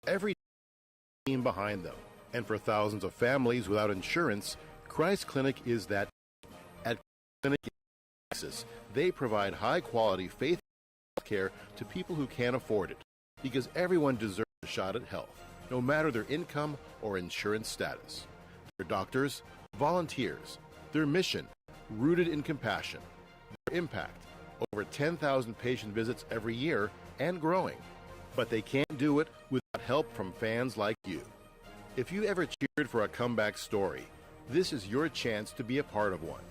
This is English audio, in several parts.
every team behind them. And for thousands of families without insurance, Christ Clinic is that. At Clinic in Texas, they provide high-quality, faith care to people who can't afford it, because everyone deserves a shot at health, no matter their income or insurance status. Their doctors, volunteers, their mission, rooted in compassion, their impact, over 10,000 patient visits every year and growing. But they can't do it without help from fans like you. If you ever cheered for a comeback story, this is your chance to be a part of one.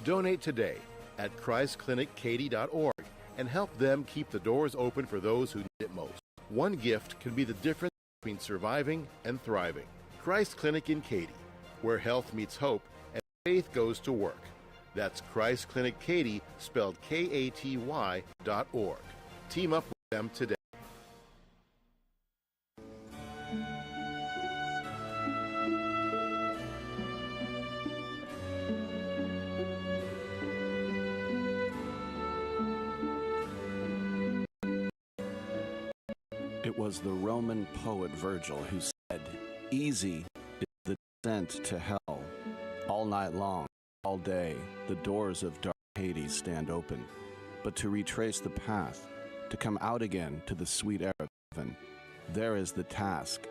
Donate today at ChristClinicKaty.org and help them keep the doors open for those who need it most. One gift can be the difference between surviving and thriving. Christ Clinic in Katy, where health meets hope and faith goes to work. That's Christ Clinic Katy, spelled Katy.org. Team up with them today. It was the Roman poet Virgil who said, "Easy is the descent to hell. All night long, all day, the doors of dark Hades stand open. But to retrace the path, to come out again to the sweet air of heaven, there is the task,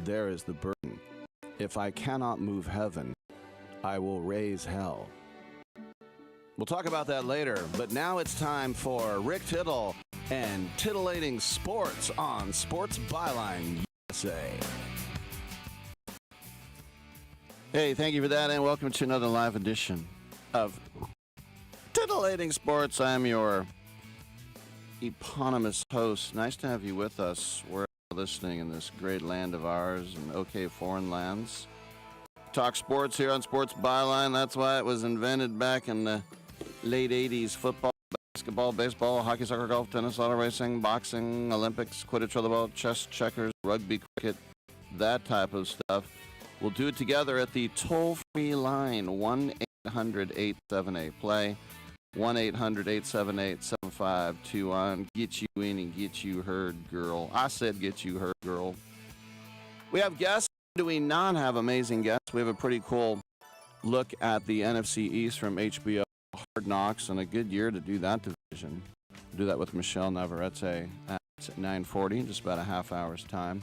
there is the burden. If I cannot move heaven, I will raise hell." We'll talk about that later, but now it's time for Rick Tittle and titillating sports on Sports Byline USA. Hey, thank you for that, and welcome to another live edition of Titillating Sports. I'm your eponymous host. Nice to have you with us. We're listening in this great land of ours and okay foreign lands. Talk sports here on Sports Byline. That's why it was invented back in the late 80s. Football, basketball, baseball, hockey, soccer, golf, tennis, auto racing, boxing, Olympics, Quidditch, rollerball, chess, checkers, rugby, cricket, that type of stuff. We'll do it together at the toll-free line, 1-800-878-PLAY, 1-800-878-7521. Get you in and get you heard, girl. I said get you heard, girl. We have guests. Do we not have amazing guests? We have a pretty cool look at the NFC East from HBO Hard Knocks, and a good year to do that division. We'll do that with Michelle Navarrete at 9:40, just about a half hour's time.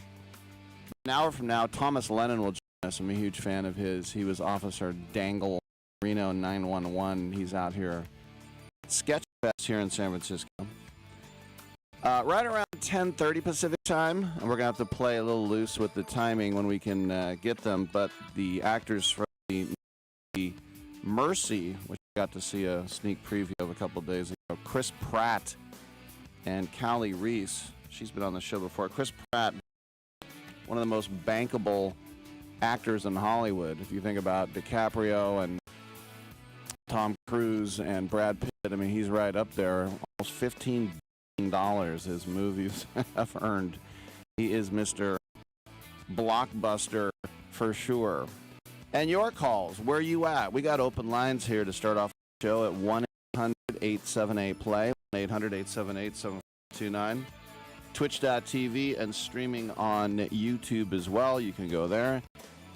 An hour from now, Thomas Lennon will join us. I'm a huge fan of his. He was Officer Dangle, Reno 911. He's out here at Sketchfest here in San Francisco. Right around 10:30 Pacific time, and we're going to have to play a little loose with the timing when we can get them, but the actors from the Mercy, which we got to see a sneak preview of a couple days ago, Chris Pratt and Callie Reis. She's been on the show before. Chris Pratt, one of the most bankable actors in Hollywood. If you think about DiCaprio and Tom Cruise and Brad Pitt, I mean, he's right up there. Almost $15 billion his movies have earned. He is Mr. Blockbuster for sure. And your calls, where you at? We got open lines here to start off the show at 1-800-878-PLAY, 1-800-878-7529, twitch.tv, and streaming on YouTube as well. You can go there.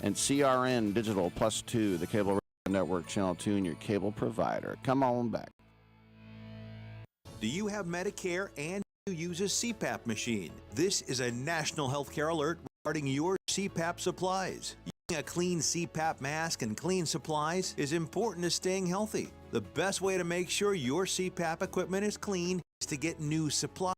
And CRN Digital +2, the cable network, channel 2, and your cable provider. Come on back. Do you have Medicare and you use a CPAP machine? This is a national healthcare alert regarding your CPAP supplies. Using a clean CPAP mask and clean supplies is important to staying healthy. The best way to make sure your CPAP equipment is clean is to get new supplies.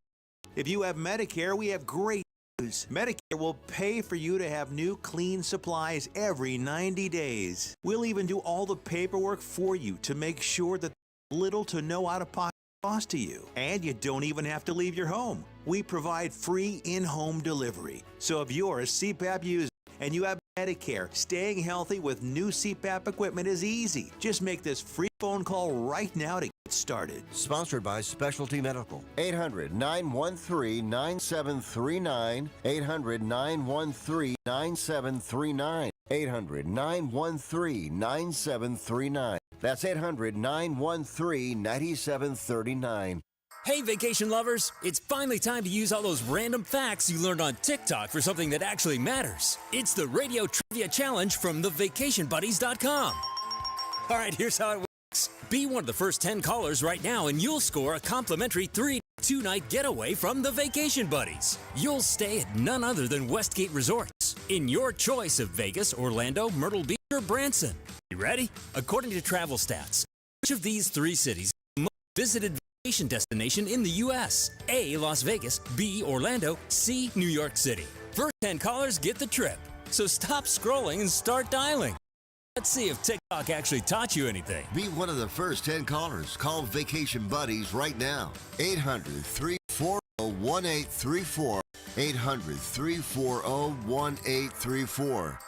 If you have Medicare, we have great news. Medicare will pay for you to have new clean supplies every 90 days. We'll even do all the paperwork for you to make sure that little to no out-of-pocket cost to you. And you don't even have to leave your home. We provide free in-home delivery. So if you're a CPAP user and you have Medicare, staying healthy with new CPAP equipment is easy. Just make this free phone call right now to get started. Sponsored by Specialty Medical. 800-913-9739. 800-913-9739. 800-913-9739. That's 800-913-9739. Hey, vacation lovers! It's finally time to use all those random facts you learned on TikTok for something that actually matters. It's the Radio Trivia Challenge from thevacationbuddies.com. All right, here's how it works. Be one of the first 10 callers right now and you'll score a complimentary 2-night getaway from the Vacation Buddies. You'll stay at none other than Westgate Resorts in your choice of Vegas, Orlando, Myrtle Beach, or Branson. You ready? According to travel stats, which of these 3 cities is the most visited vacation destination in the U.S.? A, Las Vegas, B, Orlando, C, New York City. First 10 callers get the trip. So stop scrolling and start dialing. Let's see if TikTok actually taught you anything. Be one of the first 10 callers. Call Vacation Buddies right now. 800-340-1834. 800-340-1834.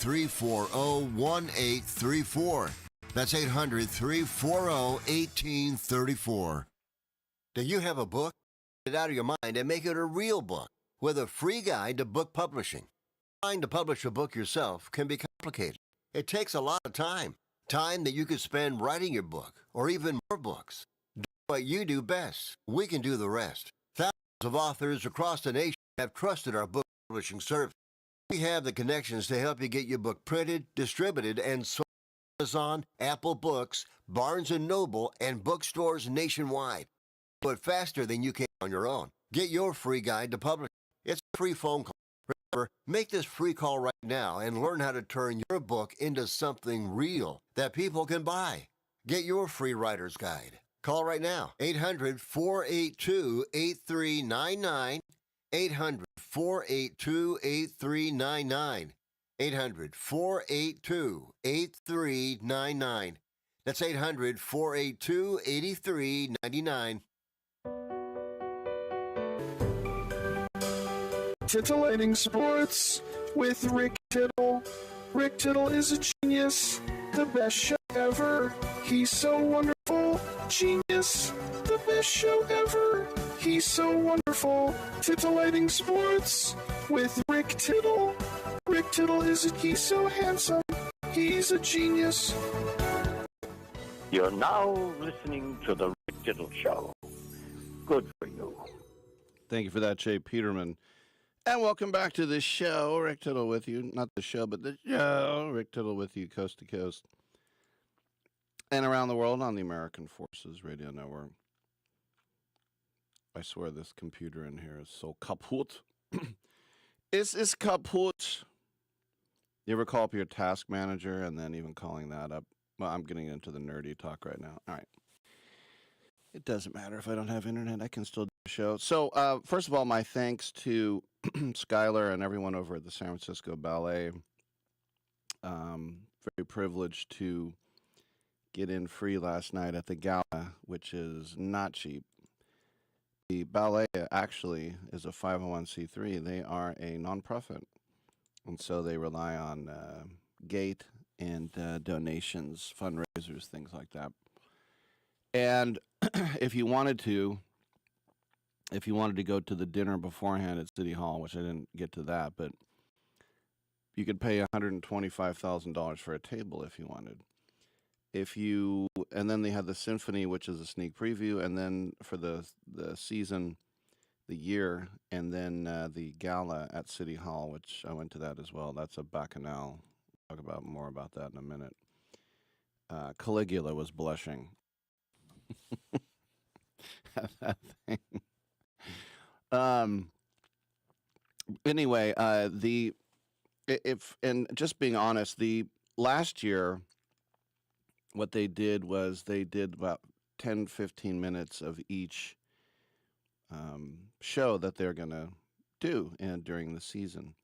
800-340-1834. That's 800-340-1834. Do you have a book? Get it out of your mind and make it a real book with a free guide to book publishing. Trying to publish a book yourself can be complicated. It takes a lot of time. Time that you could spend writing your book or even more books. Do what you do best. We can do the rest. Thousands of authors across the nation have trusted our book publishing service. We have the connections to help you get your book printed, distributed, and sold on Amazon, Apple Books, Barnes & Noble, and bookstores nationwide. Do it faster than you can on your own. Get your free guide to publishing. It's a free phone call. Remember, make this free call right now and learn how to turn your book into something real that people can buy. Get your free writer's guide. Call right now. 800-482-8399. 800-482-8399. 800-482-8399. That's 800-482-8399. Titillating Sports with Rick Tittle. Rick Tittle is a genius, the best show ever. He's so wonderful, genius, the best show ever. He's so wonderful. Titillating Sports with Rick Tittle. Rick Tittle he's so handsome, he's a genius. You're now listening to the Rick Tittle Show. Good for you. Thank you for that, Jay Peterman. And welcome back to the show. Rick Tittle with you. Not the show, but the show. Rick Tittle with you coast to coast. And around the world on the American Forces Radio Network. I swear this computer in here is so kaput. Es ist kaput. You ever call up your task manager and then even calling that up? Well, I'm getting into the nerdy talk right now. All right. It doesn't matter if I don't have internet. I can still do the show. So, first of all, my thanks to Skylar and everyone over at the San Francisco Ballet. Very privileged to get in free last night at the gala, which is not cheap. The ballet actually is a 501c3. They are a nonprofit, and so they rely on gate and donations, fundraisers, things like that. And if you wanted to go to the dinner beforehand at City Hall, which I didn't get to that, but you could pay $125,000 for a table if you wanted. And then they had the symphony, which is a sneak preview, and then for the season, the year, and then the gala at City Hall, which I went to that as well. That's a bacchanal. Talk about more about that in a minute. Caligula was blushing. That thing. Anyway, just being honest, the last year, what they did was they did about 10, 15 minutes of each show that they're going to do during the season.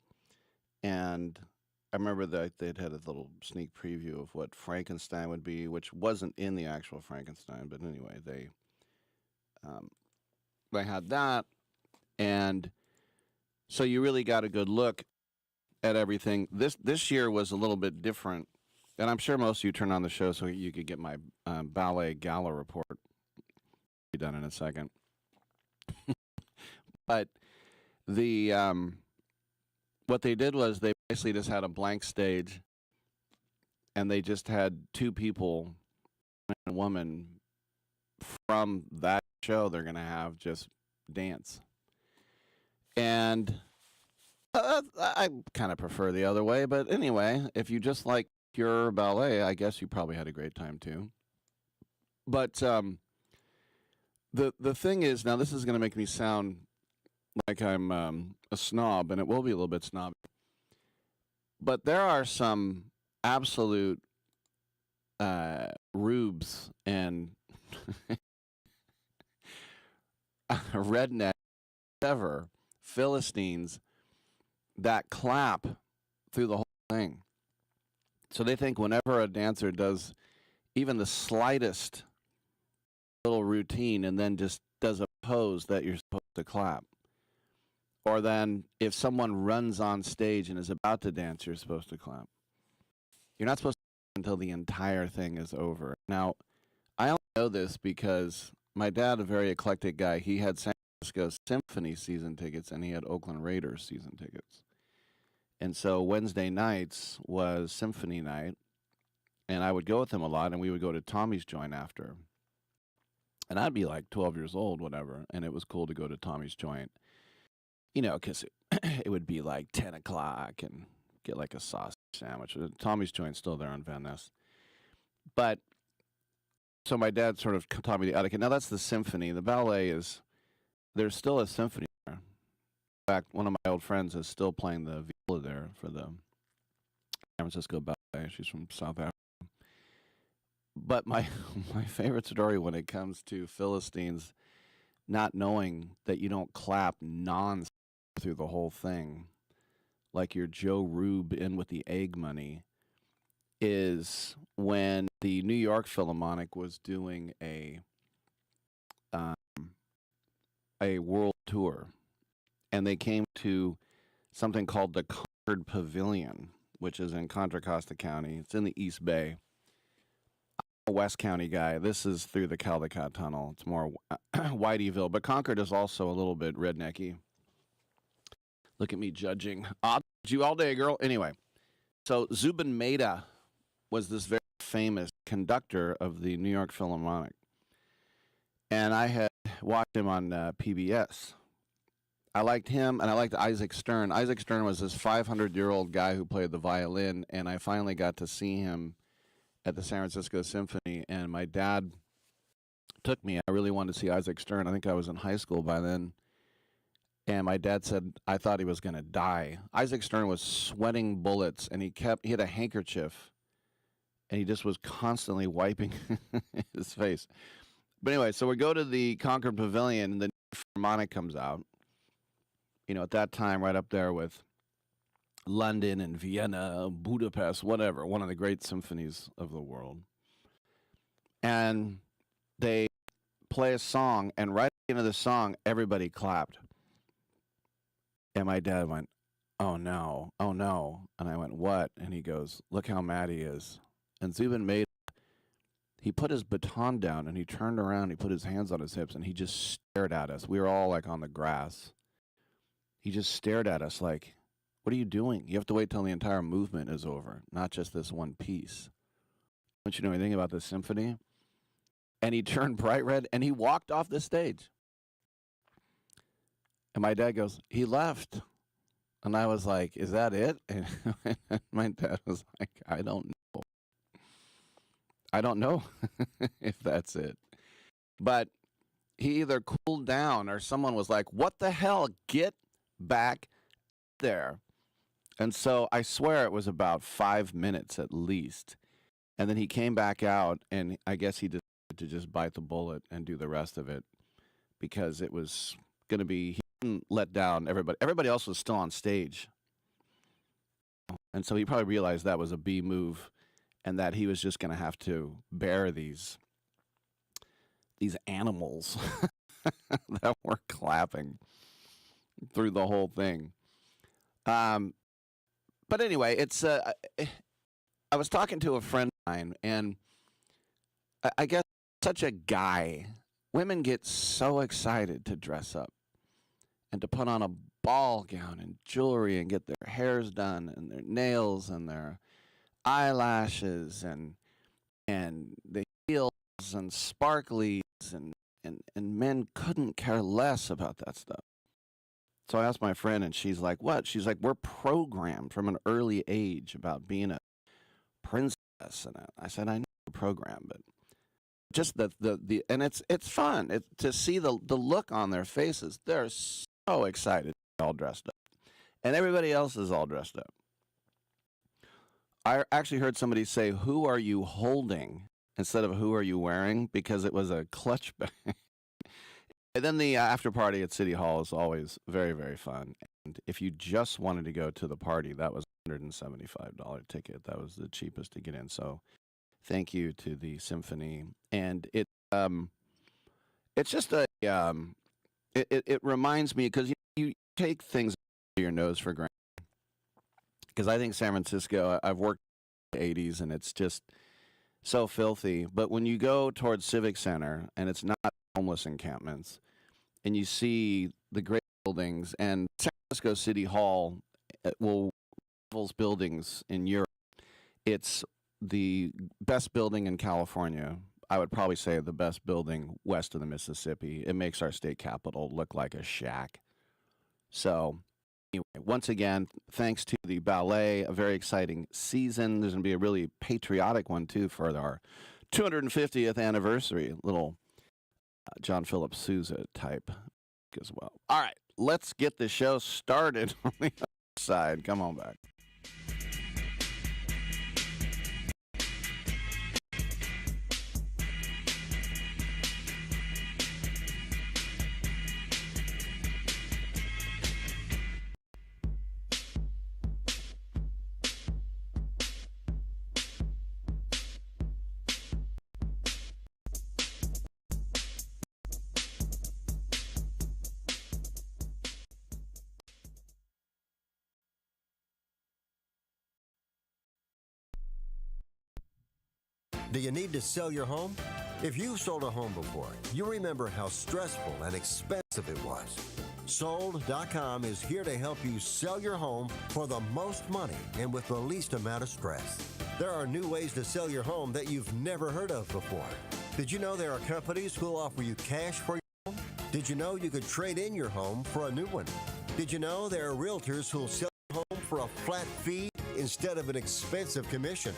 And I remember that they'd had a little sneak preview of what Frankenstein would be, which wasn't in the actual Frankenstein. But anyway, they had that. And so you really got a good look at everything. This year was a little bit different. And I'm sure most of you turned on the show so you could get my ballet gala report. Be done in a second. But what they did was they basically just had a blank stage, and they just had two people, man and woman, from that show they're going to have just dance. And I kind of prefer the other way. But anyway, if you just like pure ballet, I guess you probably had a great time too. But the thing is, now this is going to make me sound like I'm a snob, and it will be a little bit snobby. But there are some absolute rubes and redneck, whatever, Philistines that clap through the whole thing. So they think whenever a dancer does even the slightest little routine and then just does a pose that you're supposed to clap. Or then if someone runs on stage and is about to dance, you're supposed to clap. You're not supposed to until the entire thing is over. Now, I only know this because my dad, a very eclectic guy, he had San Francisco Symphony season tickets and he had Oakland Raiders season tickets. And so Wednesday nights was symphony night, and I would go with him a lot, and we would go to Tommy's Joint after. And I'd be like 12 years old, whatever, and it was cool to go to Tommy's Joint, you know, because it would be like 10 o'clock and get like a sausage sandwich. Tommy's Joint's still there on Van Ness. But so my dad sort of taught me the etiquette. Now, that's the symphony. The ballet is, there's still a symphony there. In fact, one of my old friends is still playing the viola there for the San Francisco Ballet. She's from South Africa. But my favorite story when it comes to Philistines not knowing that you don't clap non-stop through the whole thing, like your Joe Rube in with the egg money, is when the New York Philharmonic was doing a world tour. And they came to something called the Concord Pavilion, which is in Contra Costa County. It's in the East Bay. I'm a West County guy. This is through the Caldecott Tunnel. It's more Whiteyville, but Concord is also a little bit rednecky. Look at me judging. I'll judge you all day, girl. Anyway, so Zubin Mehta was this very famous conductor of the New York Philharmonic. And I had watched him on PBS. I liked him, and I liked Isaac Stern. Isaac Stern was this 500-year-old guy who played the violin, and I finally got to see him at the San Francisco Symphony, and my dad took me. I really wanted to see Isaac Stern. I think I was in high school by then, and my dad said I thought he was going to die. Isaac Stern was sweating bullets, and he had a handkerchief, and he just was constantly wiping his face. But anyway, so we go to the Concord Pavilion, and the Philharmonic comes out. You know, at that time, right up there with London and Vienna, Budapest, whatever, one of the great symphonies of the world. And they play a song, and right at the end of the song, everybody clapped. And my dad went, oh, no, oh, no. And I went, what? And he goes, look how mad he is. And Zubin Mehta, he put his baton down, and he turned around, he put his hands on his hips, and he just stared at us. We were all, like, on the grass. He just stared at us like, what are you doing? You have to wait till the entire movement is over, not just this one piece. Don't you know anything about this symphony? And he turned bright red, and he walked off the stage. And my dad goes, he left. And I was like, is that it? And my dad was like, I don't know. I don't know if that's it. But he either cooled down or someone was like, what the hell? Get back there. And so I swear it was about 5 minutes at least. And then he came back out, and I guess he decided to just bite the bullet and do the rest of it because it was going to be, he didn't let down everybody. Everybody else was still on stage. And so he probably realized that was a B move and that he was just going to have to bear these animals that were clapping through the whole thing. But anyway, it's I was talking to a friend of mine, and I guess such a guy. Women get so excited to dress up and to put on a ball gown and jewelry and get their hairs done and their nails and their eyelashes and the heels and sparklies and and men couldn't care less about that stuff. So I asked my friend, and she's like, what? She's like, we're programmed from an early age about being a princess. And I said, I know you're programmed, but just the and it's fun to see the look on their faces. They're so excited, all dressed up, and everybody else is all dressed up. I actually heard somebody say, "Who are you holding?" instead of "Who are you wearing?" because it was a clutch bag. And then the after party at City Hall is always very, very fun. And if you just wanted to go to the party, that was $175 ticket. That was the cheapest to get in. So thank you to the symphony. And it's just it reminds me, because you take things under your nose for granted. Because I think San Francisco, I've worked in the 80s, and it's just so filthy. But when you go towards Civic Center, and it's not homeless encampments, and you see the great buildings, and San Francisco City Hall will rivals buildings in Europe. It's the best building in California. I would probably say the best building west of the Mississippi. It makes our state capitol look like a shack. So anyway, once again, thanks to the ballet, a very exciting season. There's going to be a really patriotic one, too, for our 250th anniversary. Little John Philip Sousa type as well. All right, let's get the show started on the other side. Come on back. Do you need to sell your home? If you've sold a home before, you remember how stressful and expensive it was. Sold.com is here to help you sell your home for the most money and with the least amount of stress. There are new ways to sell your home that you've never heard of before. Did you know there are companies who'll offer you cash for your home? Did you know you could trade in your home for a new one? Did you know there are realtors who'll sell your home for a flat fee instead of an expensive commission?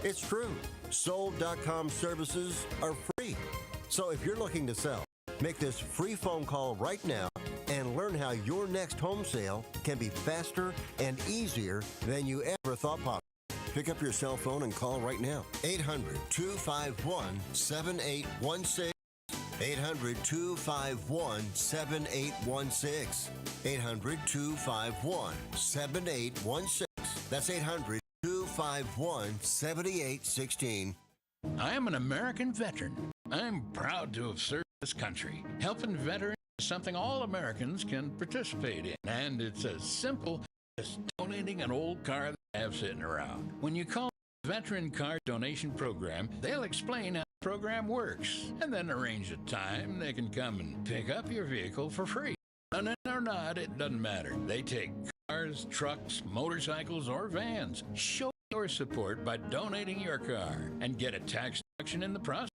It's true. Sold.com services are free. So if you're looking to sell, make this free phone call right now and learn how your next home sale can be faster and easier than you ever thought possible. Pick up your cell phone and call right now. 800-251-7816. 800-251-7816. 800-251-7816. That's 800-251-7816. I am an American veteran. I'm proud to have served this country. Helping veterans is something all Americans can participate in, and it's as simple as donating an old car that they have sitting around. When you call the Veteran Car Donation Program, they'll explain how the program works, and then arrange a time they can come and pick up your vehicle for free. Running or not, it doesn't matter. They take cars, trucks, motorcycles, or vans. Show your support by donating your car and get a tax deduction in the process.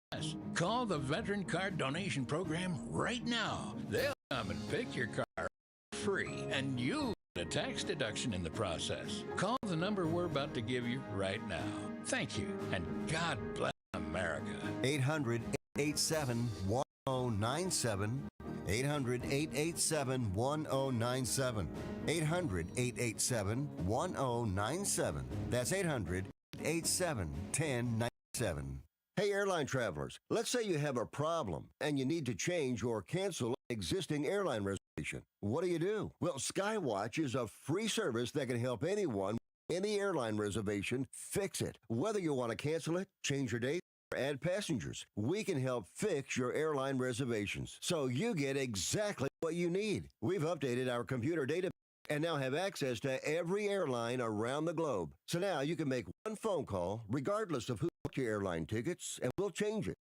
Call the Veteran Car Donation Program right now. They'll come and pick your car up free, and you get a tax deduction in the process. Call the number we're about to give you right now. Thank you, and God bless America. 800-887-1097. 800-887-1097. 800-887-1097. That's 800-887-1097. Hey, airline travelers, let's say you have a problem and you need to change or cancel an existing airline reservation. What do? Well, Skywatch is a free service that can help anyone with any airline reservation fix it. Whether you want to cancel it, change your date, or add passengers, we can help fix your airline reservations so you get exactly what you need. We've updated our computer database and now have access to every airline around the globe. So now you can make one phone call regardless of who booked your airline tickets, and we'll change it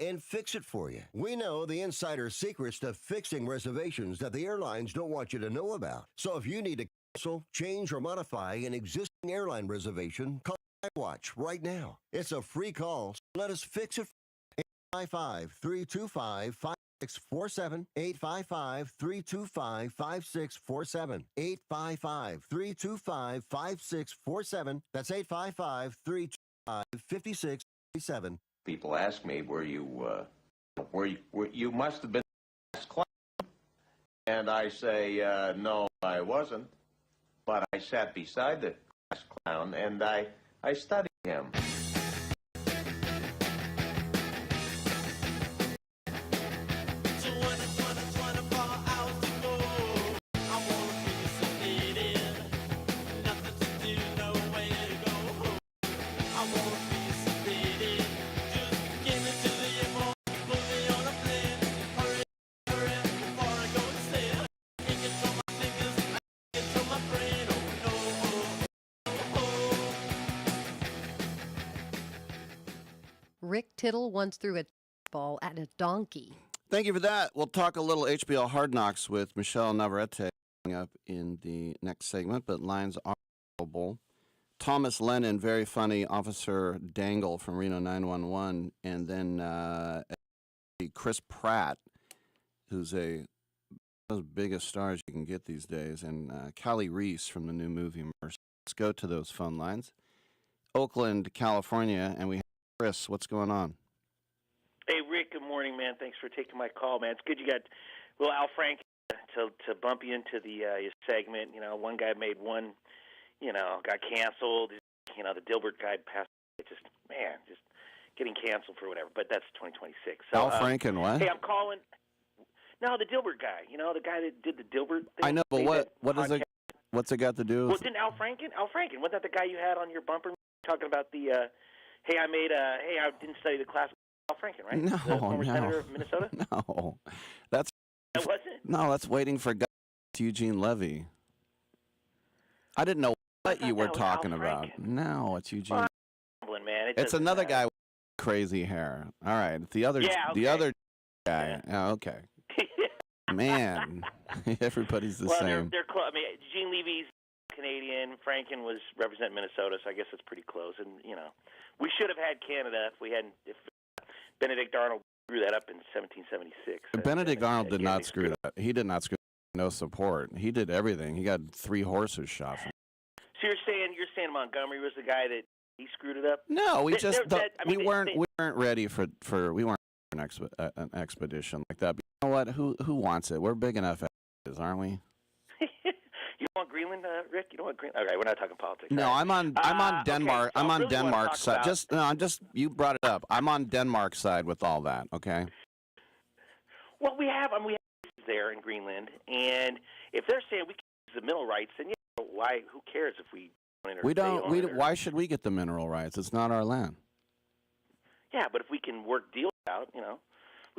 and fix it for you. We know the insider secrets to fixing reservations that the airlines don't want you to know about. So if you need to cancel, change, or modify an existing airline reservation, call Skywatch right now. It's a free call, so let us fix it. 855-325-5 647 855-325-5647. 855-325-5647. That's 855-325-5647. People ask me, were you must have been the class clown. And I say, no, I wasn't. But I sat beside the class clown and I studied him. Rick Tittle once threw a ball at a donkey. Thank you for that. We'll talk a little HBO Hard Knocks with Michelle Navarrete coming up in the next segment, but lines are available. Thomas Lennon, very funny, Officer Dangle from Reno 911, and then Chris Pratt, who's one of the biggest stars you can get these days, and Reis from the new movie Mercy. Let's go to those phone lines. Oakland, California, and we have Chris. What's going on? Hey, Rick, good morning, man. Thanks for taking my call, man. It's good you got little Al Frank to bump you into the your segment. You know, one guy made one, got canceled. You know, the Dilbert guy passed. Just getting canceled for whatever. But that's 2026. So, Al Franken, what? Hey, I'm calling. No, the Dilbert guy. You know, the guy that did the Dilbert thing. I know, but what's it got to do with? Well, didn't Al Franken, wasn't that the guy you had on your bumper talking about the, hey, I didn't study the class. Al Franken, right? No, the former senator of Minnesota? No. That wasn't? No, that's waiting for Eugene Levy. I didn't know what you were talking about. No, it's Eugene. Well, man, it's another guy with crazy hair. All right, the other guy. Yeah, okay. Man, everybody's the same. They're close. I mean, Eugene Levy's Canadian. Franken was representing Minnesota, so I guess it's pretty close. And we should have had Canada if Benedict Arnold screwed that up in 1776. Benedict Arnold did not screw that. He did not screw that. No support. He did everything. He got 3 horses shot from. So you're saying Montgomery was the guy that he screwed it up? No, we weren't ready for an expedition like that. But you know what? Who wants it? We're big enough as, aren't we? You want Greenland, Rick? You don't want Greenland? Okay, we're not talking politics. No, right? I'm on Denmark. Okay, so I'm on really Denmark's side. You brought it up. I'm on Denmark's side with all that. Okay. Well, we have there in Greenland, and if they're saying we can use the mineral rights, then why? Who cares if we don't? Why should we get the mineral rights? It's not our land. Yeah, but if we can work deals out, we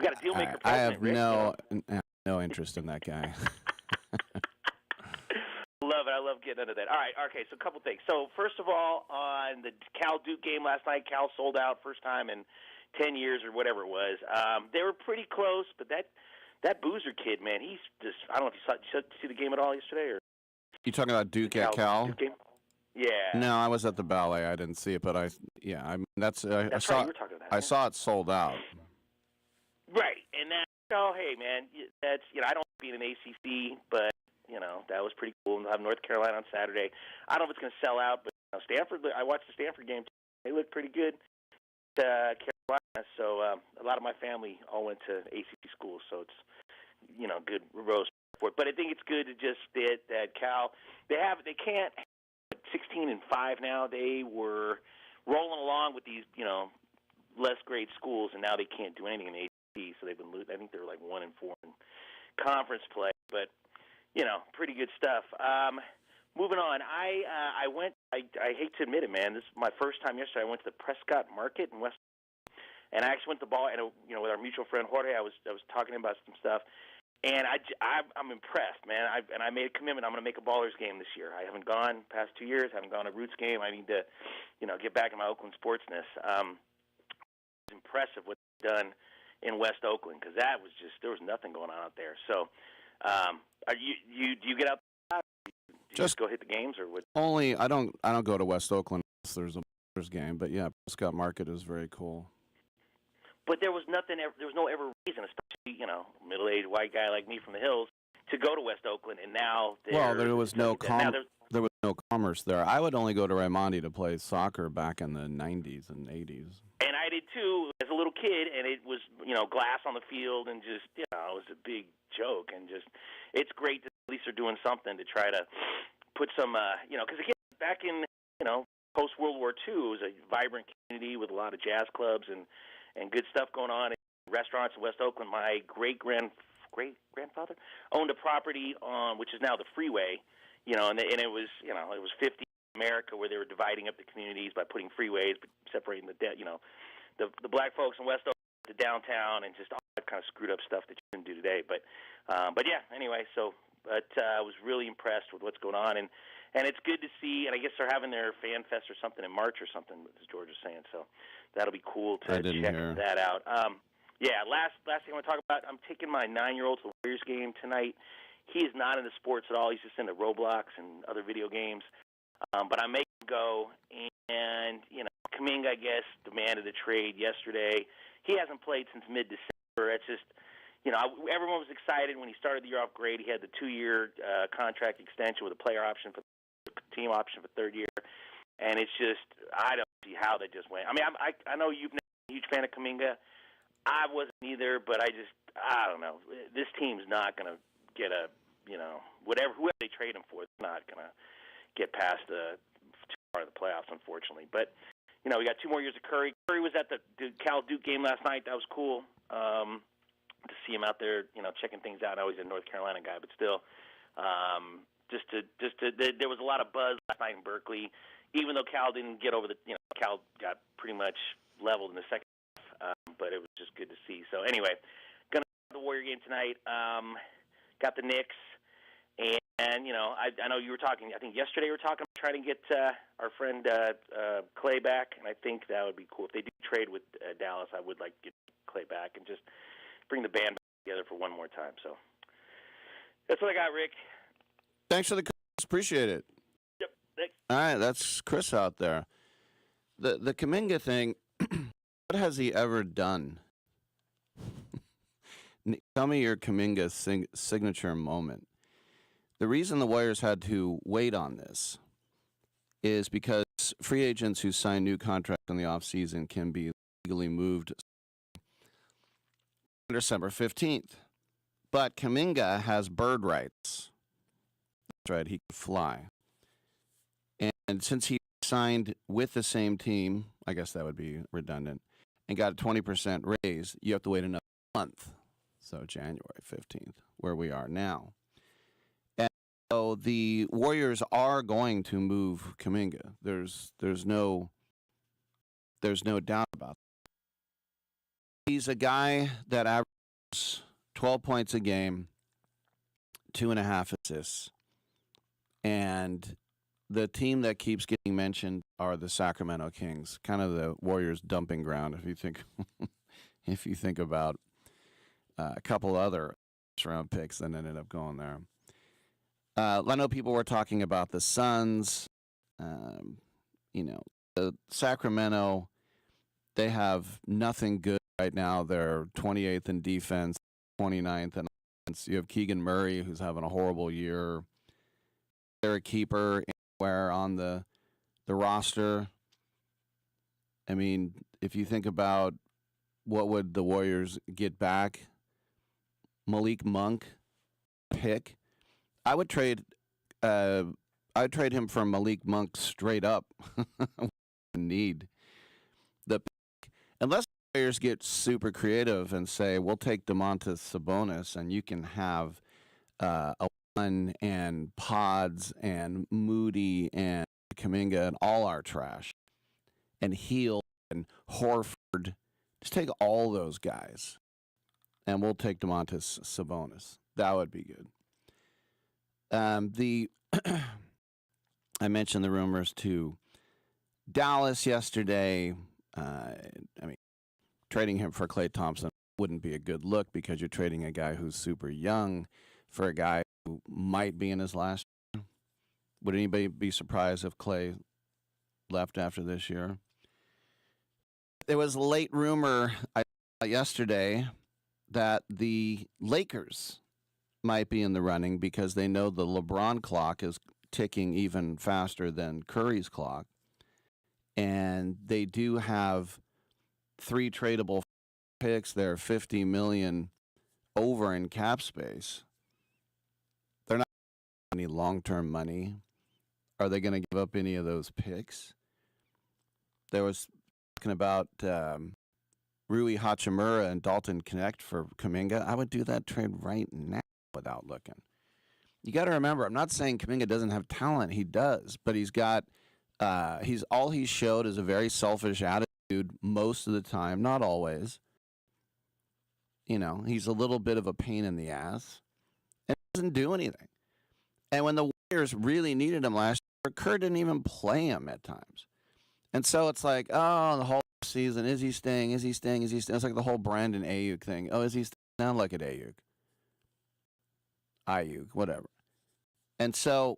got a deal maker. I have no interest in that guy. Love it. I love getting into that. All right. Okay. So a couple things. So first of all, on the Cal Duke game last night, Cal sold out first time in 10 years or whatever it was. They were pretty close, but that Boozer kid, man, he's just. I don't know if you see the game at all yesterday or. You talking about Duke at Cal? Duke game? Yeah. No, I was at the ballet. I didn't see it, but I right. You were talking about I saw it sold out. Right, and hey, man, that's I don't be in an ACC, but that was pretty cool. We'll have North Carolina on Saturday. I don't know if it's going to sell out, but Stanford. I watched the Stanford game. They looked pretty good. Carolina, so a lot of my family all went to ACC schools, so it's good rose for it. But I think it's good to just that Cal. They can't 16-5 now. They were rolling along with these less great schools, and now they can't do anything in the ACC. So they've been losing. I think they're like 1-4 in conference play, but. Pretty good stuff. Moving on, I went. I hate to admit it, man. This is my first time yesterday. I went to the Prescott Market in West, and I actually went to the ball. And with our mutual friend Jorge, I was talking about some stuff, and I'm impressed, man. I made a commitment. I'm going to make a Ballers game this year. I haven't gone past 2 years. Haven't gone to Roots game. I need to, get back in my Oakland sportsness. It's impressive what they've done in West Oakland because there was nothing going on out there. So. Do you get out? Just go hit the games or what? Only I don't go to West Oakland unless there's a Ballers game, but yeah, Prescott Market is very cool. but there was nothing. There was no ever reason, especially middle-aged white guy like me from the hills, to go to West Oakland. And now there was no commerce there. I would only go to Raimondi to play soccer back in the 90s and 80s. And I did too as a little kid, and it was glass on the field, and just it was a big joke. And just it's great that at least they're doing something to try to put some because again back in post World War II, it was a vibrant community with a lot of jazz clubs and good stuff going on, and restaurants in West Oakland. My great grandfather owned a property on which is now the freeway, and it was it was 50 America where they were dividing up the communities by putting freeways, separating the black folks in West Oakland to downtown, and just all that kind of screwed up stuff that you couldn't do today. But yeah, anyway, I was really impressed with what's going on, and it's good to see. And I guess they're having their fan fest or something in March or something, as George was saying. So that'll be cool to check that out. Yeah, last thing I want to talk about. I'm taking my 9-year-old to the Warriors game tonight. He is not into sports at all. He's just into Roblox and other video games. But I make him go, and Kuminga, I guess, demanded a trade yesterday. He hasn't played since mid-December. It's just, everyone was excited when he started the year off great. He had the 2-year contract extension with a player option for team option for third year, and it's just I don't see how that just went. I mean, I know you've been a huge fan of Kuminga. I wasn't either, but I don't know. This team's not going to get whoever they trade him for, it's not going to get past the too far of the playoffs, unfortunately. But we got 2 more years of Curry. Curry was at the Cal Duke game last night. That was cool to see him out there, checking things out. I know he's a North Carolina guy, but still, there was a lot of buzz last night in Berkeley. Even though Cal didn't get over Cal got pretty much leveled in the second half, but it was just good to see. So anyway, gonna have the Warrior game tonight. Got the Knicks. And I know you were talking. I think yesterday you were talking about trying to get our friend Clay back, and I think that would be cool. If they do trade with Dallas, I would like to get Clay back and just bring the band back together for one more time. So that's what I got, Rick. Thanks for the comments. Appreciate it. Yep. Thanks. All right, that's Chris out there. The Kuminga thing. What has he ever done? Tell me your Kuminga signature moment. The reason the Warriors had to wait on this is because free agents who sign new contracts in the offseason can be legally moved on December 15th. But Kuminga has bird rights. That's right, he can fly. And since he signed with the same team, I guess that would be redundant, and got a 20% raise, you have to wait another month. So January 15th, where we are now. So the Warriors are going to move Kuminga. There's no doubt about that. He's a guy that averages 12 points a game, 2.5 assists, and the team that keeps getting mentioned are the Sacramento Kings, kind of the Warriors' dumping ground. If you think about a couple other round picks that ended up going there. I know people were talking about the Suns. The Sacramento, they have nothing good right now. They're 28th in defense, 29th in offense. You have Keegan Murray, who's having a horrible year. They're a keeper anywhere on the roster. I mean, if you think about what would the Warriors get back, Malik Monk pick. I would trade him for Malik Monk straight up. Need the pick. Unless the Warriors get super creative and say, we'll take Domantas Sabonis and you can have a one and Pods and Moody and Kuminga and all our trash and Heel and Horford. Just take all those guys and we'll take Domantas Sabonis. That would be good. I mentioned the rumors to Dallas yesterday. Trading him for Klay Thompson wouldn't be a good look because you're trading a guy who's super young for a guy who might be in his last year. Would anybody be surprised if Klay left after this year? There was a late rumor, I yesterday that the Lakers might be in the running because they know the LeBron clock is ticking even faster than Curry's clock. And they do have 3 tradable picks. They're $50 million over in cap space. They're not any long-term money. Are they going to give up any of those picks? There was talking about Rui Hachimura and Dalton Connect for Kuminga. I would do that trade right now without looking. You got to remember, I'm not saying Kuminga doesn't have talent. He does, but he's got he showed is a very selfish attitude most of the time, not always. You know, he's a little bit of a pain in the ass and doesn't do anything. And when the Warriors really needed him last year, Kerr didn't even play him at times. And so it's like, oh, the whole season, is he staying? Is he staying? Is he staying? It's like the whole Brandon Ayuk thing. Oh, is he staying? Now look at Ayuk. Whatever. And so,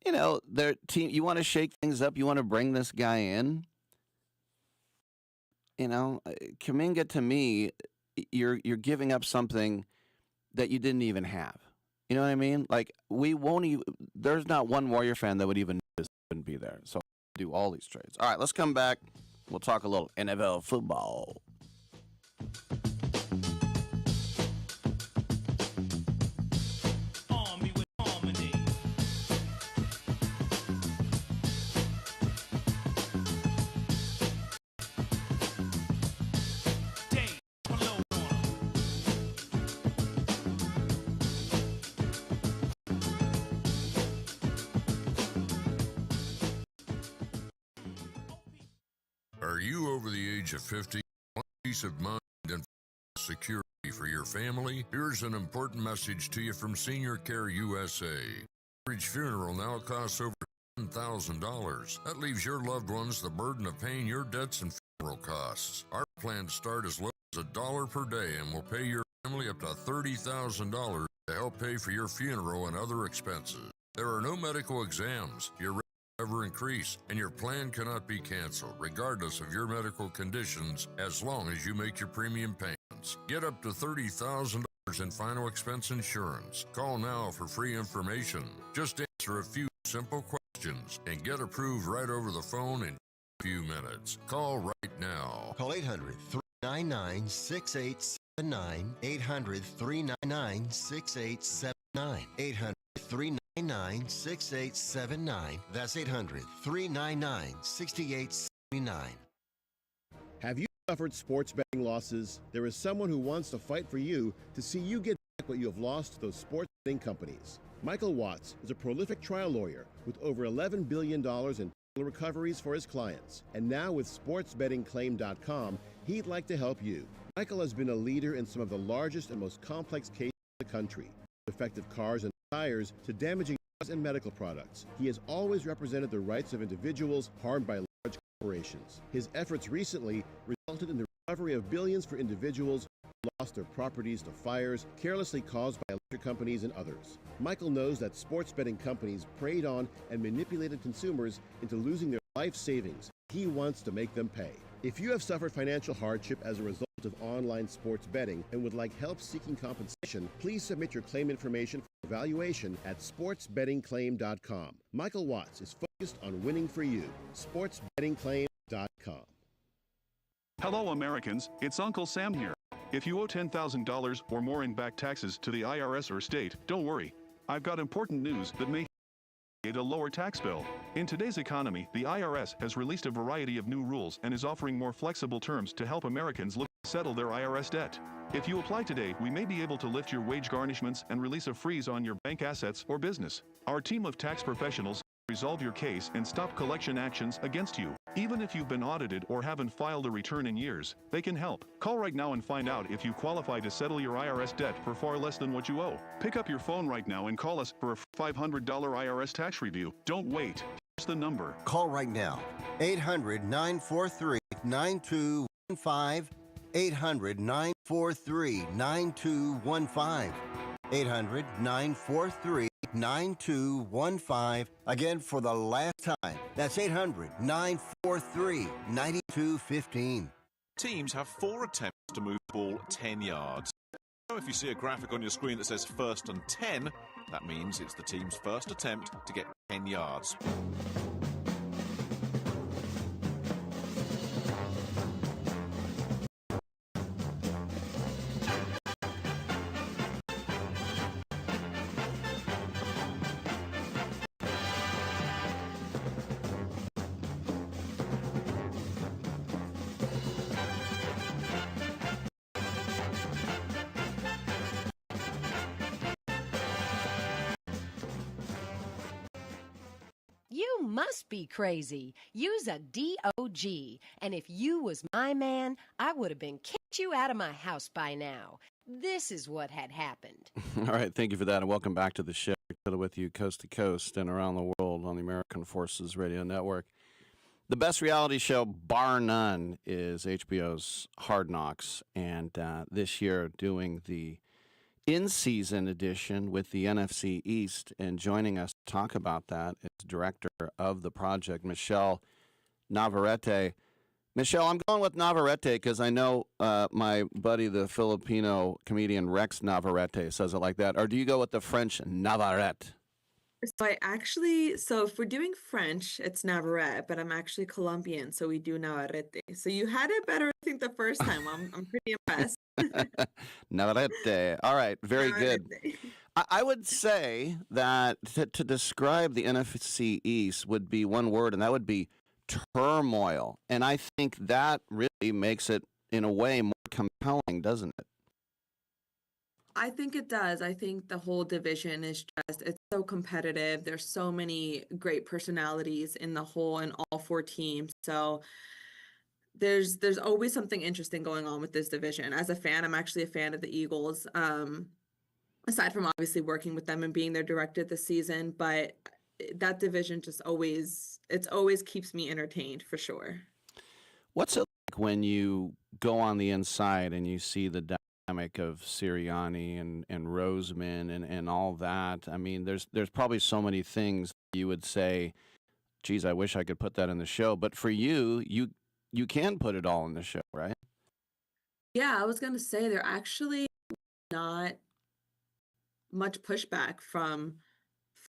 you know, their team, you want to shake things up. You want to bring this guy in. You know, Kuminga, to me, you're giving up something that you didn't even have. You know what I mean? Like, we won't even, there's not one Warrior fan that would even notice wouldn't be there. So do all these trades. All right, let's come back. We'll talk a little NFL football. Are you over the age of 50? Want peace of mind and security for your family? Here's an important message to you from Senior Care USA. Average funeral now costs over $10,000. That leaves your loved ones the burden of paying your debts and funeral costs. Our plans start as low as $1 per day and will pay your family up to $30,000 to help pay for your funeral and other expenses. There are no medical exams. Your ever increase, and your plan cannot be canceled, regardless of your medical conditions, as long as you make your premium payments. Get up to $30,000 in final expense insurance. Call now for free information. Just answer a few simple questions and get approved right over the phone in a few minutes. Call right now. Call 800-399-6879. 800-399-6879. 800-399-6879. That's 800-399-6879. Have you suffered sports betting losses? There is someone who wants to fight for you to see you get back what you have lost to those sports betting companies. Michael Watts is a prolific trial lawyer with over $11 billion in recoveries for his clients. And now with sportsbettingclaim.com, he'd like to help you. Michael has been a leader in some of the largest and most complex cases in the country, defective cars and tires to damaging drugs and medical products. He has always represented the rights of individuals harmed by large corporations. His efforts recently resulted in the recovery of billions for individuals who lost their properties to fires carelessly caused by electric companies and others. Michael knows that sports betting companies preyed on and manipulated consumers into losing their life savings. He wants to make them pay. If you have suffered financial hardship as a result of online sports betting and would like help seeking compensation, please submit your claim information for evaluation at sportsbettingclaim.com. Michael Watts is focused on winning for you. sportsbettingclaim.com. Hello, Americans. It's Uncle Sam here. If you owe $10,000 or more in back taxes to the IRS or state, don't worry. I've got important news that may a lower tax bill. In today's economy, the IRS has released a variety of new rules and is offering more flexible terms to help Americans look to settle their IRS debt. If you apply today, we may be able to lift your wage garnishments and release a freeze on your bank assets or business. Our team of tax professionals resolve your case and stop collection actions against you. Even if you've been audited or haven't filed a return in years, they can help. Call right now and find out if you qualify to settle your IRS debt for far less than what you owe. Pick up your phone right now and call us for a $500 IRS tax review. Don't wait. Here's the number. Call right now. 800-943-9215. 800-943-9215. 800-943-9215. Again, for the last time, that's 800-943-9215. Teams have 4 attempts to move the ball 10 yards. So if you see a graphic on your screen that says first and 10, that means it's the team's first attempt to get 10 yards. You must be crazy. Use a DOG. And if you was my man, I would have been kicked you out of my house by now. This is what had happened. All right, thank you for that, and welcome back to the show. With you coast to coast and around the world on the American Forces Radio Network. The best reality show, bar none, is HBO's Hard Knocks, and this year doing the in-season edition with the NFC East, and joining us to talk about that is director of the project, Michelle Navarrete. Michelle, I'm going with Navarrete because I know my buddy, the Filipino comedian Rex Navarrete, says it like that. Or do you go with the French Navarrete? So if we're doing French, it's Navarrete, but I'm actually Colombian, so we do Navarrete. So you had it better, I think, the first time. I'm pretty impressed. Navarrete. All right, very good. I would say that to describe the NFC East would be one word, and that would be turmoil. And I think that really makes it, in a way, more compelling, doesn't it? I think it does. I think the whole division is it's so competitive. There's so many great personalities in all 4 teams. So there's always something interesting going on with this division. As a fan, I'm actually a fan of the Eagles. Aside from obviously working with them and being their director this season, but that division just always keeps me entertained for sure. What's it like when you go on the inside and you see the dynamic of Sirianni and Roseman and all that? I mean, there's probably so many things you would say, geez, I wish I could put that in the show. But for you can put it all in the show, right? Yeah, I was going to say they're actually not much pushback from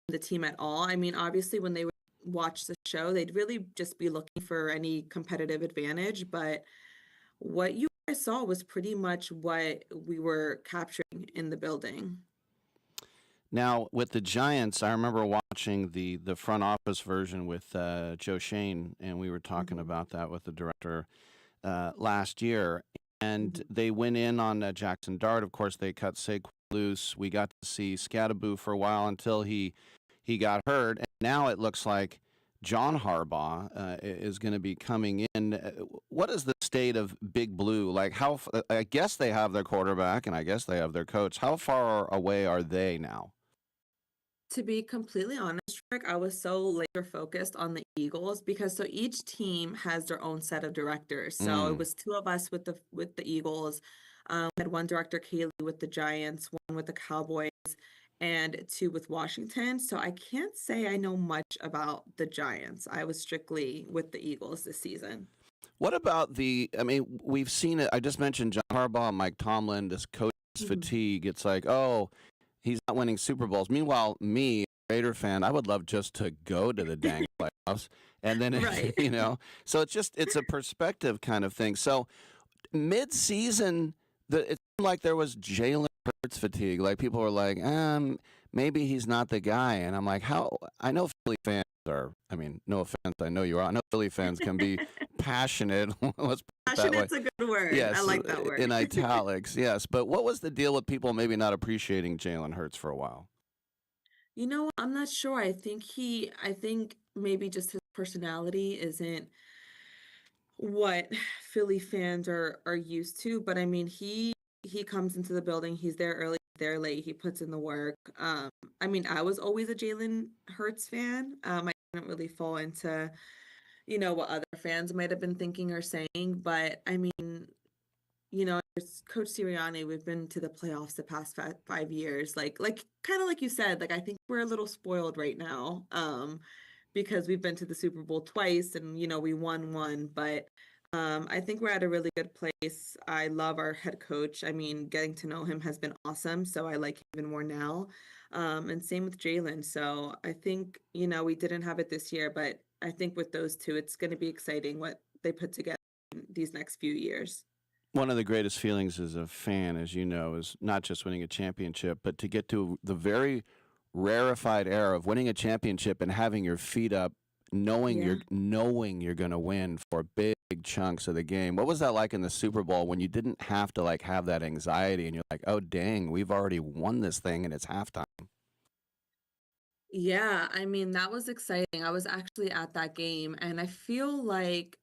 the team at all. I mean, obviously, when they would watch the show, they'd really just be looking for any competitive advantage. But what you guys saw was pretty much what we were capturing in the building. Now, with the Giants, I remember watching the front office version with Joe Shane, and we were talking about that with the director last year. And they went in on Jackson Dart. Of course, they cut Saquon loose. We got to see Scattaboo for a while until he got hurt. And now it looks like John Harbaugh is going to be coming in. What is the state of Big Blue? Like, I guess they have their quarterback, and I guess they have their coach. How far away are they now? To be completely honest, Rick, I was so laser focused on the Eagles because each team has their own set of directors. So it was 2 of us with the Eagles. We had one director, Kaylee, with the Giants, one with the Cowboys, and 2 with Washington. So I can't say I know much about the Giants. I was strictly with the Eagles this season. What about we've seen it. I just mentioned John Harbaugh, Mike Tomlin, this coach fatigue. It's like, oh, he's not winning Super Bowls. Meanwhile, me, Raider fan, I would love just to go to the dang playoffs. And then, right. So it's a perspective kind of thing. So mid-season, it seemed like there was Jalen Hurts fatigue. Like people were like, maybe he's not the guy. And I'm like, how? I know Philly fans are, no offense, I know you are. I know Philly fans can be passionate. Let's put it that way. Passionate's a good word. Yes, I like that word. In italics, yes. But what was the deal with people maybe not appreciating Jalen Hurts for a while? You know what? I'm not sure. I think maybe just his personality isn't what Philly fans are used to. But I mean, he comes into the building, he's there early, there late, he puts in the work. I was always a Jalen Hurts fan. I didn't really fall into, what other fans might have been thinking or saying. But I mean, Coach Sirianni, we've been to the playoffs the past 5 years. Like kind of like you said, I think we're a little spoiled right now, because we've been to the Super Bowl twice and, we won one. But I think we're at a really good place. I love our head coach. I mean, getting to know him has been awesome, so I like him even more now. And same with Jalen. So I think, we didn't have it this year, but I think with those two, it's going to be exciting what they put together in these next few years. One of the greatest feelings as a fan, as you know, is not just winning a championship, but to get to the very rarefied era of winning a championship and having your feet up, knowing Yeah. you're going to win for big chunks of the game. What was that like in the Super Bowl when you didn't have to have that anxiety and you're like, oh dang, we've already won this thing and it's halftime? Yeah, I mean, that was exciting. I was actually at that game, and I feel like,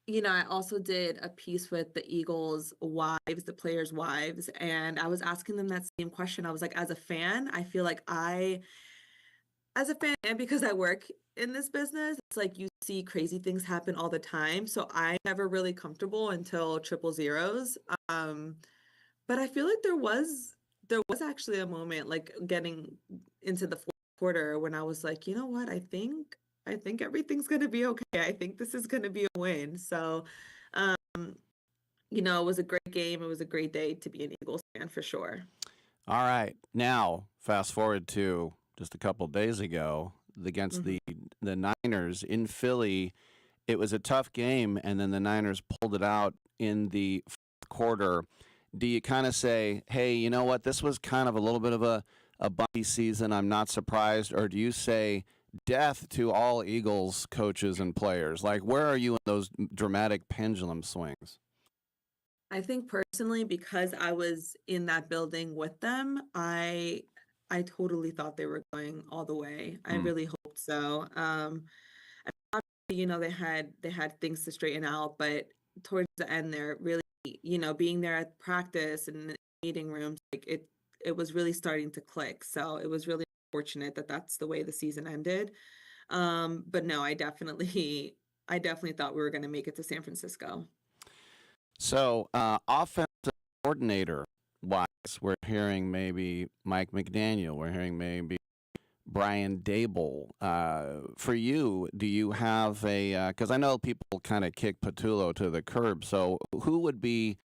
I also did a piece with the Eagles' wives, the players' wives, and I was asking them that same question. I was like, as a fan, I feel like as a fan, and because I work in this business, it's like you see crazy things happen all the time. So I'm never really comfortable until triple zeros. But I feel like there was actually a moment like getting into the fourth quarter when I was like, you know what? I think everything's gonna be okay. I think this is gonna be a win. So, um, it was a great game. It was a great day to be an Eagles fan for sure. All right. Now, fast forward to just a couple days ago against Mhm. the Niners in Philly. It was a tough game, and then the Niners pulled it out in the fourth quarter. Do you kind of say, hey, you know what? This was kind of a little bit of a bumpy season. I'm not surprised. Or do you say, death to all Eagles coaches and players? Like, where are you in those dramatic pendulum swings? I think personally, because I was in that building with them, I totally thought they were going all the way. I Hmm. really hoped so. And obviously, they had things to straighten out, but towards the end there, really, being there at practice and the meeting rooms, like it was really starting to click. So it was really fortunate that that's the way the season ended. But no, I definitely thought we were going to make it to San Francisco. So, offensive coordinator wise, we're hearing maybe Mike McDaniel. We're hearing maybe Brian Dable. For you, do you have a? Because I know people kind of kick Patullo to the curb. So, who would be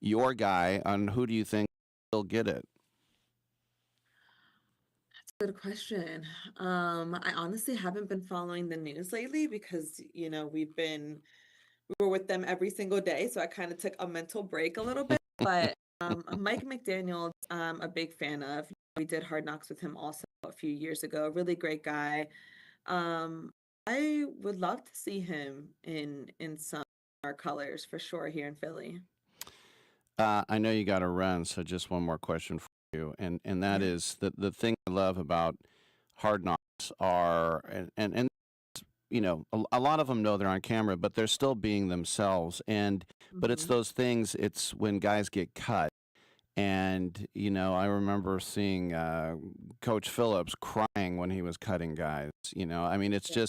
your guy, and who do you think will get it? Good question. I honestly haven't been following the news lately because, we were with them every single day, so I kind of took a mental break a little bit. But Mike McDaniel, a big fan of. We did Hard Knocks with him also a few years ago. Really great guy. Um, I would love to see him in some of our colors for sure here in Philly. I know you got to run, so just one more question for you, and that Yeah. is the thing I love about Hard Knocks are and a lot of them know they're on camera, but they're still being themselves. But it's Mhm. those things. It's when guys get cut, and I remember seeing Coach Phillips crying when he was cutting guys. I mean, Yeah.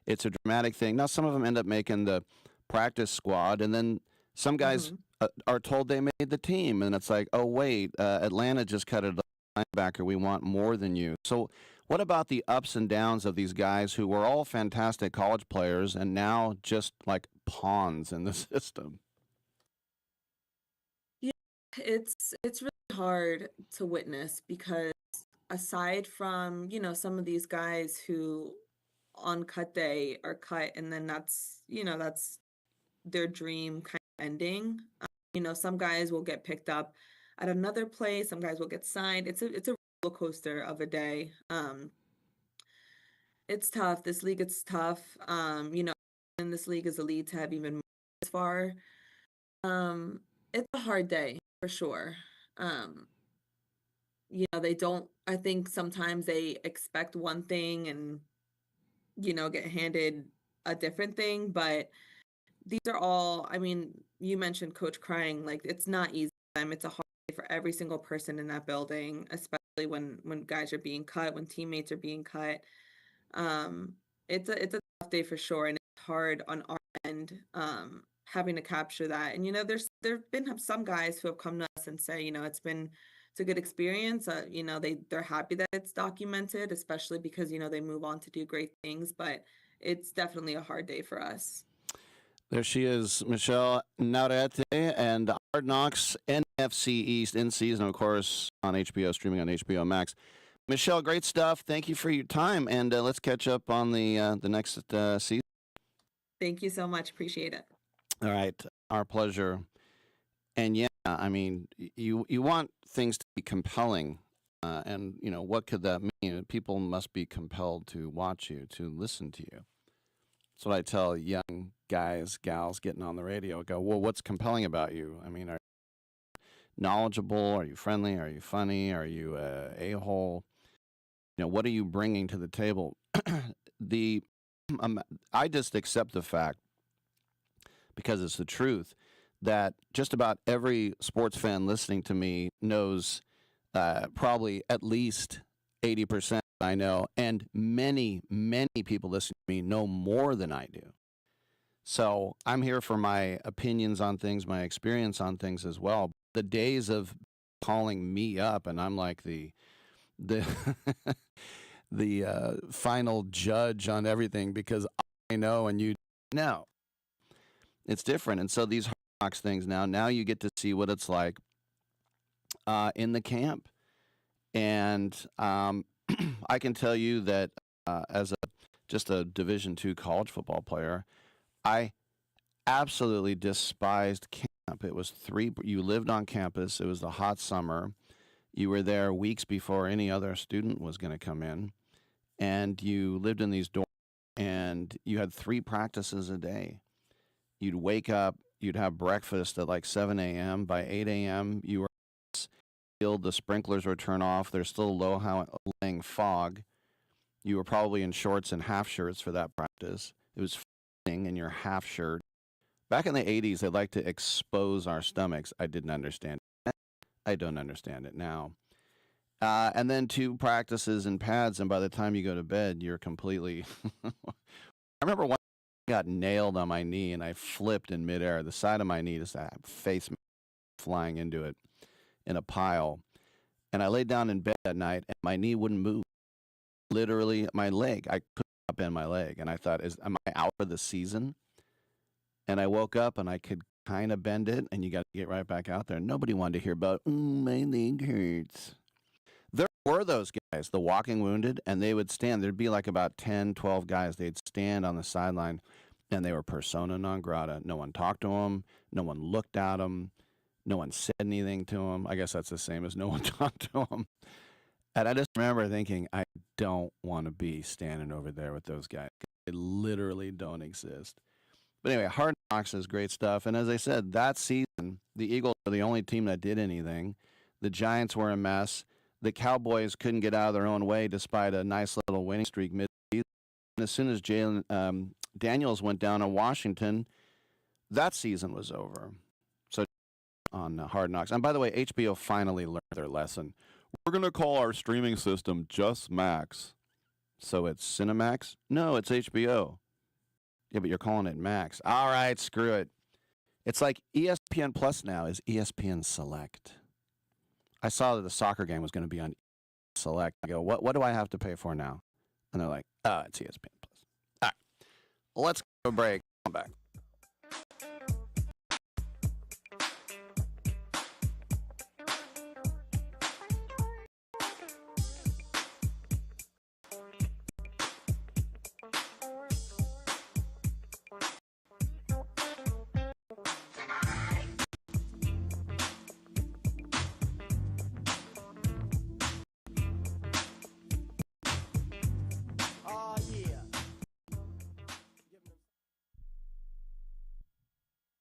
it's a dramatic thing. Now, some of them end up making the practice squad, and then some guys Mhm. are told they made the team, and it's like, oh wait, Atlanta just cut a linebacker. We want more than you. So, what about the ups and downs of these guys who were all fantastic college players and now just like pawns in the system? Yeah, it's really hard to witness because aside from, some of these guys who on cut day are cut and then that's their dream kind of ending. Some guys will get picked up at another place, some guys will get signed. It's a roller coaster of a day. It's tough. This league it's tough. In this league is elite to have even more this far. It's a hard day for sure. Um, they don't I think sometimes they expect one thing and get handed a different thing, but these are all, I mean, you mentioned coach crying, like it's not easy for them. It's a hard day for every single person in that building, especially when guys are being cut, when teammates are being cut. Um, it's a tough day for sure, and it's hard on our end, having to capture that. And there've been some guys who have come to us and say, it's a good experience. They're happy that it's documented, especially because they move on to do great things. But it's definitely a hard day for us. There she is, Michelle Navarrete, and Hard Knocks, NFC East in season, of course, on HBO, streaming on HBO Max. Michelle, great stuff. Thank you for your time, and let's catch up on the next season. Thank you so much. Appreciate it. All right, our pleasure. And yeah, I mean, you want things to be compelling, and you know what could that mean? People must be compelled to watch you, to listen to you. That's what I tell young guys, gals getting on the radio. I go, well, what's compelling about you? I mean, are you knowledgeable? Are you friendly? Are you funny? Are you a-hole? You know, what are you bringing to the table? I just accept the fact, because it's the truth, that just about every sports fan listening to me knows probably at least 80% I know, and many, many people listening to me know more than I do. So I'm here for my opinions on things, my experience on things as well. The days of calling me up and I'm like the the final judge on everything because I know and you know, it's different. And so these Hard Knocks things now you get to see what it's like in the camp. And I can tell you that as just a Division II college football player, I absolutely despised camp. It was you lived on campus. It was the hot summer. You were there weeks before any other student was going to come in. And you lived in these dorms, and you had 3 practices a day. You'd wake up, you'd have breakfast at like 7 a.m. By 8 a.m., you were the sprinklers were turned off. There's still low-lying fog. You were probably in shorts and half shirts for that practice. It was freezing in your half shirt. Back in the 80s, they liked to expose our stomachs. I didn't understand it. I don't understand it now. And then 2 practices and pads, and by the time you go to bed, you're completely... I remember one I got nailed on my knee, and I flipped in midair. The side of my knee, just a face flying into it in a pile. And I laid down in bed that night, and my knee wouldn't move. Literally, my leg. I couldn't up in my leg. And I thought, am I out for the season? And I woke up, and I could kind of bend it, and you got to get right back out there. Nobody wanted to hear about, my leg hurts. There were those guys, the walking wounded, and they would stand. There'd be like about 10, 12 guys. They'd stand on the sideline, and they were persona non grata. No one talked to them. No one looked at them. No one said anything to them. I guess that's the same as no one talked to them. And I just remember thinking, I don't want to be standing over there with those guys. They literally don't exist. But anyway, Hard Knocks is great stuff. And as I said, that season, the Eagles were the only team that did anything. The Giants were a mess. The Cowboys couldn't get out of their own way despite a nice little winning streak mid-season. And as soon as Jalen Daniels went down in Washington, that season was over. So on Hard Knocks. And by the way, HBO finally learned their lesson. We're going to call our streaming system just Max. So it's Cinemax? No, it's HBO. Yeah, but you're calling it Max. All right, screw it. It's like ESPN Plus now is ESPN Select. I saw that the soccer game was going to be on Select. I go, what do I have to pay for now? And they're like, it's ESPN Plus. All right, let's go to a break. Come back.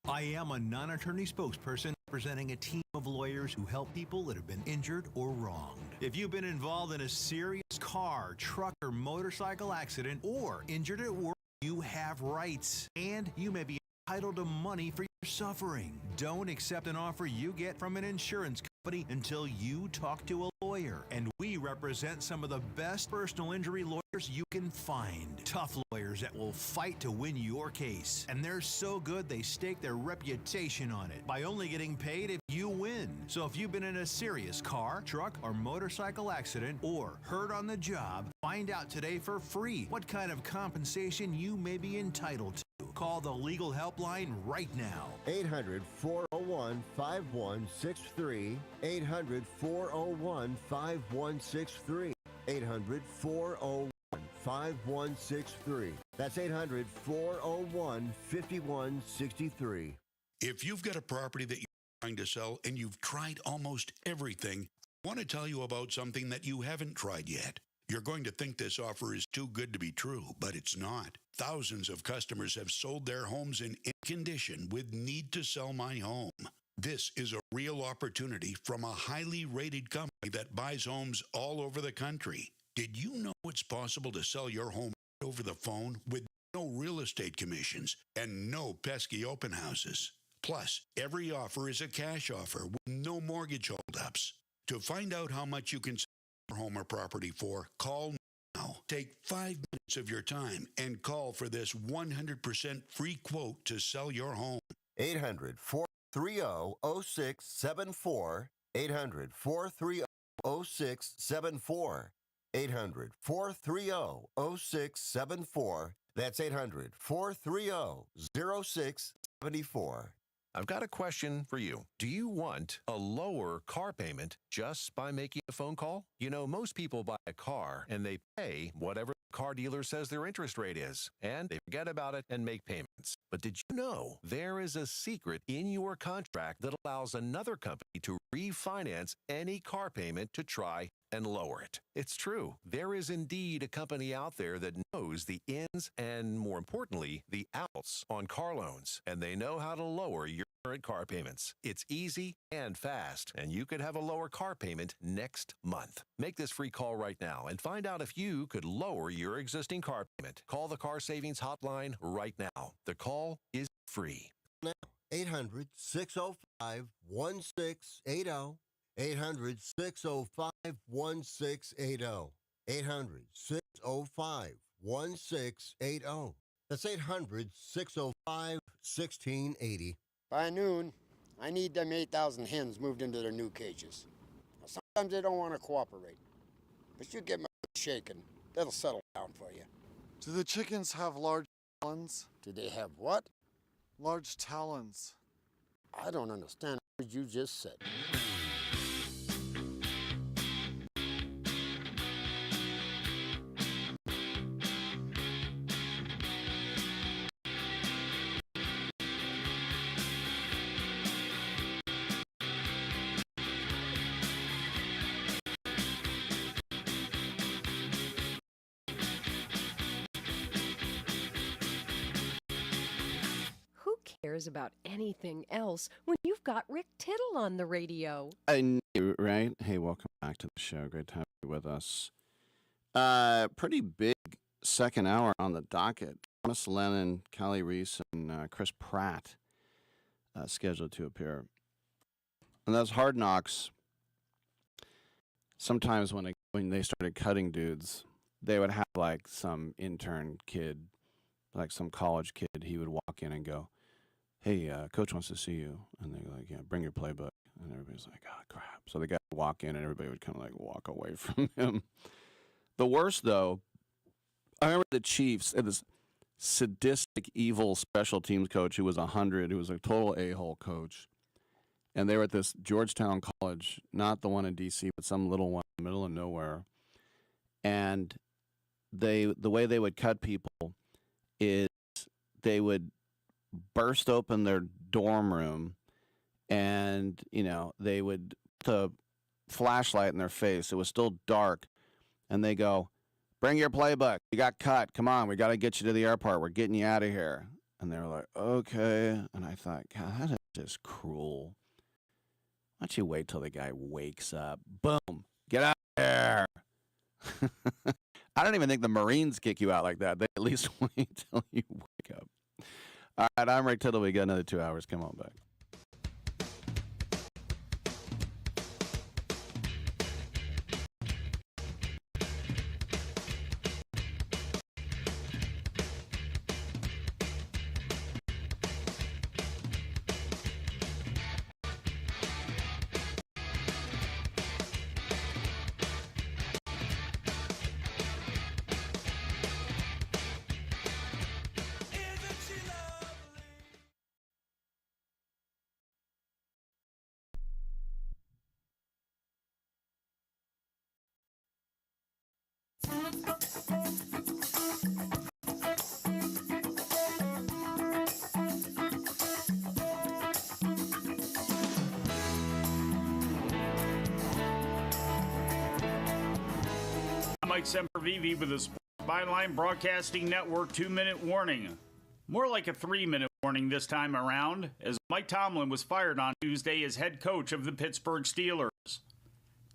I am a non-attorney spokesperson representing a team of lawyers who help people that have been injured or wronged. If you've been involved in a serious car, truck, or motorcycle accident or injured at work, you have rights, and you may be entitled to money for your suffering. Don't accept an offer you get from an insurance company until you talk to a lawyer. And we represent some of the best personal injury lawyers you can find. Tough lawyers that will fight to win your case. And they're so good they stake their reputation on it by only getting paid if you win. So if you've been in a serious car, truck, or motorcycle accident or hurt on the job, find out today for free what kind of compensation you may be entitled to. Call the legal helpline right now. 800-401-5163. 800-401-5163. 800-401-5163. That's 800-401-5163. If you've got a property that you're trying to sell and you've tried almost everything, I want to tell you about something that you haven't tried yet. You're going to think this offer is too good to be true, but it's not. Thousands of customers have sold their homes in condition with Need to Sell My Home. This is a real opportunity from a highly rated company that buys homes all over the country. Did you know it's possible to sell your home over the phone with no real estate commissions and no pesky open houses? Plus, every offer is a cash offer with no mortgage holdups. To find out how much you can sell your home or property for, call now. Take 5 minutes of your time and call for this 100% free quote to sell your home. 800-430-0674. 800-430-0674. 800-430-0674. That's 800-430-0674. I've got a question for you. Do you want a lower car payment just by making a phone call? You know, most people buy a car and they pay whatever the car dealer says their interest rate is, and they forget about it and make payments. But did you know there is a secret in your contract that allows another company to refinance any car payment to try and lower it? It's true. There is indeed a company out there that knows the ins and, more importantly, the outs on car loans, and they know how to lower your current car payments. It's easy and fast, and you could have a lower car payment next month. Make this free call right now and find out if you could lower your existing car payment. Call the Car Savings Hotline right now. The call is free. 800-605-1680. 800-605-1680. 800-605-1680. That's 800-605-1680. By noon, I need them 8,000 hens moved into their new cages. Now, sometimes they don't want to cooperate, but you get my shaking, that'll settle down for you. Do the chickens have large talons? Do they have what? Large talons. I don't understand what you just said. Cares about anything else when you've got Rick Tittle on the radio. I knew, right? Hey, welcome back to the show. Great to have you with us. Pretty big second hour on the docket. Thomas Lennon, Callie Reis, and Chris Pratt scheduled to appear. And those Hard Knocks, sometimes when they started cutting dudes, they would have like some intern kid, like some college kid, he would walk in and go, "Hey, coach wants to see you." And they're like, "Yeah, bring your playbook." And everybody's like, "Oh, crap." So the guy would walk in and everybody would kind of like walk away from him. The worst, though, I remember the Chiefs had this sadistic, evil special teams coach who was 100, who was a total a-hole coach. And they were at this Georgetown college, not the one in D.C., but some little one in the middle of nowhere. And the way they would cut people is they would burst open their dorm room and, they would put a flashlight in their face. It was still dark. And they go, "Bring your playbook. You got cut. Come on. We got to get you to the airport. We're getting you out of here." And they were like, "Okay." And I thought, God, that is just cruel. Why don't you wait till the guy wakes up? Boom. Get out of there. I don't even think the Marines kick you out like that. They at least wait till you wake up. All right, I'm Rick Tittle. We got another 2 hours. Come on back. Isn't she lovely? Mike Sempervive with the Sports Byline Broadcasting Network 2-minute warning. More like a 3-minute warning this time around, as Mike Tomlin was fired on Tuesday as head coach of the Pittsburgh Steelers.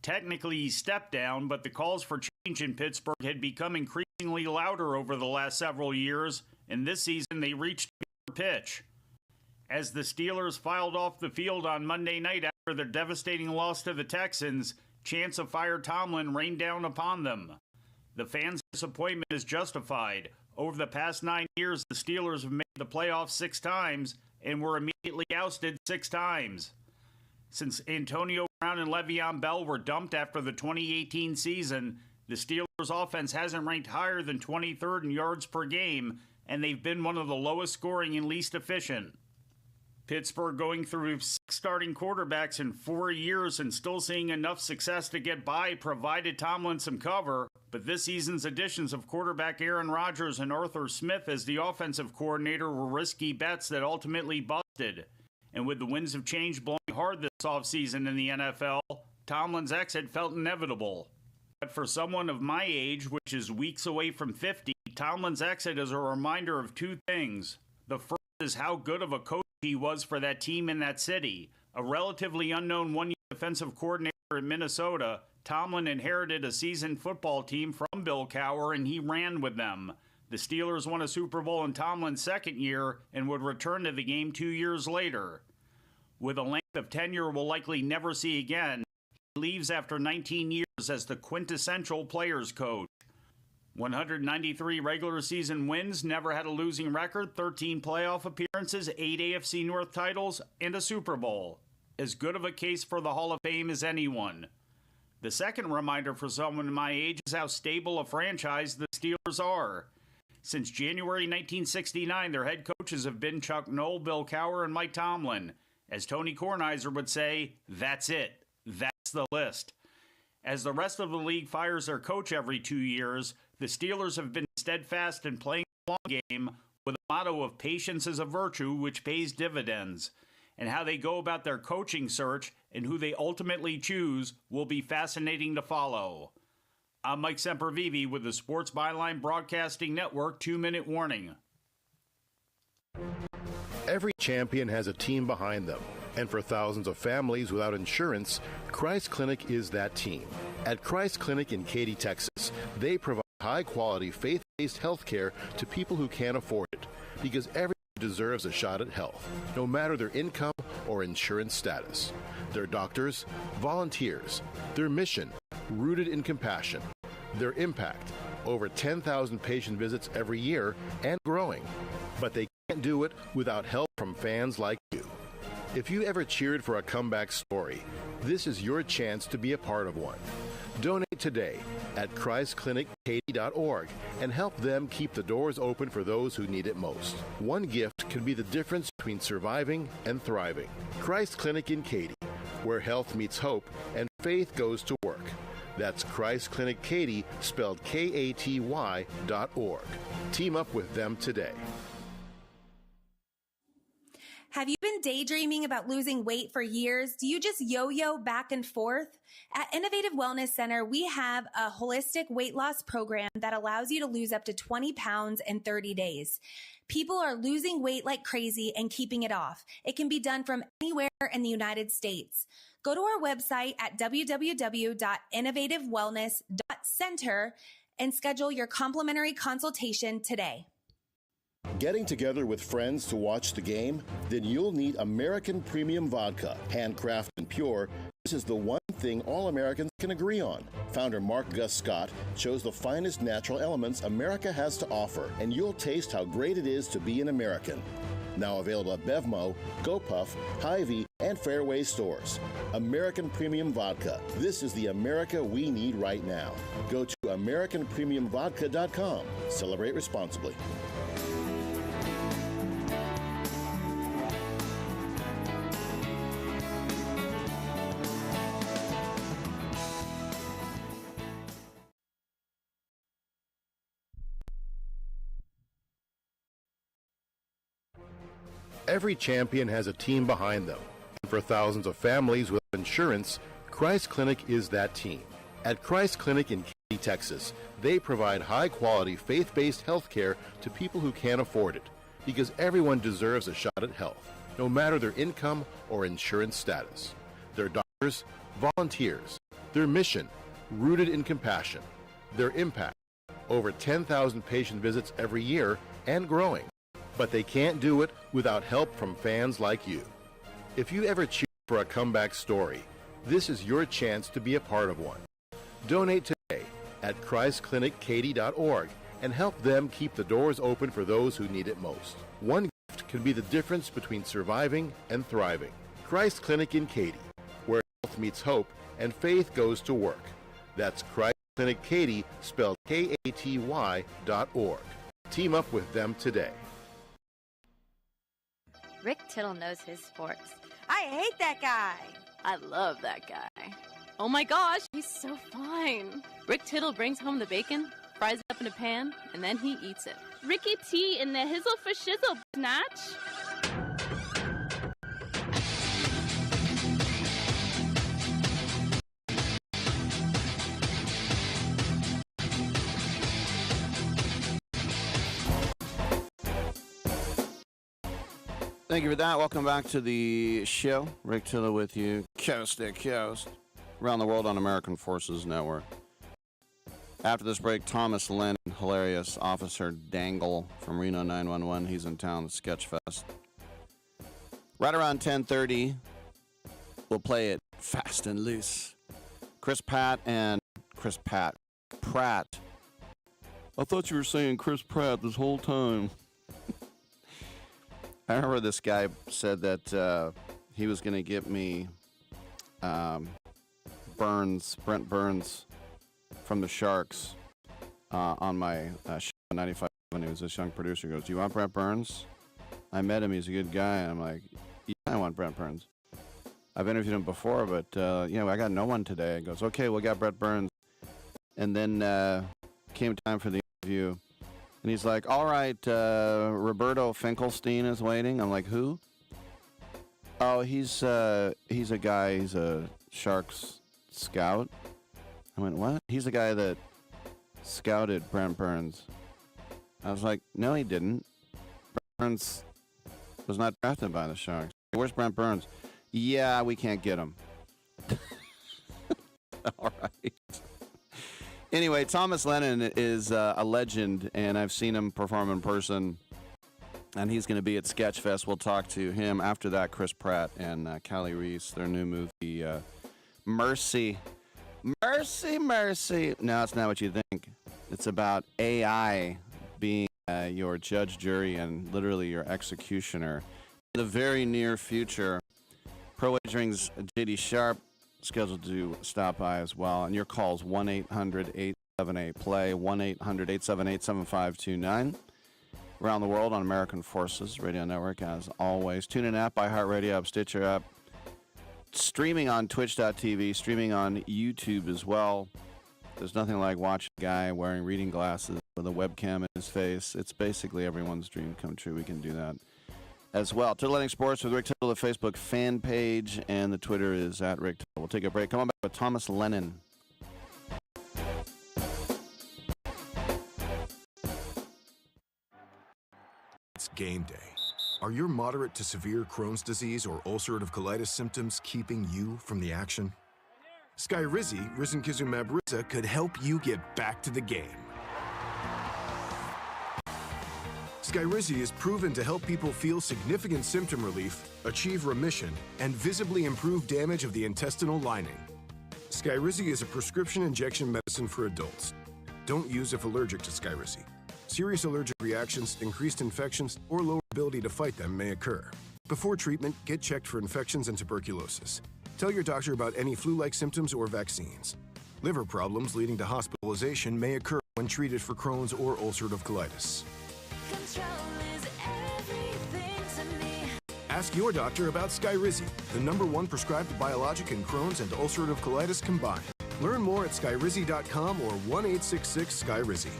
Technically, he stepped down, but the calls for change in Pittsburgh had become increasingly louder over the last several years, and this season they reached a pitch. As the Steelers filed off the field on Monday night after their devastating loss to the Texans, chants of fire Tomlin rained down upon them. The fans' disappointment is justified. Over the past 9 years, the Steelers have made the playoffs 6 times and were immediately ousted 6 times. Since Antonio Brown and Le'Veon Bell were dumped after the 2018 season, the Steelers' offense hasn't ranked higher than 23rd in yards per game, and they've been one of the lowest scoring and least efficient. Pittsburgh going through 6 starting quarterbacks in 4 years and still seeing enough success to get by provided Tomlin some cover, but this season's additions of quarterback Aaron Rodgers and Arthur Smith as the offensive coordinator were risky bets that ultimately busted. And with the winds of change blowing hard this offseason in the NFL, Tomlin's exit felt inevitable. But for someone of my age, which is weeks away from 50, Tomlin's exit is a reminder of 2 things. The first is how good of a coach he was for that team in that city. A relatively unknown one-year defensive coordinator in Minnesota, Tomlin inherited a seasoned football team from Bill Cowher, and he ran with them. The Steelers won a Super Bowl in Tomlin's second year and would return to the game 2 years later. With a length of tenure we'll likely never see again, he leaves after 19 years as the quintessential players coach. 193 regular season wins, never had a losing record, 13 playoff appearances, 8 AFC North titles, and a Super Bowl. As good of a case for the Hall of Fame as anyone. The second reminder for someone my age is how stable a franchise the Steelers are. Since January 1969, their head coaches have been Chuck Noll, Bill Cowher, and Mike Tomlin. As Tony Kornheiser would say, that's it. That's the list. As the rest of the league fires their coach every 2 years, the Steelers have been steadfast in playing the long game with a motto of patience is a virtue which pays dividends. And how they go about their coaching search and who they ultimately choose will be fascinating to follow. I'm Mike Sempervive with the Sports Byline Broadcasting Network 2-minute warning. Every champion has a team behind them. And for thousands of families without insurance, Christ Clinic is that team. At Christ Clinic in Katy, Texas, they provide high-quality, faith-based health care to people who can't afford it, because everyone deserves a shot at health, no matter their income or insurance status. Their doctors, volunteers, their mission, rooted in compassion, their impact, over 10,000 patient visits every year and growing. But they can't do it without help from fans like you. If you ever cheered for a comeback story, this is your chance to be a part of one. Donate today at ChristClinicKaty.org and help them keep the doors open for those who need it most. One gift can be the difference between surviving and thriving. Christ Clinic in Katy, where health meets hope and faith goes to work. That's Christ Clinic Katy, spelled Katy.org. Team up with them today. Have you been daydreaming about losing weight for years? Do you just yo-yo back and forth? At Innovative Wellness Center, we have a holistic weight loss program that allows you to lose up to 20 pounds in 30 days. People are losing weight like crazy and keeping it off. It can be done from anywhere in the United States. Go to our website at www.innovativewellness.center and schedule your complimentary consultation today. Getting together with friends to watch the game? Then you'll need American Premium Vodka. Handcrafted and pure, this is the one thing all Americans can agree on. Founder Mark Gus Scott chose the finest natural elements America has to offer, and you'll taste how great it is to be an American. Now available at Bevmo, GoPuff, Hy-Vee, and Fairway stores. American Premium Vodka. This is the America we need right now. Go to AmericanPremiumVodka.com. Celebrate responsibly. Every champion has a team behind them. And for thousands of families with insurance, Christ Clinic is that team. At Christ Clinic in Katy, Texas. They provide high-quality, faith-based health care to people who can't afford it, because everyone deserves a shot at health, no matter their income or insurance status. Their doctors, volunteers, their mission, rooted in compassion, their impact, over 10,000 patient visits every year and growing. But they can't do it without help from fans like you. If you ever cheer for a comeback story, this is your chance to be a part of one. Donate today at ChristClinicKaty.org and help them keep the doors open for those who need it most. One gift can be the difference between surviving and thriving. Christ Clinic in Katy, where health meets hope and faith goes to work. That's Christ Clinic Katy, spelled Katy.org. Team up with them today. Rick Tittle knows his sports. I hate that guy. I love that guy. Oh my gosh, he's so fine. Rick Tittle brings home the bacon, fries it up in a pan, and then he eats it. Ricky T in the hizzle for shizzle, snatch. Thank you for that. Welcome back to the show. Rick Tittle with you, coast to coast, around the world on American Forces Network. After this break, Thomas Lennon, hilarious Officer Dangle from Reno 911. He's in town at Sketchfest. Right around 10:30, we'll play it fast and loose. Pratt. I thought you were saying Chris Pratt this whole time. I remember this guy said that he was going to get me Brent Burns from the Sharks on my show 95 when he was this young producer. He goes, "Do you want Brent Burns?" I met him. He's a good guy. And I'm like, "Yeah, I want Brent Burns." I've interviewed him before, but I got no one today. He goes, "Okay, we got Brent Burns." And then came time for the interview. And he's like, "All right, Roberto Finkelstein is waiting." I'm like, "Who?" "Oh, he's a guy. He's a Sharks scout." I went, "What?" "He's the guy that scouted Brent Burns." I was like, "No, he didn't. Brent Burns was not drafted by the Sharks." "Where's Brent Burns?" "Yeah, we can't get him." All right. Anyway, Thomas Lennon is a legend, and I've seen him perform in person, and he's going to be at Sketchfest. We'll talk to him. After that, Chris Pratt and Callie Reis, their new movie, Mercy. Mercy, Mercy. No, it's not what you think. It's about AI being your judge, jury, and literally your executioner. In the very near future, Pro Wagering's J.D. Sharp scheduled to stop by as well. And your calls 1-800-878-PLAY, 1-800-878-7529. Around the world on American Forces Radio Network, as always. Tune in app, iHeartRadio app, Stitcher app. Streaming on Twitch.tv, streaming on YouTube as well. There's nothing like watching a guy wearing reading glasses with a webcam in his face. It's basically everyone's dream come true. We can do that as well. Titillating Sports with Rick Tittle, the Facebook fan page, and the Twitter is at Rick Tittle. We'll take a break. Come on back with Thomas Lennon. It's game day. Are your moderate to severe Crohn's disease or ulcerative colitis symptoms keeping you from the action? Skyrizi, risankizumab Riza, could help you get back to the game. Skyrizi is proven to help people feel significant symptom relief, achieve remission, and visibly improve damage of the intestinal lining. Skyrizi is a prescription injection medicine for adults. Don't use if allergic to Skyrizi. Serious allergic reactions, increased infections, or lower ability to fight them may occur. Before treatment, get checked for infections and tuberculosis. Tell your doctor about any flu-like symptoms or vaccines. Liver problems leading to hospitalization may occur when treated for Crohn's or ulcerative colitis. Ask your doctor about Skyrizi, the #1 prescribed biologic in Crohn's and ulcerative colitis combined. Learn more at skyrizi.com or 1-866-SKYRIZI.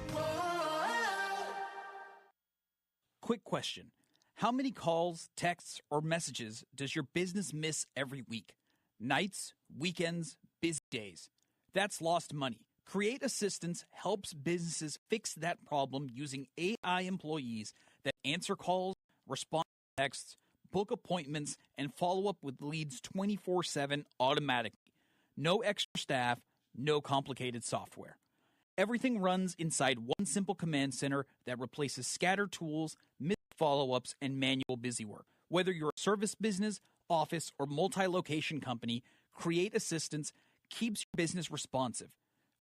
Quick question. How many calls, texts, or messages does your business miss every week? Nights, weekends, busy days. That's lost money, Create Assistance helps businesses fix that problem using AI employees that answer calls, respond to texts, book appointments, and follow up with leads 24/7 automatically. No extra staff, no complicated software. Everything runs inside one simple command center that replaces scattered tools, missed follow-ups, and manual busywork. Whether you're a service business, office, or multi-location company, Create Assistance keeps your business responsive,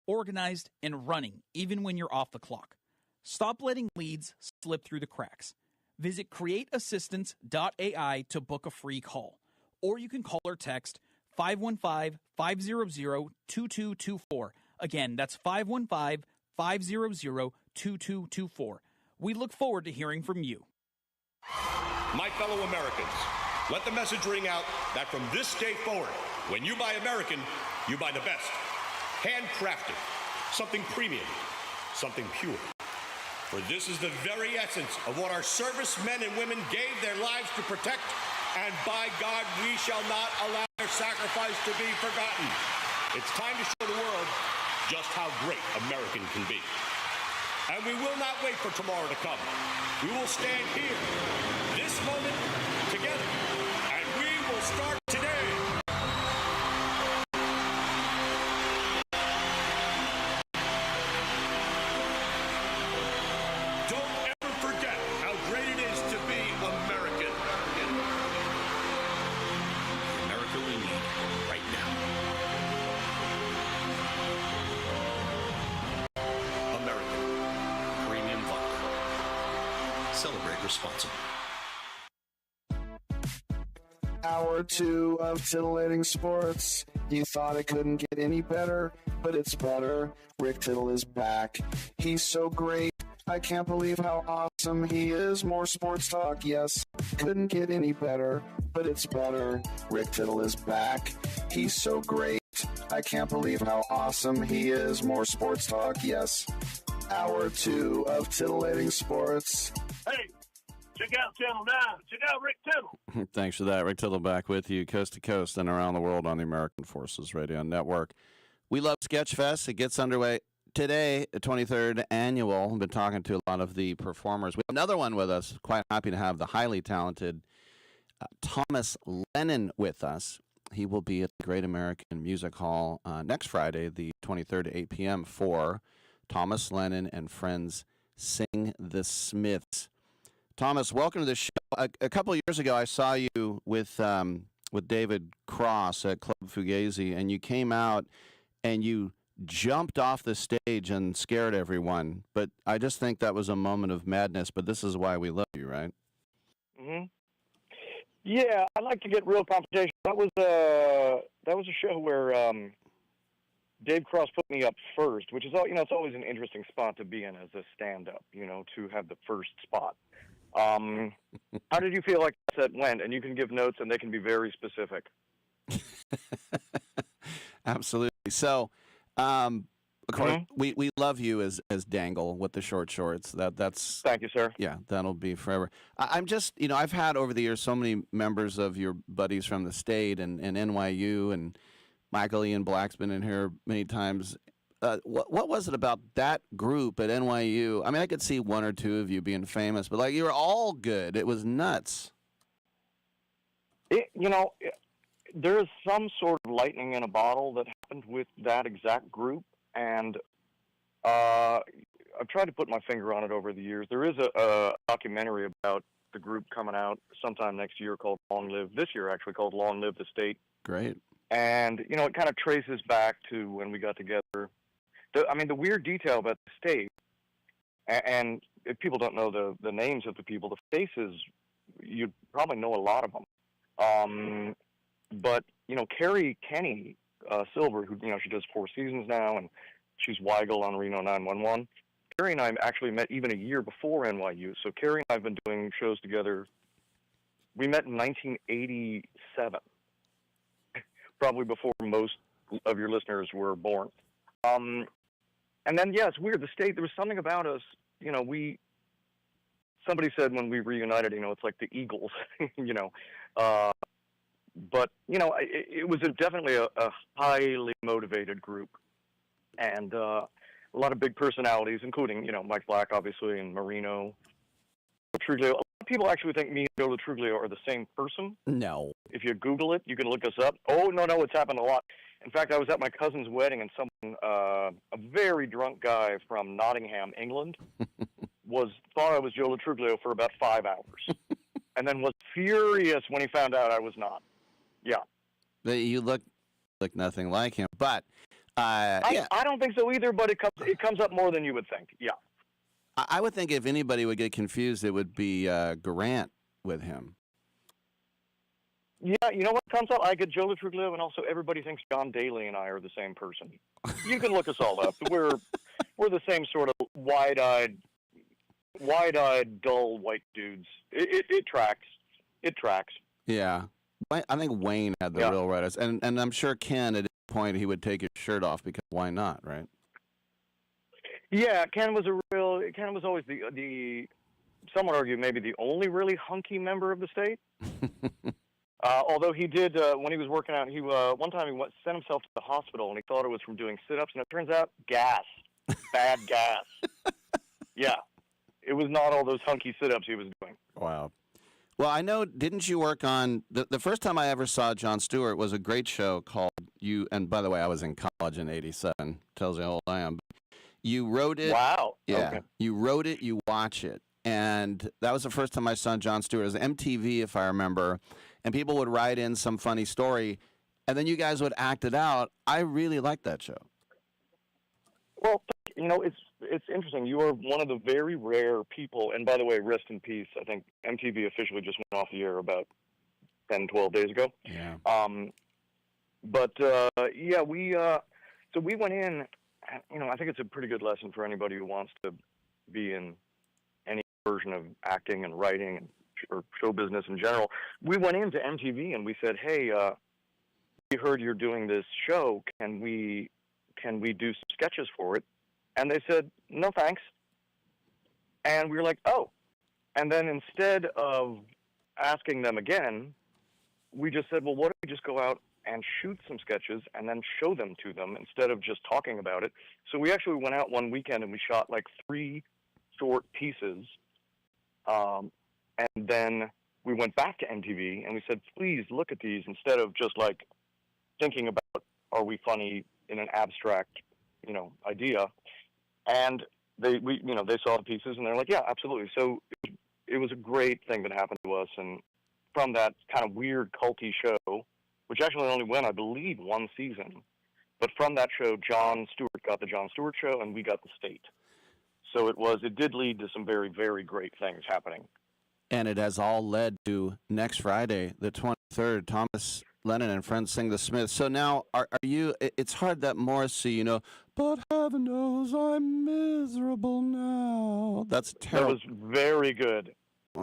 organized, and running even when you're off the clock. Stop letting leads slip through the cracks. Visit createassistance.ai to book a free call, or you can call or text 515-500-2224. Again, that's 515-500-2224. We look forward to hearing from you. My fellow Americans, let the message ring out that from this day forward, when you buy American, you buy the best. Handcrafted, something premium, something pure. For this is the very essence of what our servicemen and women gave their lives to protect, and by God, we shall not allow their sacrifice to be forgotten. It's time to show the world just how great American can be. And we will not wait for tomorrow to come. We will stand here, this moment, together, and we will start today. Don't ever forget how great it is to be American. America we need right now. American Premium Vodka. Celebrate responsibly. Hour 2 of titillating sports. You thought it couldn't get any better, but it's better. Rick Tittle is back. He's so great. I can't believe how awesome he is. More sports talk, yes. Couldn't get any better, but it's better. Rick Tittle is back. He's so great. I can't believe how awesome he is. More sports talk, yes. Hour 2 of titillating sports. Hey, check out Channel 9. Check out Rick Tittle. Thanks for that. Rick Tittle back with you coast to coast and around the world on the American Forces Radio Network. We love Sketchfest. It gets underway today, the 23rd annual. We've been talking to a lot of the performers. We have another one with us. Quite happy to have the highly talented Thomas Lennon with us. He will be at the Great American Music Hall next Friday, the 23rd at 8 p.m. for Thomas Lennon and Friends Sing the Smiths. Thomas, welcome to the show. A couple of years ago, I saw you with David Cross at Club Fugazi, and you came out and you jumped off the stage and scared everyone. But I just think that was a moment of madness. But this is why we love you, right? Mm-hmm. Yeah, I like to get real confrontation. That was a show where Dave Cross put me up first, which is it's always an interesting spot to be in as a stand-up, to have the first spot. How did you feel like that went? And you can give notes, and they can be very specific. Absolutely. So, of course, we love you as Dangle with the short shorts. That's thank you, sir. Yeah, that'll be forever. I'm just, I've had over the years so many members of your buddies from the state and NYU, and Michael Ian Black's been in here many times. What was it about that group at NYU? I mean, I could see one or two of you being famous, but you were all good. It was nuts. There is some sort of lightning in a bottle that happened with that exact group, and I've tried to put my finger on it over the years. There is a documentary about the group coming out sometime next year called Long Live the State. Great. And, it kind of traces back to when we got together. The weird detail about the state, and if people don't know the names of the people, the faces, you'd probably know a lot of them. But, Carrie Kenny Silver, who, she does Four Seasons now, and she's Weigel on Reno 911. Carrie and I actually met even a year before NYU. So Carrie and I have been doing shows together. We met in 1987, probably before most of your listeners were born. And then, it's weird. The state, there was something about us, somebody said when we reunited, it's like the Eagles, but, it was definitely a highly motivated group. and a lot of big personalities, including, Mike Black, obviously, and Marino. Truglio. A lot of people actually think me and Joe Truglio are the same person. No. If you Google it, you can look us up. Oh, no, it's happened a lot. In fact, I was at my cousin's wedding, and someone, a very drunk guy from Nottingham, England, thought I was Joe Truglio for about 5 hours, and then was furious when he found out I was not. Yeah. You look nothing like him, but I don't think so either. But it comes up more than you would think. Yeah. I would think if anybody would get confused, it would be Grant with him. Yeah, you know what comes up? I get Joe Truglio, and also everybody thinks John Daly and I are the same person. You can look us all up. We're the same sort of wide-eyed, dull white dudes. It tracks. It tracks. Yeah. I think Wayne had the real writers, and I'm sure Ken at this point he would take his shirt off because why not, right? Yeah, Ken was always the some would argue maybe the only really hunky member of the state. Although he did when he was working out, one time he sent himself to the hospital and he thought it was from doing sit-ups, and it turns out bad gas. Yeah, it was not all those hunky sit-ups he was doing. Wow. Well, I know, didn't you work on, the first time I ever saw Jon Stewart was a great show called You, and by the way, I was in college in 87, tells you how old I am. You wrote it. Wow. Yeah. Okay. You wrote it, you watch it. And that was the first time I saw Jon Stewart. It was MTV, if I remember. And people would write in some funny story, and then you guys would act it out. I really liked that show. Well, it's interesting. You are one of the very rare people, and by the way, rest in peace. I think MTV officially just went off the air about 10, 12 days ago. Yeah. So we went in, I think it's a pretty good lesson for anybody who wants to be in any version of acting and writing or show business in general. We went into MTV and we said, hey, we heard you're doing this show. Can we do some sketches for it? And they said, no, thanks. And we were like, oh. And then instead of asking them again, we just said, well, what if we just go out and shoot some sketches and then show them to them instead of just talking about it? So we actually went out one weekend and we shot like 3 short pieces. And then we went back to MTV and we said, please look at these instead of just like thinking about, are we funny in an abstract, idea. And they saw the pieces and they're like, yeah, absolutely. So it was a great thing that happened to us. And from that kind of weird culty show, which actually only went, I believe, 1 season, but from that show, Jon Stewart got the Jon Stewart Show and we got the State. So it did lead to some very, very great things happening. And it has all led to next Friday, the 23rd, Thomas Lennon and Friends Sing the Smiths. So now, are you, it's hard that Morrissey, but heaven knows I'm miserable now. That's terrible. That was very good.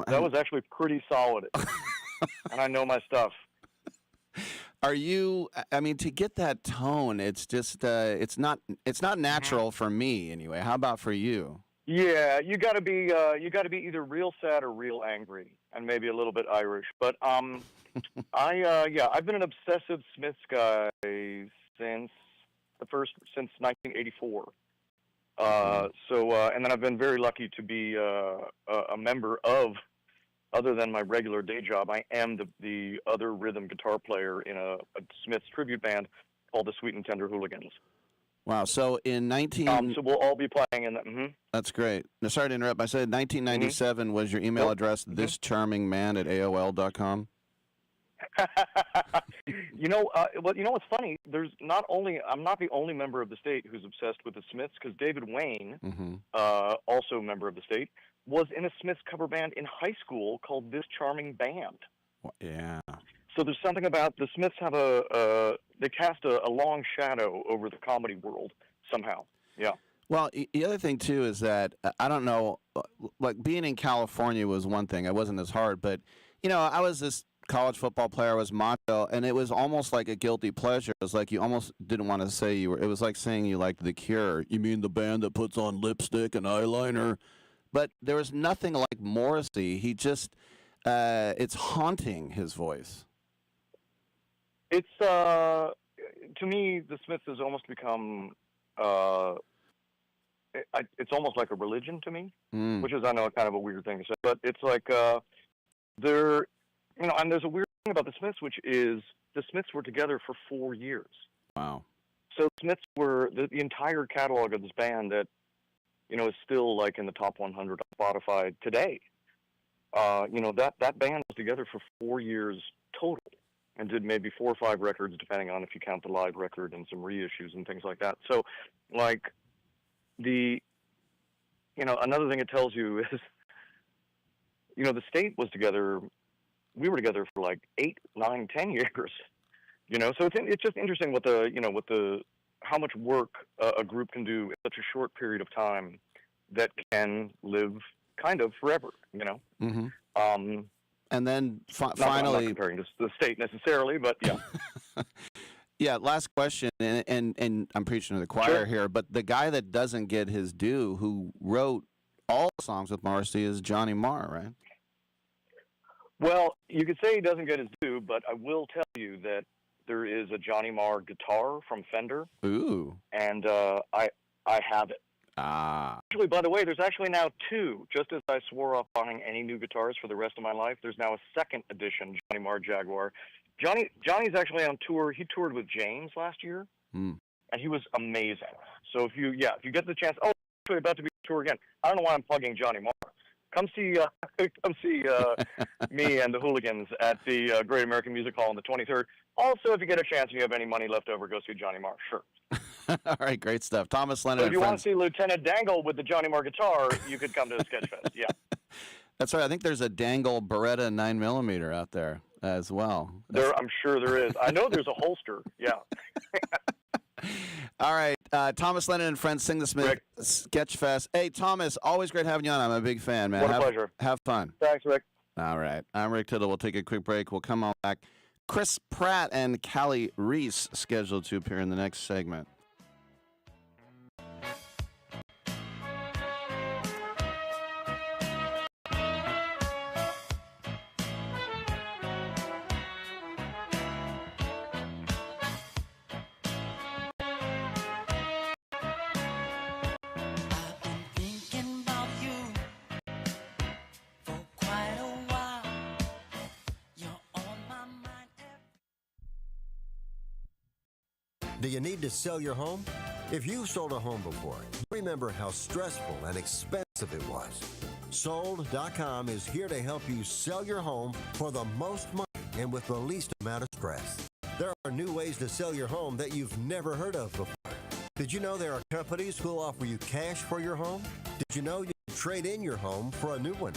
That was actually pretty solid. And I know my stuff. Are you, to get that tone, it's just, it's not natural for me anyway. How about for you? Yeah, you got to be either real sad or real angry, and maybe a little bit Irish. But I've been an obsessive Smiths guy since 1984. And then I've been very lucky to be a member of, other than my regular day job, I am the other rhythm guitar player in a Smiths tribute band called the Sweet and Tender Hooligans. Wow. So in so we'll all be playing in that. Mm-hmm. That's great. Now, sorry to interrupt. I said 1997 was your email address, thischarmingman@aol.com. What's funny? I'm not the only member of the State who's obsessed with the Smiths, because David Wayne, also a member of the State, was in a Smiths cover band in high school called This Charming Band. Yeah. So there's something about the Smiths have they cast a long shadow over the comedy world somehow. Yeah. Well, the other thing too is that I don't know, like being in California was one thing. It wasn't as hard, but I was this college football player. I was macho, and it was almost like a guilty pleasure. It was like you almost didn't want to say you were. It was like saying you liked The Cure. You mean the band that puts on lipstick and eyeliner? But there was nothing like Morrissey. He just, it's haunting, his voice. It's, to me, the Smiths has almost become it's almost like a religion to me, Mm. which is, I know, kind of a weird thing to say, but it's like they're, and there's a weird thing about the Smiths, which is the Smiths were together for 4 years. Wow. So Smiths were the entire catalog of this band that, is still like in the top 100 on Spotify today. That band was together for 4 years total and did maybe 4 or 5 records, depending on if you count the live record and some reissues and things like that. So, like, another thing it tells you is, the State was together, we were together for like 8, 9, 10 years, so it's just interesting how much work a group can do in such a short period of time that can live kind of forever, Mm-hmm. And then I'm finally, not comparing this to the State necessarily, but yeah. yeah. Last question, and I'm preaching to the choir here, but the guy that doesn't get his due, who wrote all the songs with Morrissey, is Johnny Marr, right? Well, you could say he doesn't get his due, but I will tell you that there is a Johnny Marr guitar from Fender. Ooh. And I have it. Ah. Actually, by the way, there's actually now 2. Just as I swore off buying any new guitars for the rest of my life, there's now a 2nd edition Johnny Marr Jaguar. Johnny's actually on tour. He toured with James last year, and he was amazing. So if you get the chance, actually about to be on tour again. I don't know why I'm plugging Johnny Marr. Come see me and the Hooligans at the Great American Music Hall on the 23rd. Also, if you get a chance and you have any money left over, go see Johnny Marr. Sure. All right, great stuff. Thomas Lennon. So if you and want to see Lieutenant Dangle with the Johnny Marr guitar, you could come to the Sketchfest. Yeah. That's right. I think there's a Dangle Beretta 9mm out there as well. I'm sure there is. I know there's a holster. Yeah. All right. Thomas Lennon and Friends Sing the Smith Sketchfest. Hey, Thomas, always great having you on. I'm a big fan, man. What a pleasure. Have fun. Thanks, Rick. All right. I'm Rick Tittle. We'll take a quick break. We'll come on back. Chris Pratt and Callie Reis scheduled to appear in the next segment. Do you need to sell your home? If you've sold a home before, remember how stressful and expensive it was. Sold.com is here to help you sell your home for the most money and with the least amount of stress. There are new ways to sell your home that you've never heard of before. Did you know there are companies who'll offer you cash for your home? Did you know you can trade in your home for a new one?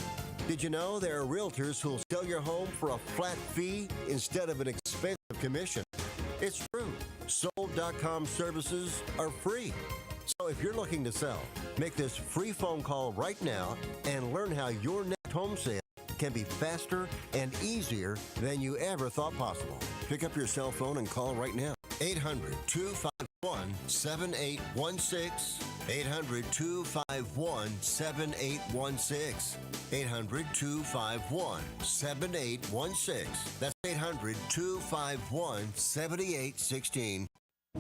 Did you know there are realtors who'll sell your home for a flat fee instead of an expensive commission? It's true. Sold.com services are free. So if you're looking to sell, make this free phone call right now and learn how your next home sale can be faster and easier than you ever thought possible. Pick up your cell phone and call right now. 800-251-7816. 800-251-7816. 800-251-7816. That's 800-251-7816.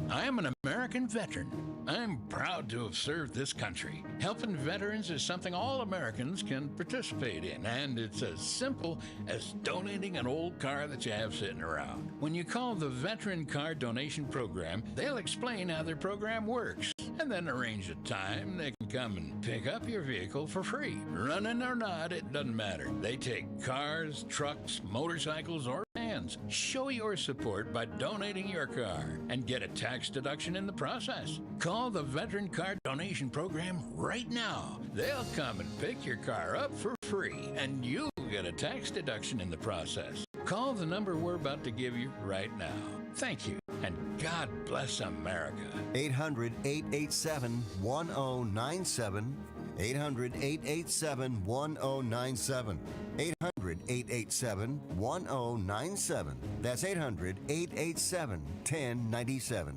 I am an American veteran. I'm proud to have served this country. Helping veterans is something all Americans can participate in, and it's as simple as donating an old car that you have sitting around. When you call the Veteran Car Donation Program, they'll explain how their program works, and then arrange a time they can come and pick up your vehicle for free. Running or not, it doesn't matter. They take cars, trucks, motorcycles, or vans. Show your support by donating your car and get a tax deduction in the process. Call the Veteran Car Donation Program right now. They'll come and pick your car up for free, and you'll get a tax deduction in the process. Call the number we're about to give you right now. Thank you, and God bless America. 800-887-1097. 800-887-1097. 800-887-1097. That's 800-887-1097.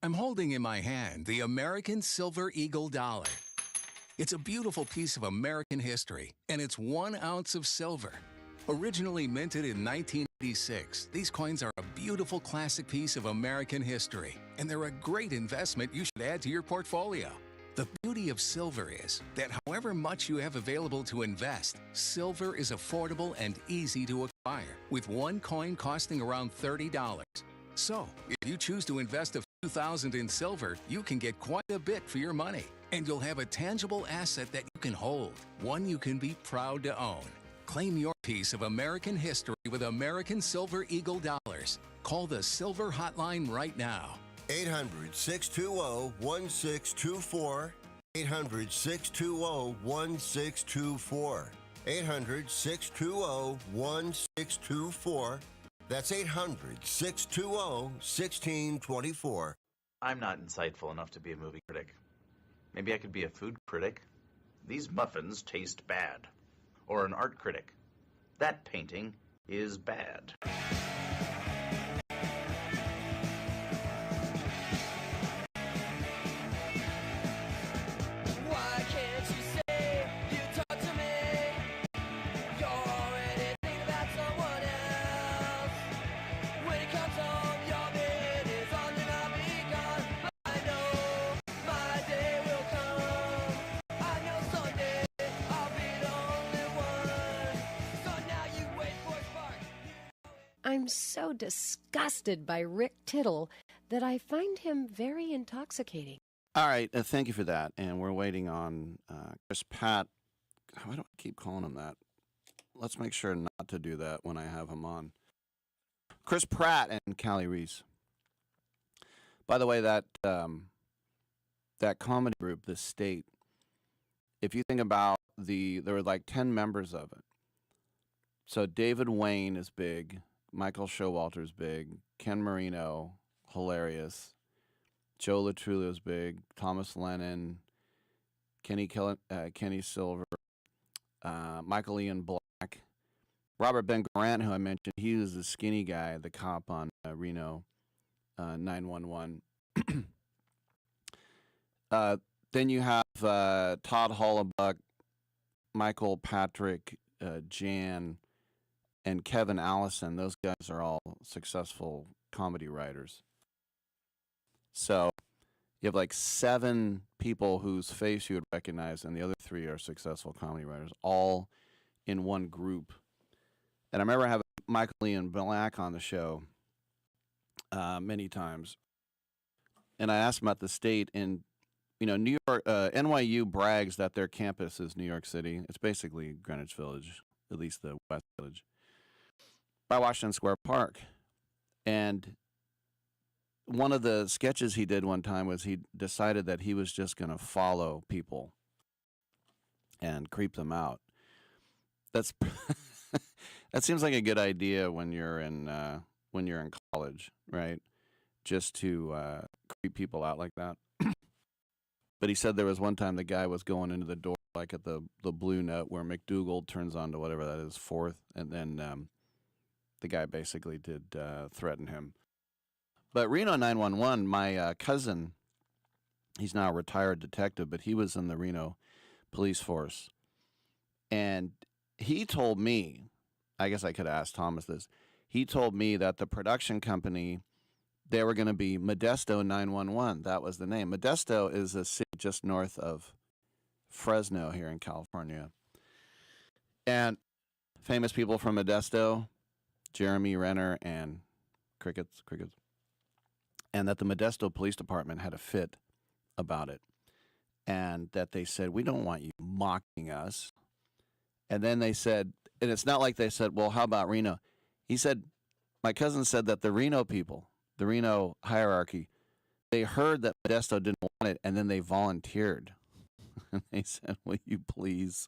I'm holding in my hand the American Silver Eagle dollar. It's a beautiful piece of American history, and it's 1 ounce of silver. Originally minted in 1986, these coins are a beautiful classic piece of American history. and they're a great investment you should add to your portfolio. The beauty of silver is that however much you have available to invest, silver is affordable and easy to acquire, with one coin costing around $30. So, if you choose to invest a few thousand in silver, you can get quite a bit for your money, and you'll have a tangible asset that you can hold, one you can be proud to own. Claim your piece of American history with American Silver Eagle dollars. Call the Silver Hotline right now. 800-620-1624. 800-620-1624. 800-620-1624. That's 800-620-1624. I'm not insightful enough to be a movie critic. Maybe I could be a food critic. These muffins taste bad. Or an art critic. That painting is bad. I'm so disgusted by Rick Tittle that I find him very intoxicating. All right, thank you for that. And we're waiting on Chris Pratt. Why don't I keep calling him that? Let's make sure not to do that when I have him on. Chris Pratt and Callie Reis. By the way, that comedy group, The State, if you think about there were like 10 members of it. So David Wayne is big. Michael Showalter's big. Ken Marino, hilarious. Joe Latrulio's big. Thomas Lennon. Kenny Silver. Michael Ian Black. Robert Ben Garant, who I mentioned, he was the skinny guy, the cop on Reno 911. Then you have Todd Hollenbuck, Michael Patrick, Jan, and Kevin Allison. Those guys are all successful comedy writers. So you have like 7 people whose face you would recognize, and the other 3 are successful comedy writers, all in one group. And I remember having Michael Ian Black on the show many times. And I asked him about The State, and New York, NYU brags that their campus is New York City. It's basically Greenwich Village, at least the West Village, by Washington Square Park. And one of the sketches he did one time was he decided that he was just going to follow people and creep them out. That seems like a good idea when you're in college, right? Just to creep people out like that. But he said there was one time the guy was going into the door, like at the Blue Note where McDougal turns on to whatever that is, 4th, and then the guy basically did threaten him. But Reno 911, my cousin, he's now a retired detective, but he was in the Reno police force. And he told me, I guess I could have asked Thomas this, he told me that the production company, they were going to be Modesto 911. That was the name. Modesto is a city just north of Fresno here in California. And famous people from Modesto, Jeremy Renner and Crickets. And that the Modesto Police Department had a fit about it. And that they said, we don't want you mocking us. And then they said, and it's not like they said, well, how about Reno? He said, my cousin said that the Reno people, the Reno hierarchy, they heard that Modesto didn't want it, and then they volunteered. And they said, will you please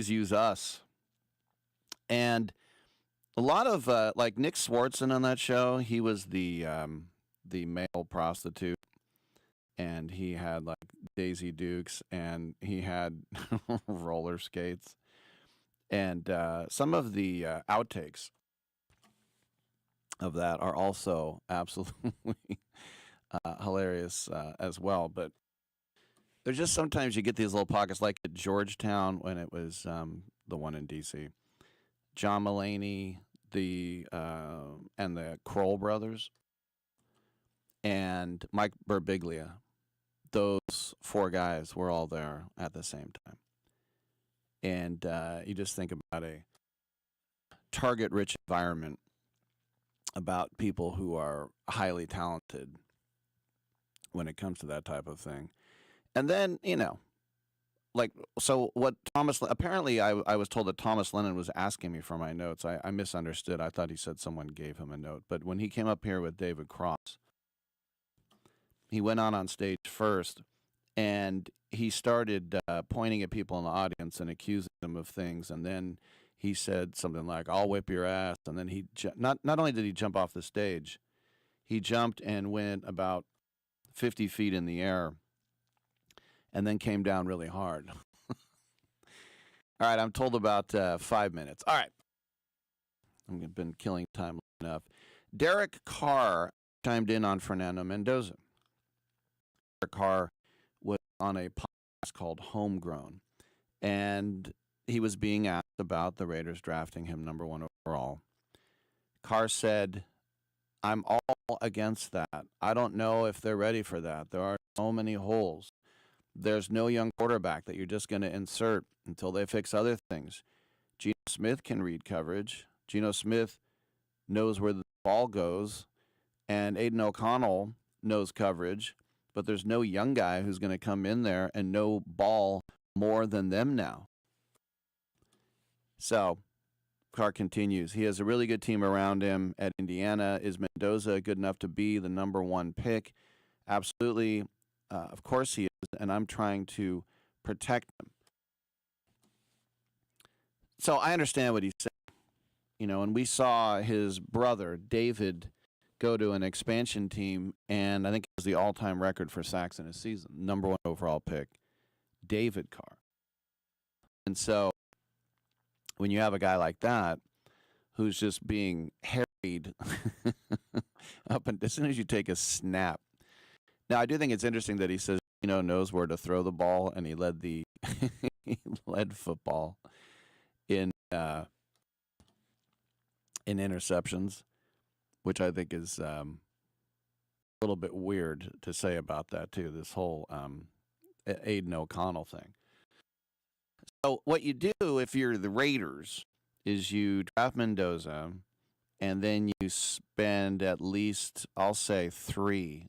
use us? And a lot of, like Nick Swartzen on that show, he was the male prostitute, and he had like Daisy Dukes, and he had roller skates. And some of the outtakes of that are also absolutely hilarious as well. But there's just sometimes you get these little pockets, like at Georgetown when it was the one in D.C. John Mulaney, and the Kroll brothers, and Mike Birbiglia. Those four guys were all there at the same time. And you just think about a target-rich environment, about people who are highly talented when it comes to that type of thing. And then, so what apparently I was told that Thomas Lennon was asking me for my notes. I misunderstood. I thought he said someone gave him a note. But when he came up here with David Cross, he went on stage first, and he started pointing at people in the audience and accusing them of things. And then he said something like, "I'll whip your ass." And then he not only did he jump off the stage, he jumped and went about 50 feet in the air and then came down really hard. All right, I'm told about 5 minutes. All right. I've been killing time enough. Derek Carr chimed in on Fernando Mendoza. Derek Carr was on a podcast called Homegrown, and he was being asked about the Raiders drafting him number 1 overall. Carr said, "I'm all against that. I don't know if they're ready for that. There are so many holes. There's no young quarterback that you're just going to insert until they fix other things. Geno Smith can read coverage. Geno Smith knows where the ball goes, and Aiden O'Connell knows coverage, but there's no young guy who's going to come in there and know ball more than them now." So Carr continues, he has a really good team around him at Indiana. Is Mendoza good enough to be the number 1 pick? Absolutely. Of course he is, and I'm trying to protect him. So I understand what he's saying. And we saw his brother, David, go to an expansion team, and I think it was the all-time record for sacks in a season, number 1 overall pick, David Carr. And so when you have a guy like that who's just being harried up, and as soon as you take a snap. Now, I do think it's interesting that he says knows where to throw the ball, and he led he led football in interceptions, which I think is a little bit weird to say about that too. This whole Aiden O'Connell thing. So what you do if you're the Raiders is you draft Mendoza, and then you spend at least, I'll say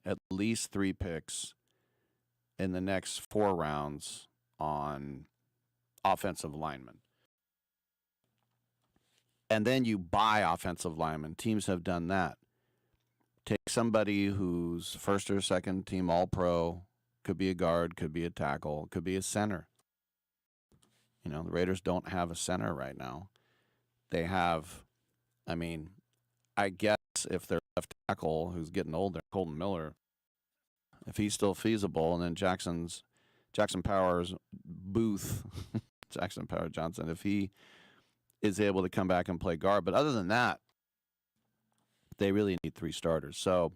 at least three picks in the next 4 rounds on offensive linemen. And then you buy offensive linemen. Teams have done that. Take somebody who's first or second team All-Pro, could be a guard, could be a tackle, could be a center. The Raiders don't have a center right now. They have, I guess if their left tackle, who's getting older, Colton Miller, if he's still feasible, and then Jackson Powers Booth, Jackson Power Johnson, if he is able to come back and play guard. But other than that, they really need 3 starters. So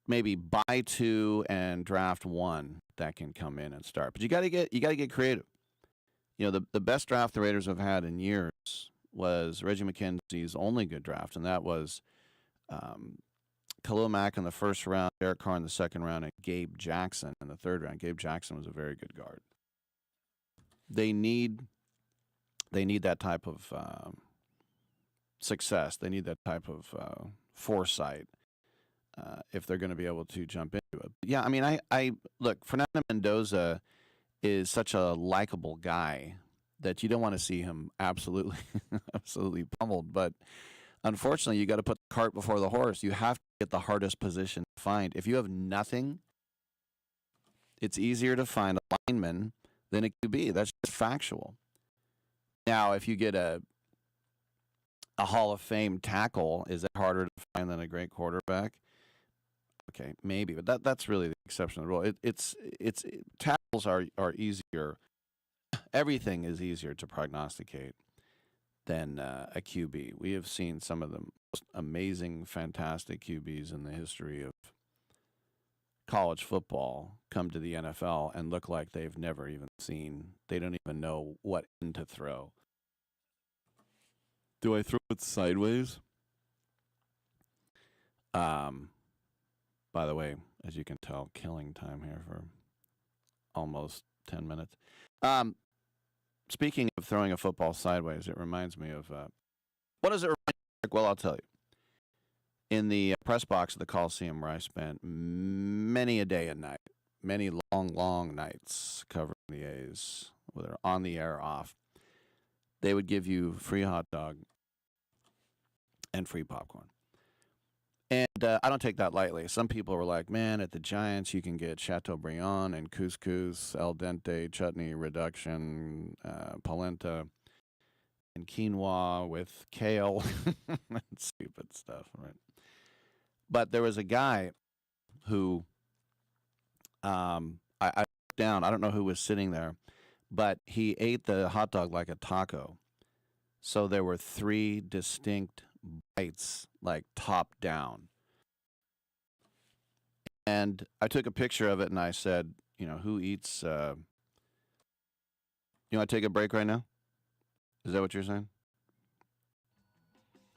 maybe buy 2 and draft 1 that can come in and start. But you got to get creative. The best draft the Raiders have had in years was Reggie McKenzie's only good draft, and that was Khalil Mack in the first round, Derek Carr in the second round, and Gabe Jackson in the third round. Gabe Jackson was a very good guard. They need that type of success. They need that type of foresight if they're going to be able to jump into it. Yeah, I look, Fernando Mendoza is such a likable guy that you don't want to see him absolutely pummeled. But unfortunately, you got to put the cart before the horse. You have to get the hardest position to find. If you have nothing, it's easier to find a lineman than a QB. That's just factual. Now, if you get a Hall of Fame tackle, is that harder to find than a great quarterback? Okay, maybe, but that's really the exception to the rule. It's tackles are easier. Everything is easier to prognosticate than a QB. We have seen some of the most amazing, fantastic QBs in the history of college football come to the NFL and look like they've never even seen. They don't even know what end to throw. Do I throw it sideways? By the way, as you can tell, killing time here for almost 10 minutes. Speaking of throwing a football sideways, it reminds me of what does it remind you of? Well, I'll tell you. In the press box of the Coliseum, where I spent many a day and night, many long nights covering the A's, whether on the air or off, they would give you free hot dog and free popcorn. And I don't take that lightly. Some people were like, man, at the Giants, you can get Chateaubriand and couscous, al dente, chutney, reduction, polenta, and quinoa with kale. Stupid stuff, right? But there was a guy who I down. I don't know who was sitting there, but he ate the hot dog like a taco. So there were 3 distinct bites, like top down. And I took a picture of it and I said, you know, who eats, you want to take a break right now? Is that what you're saying?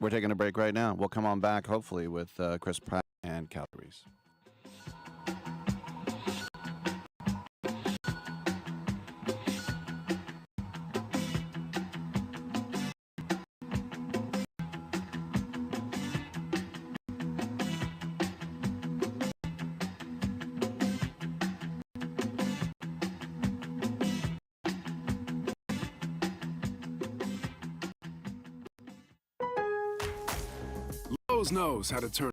We're taking a break right now. We'll come on back, hopefully, with Chris Pratt and Reis. Lowe's knows how to turn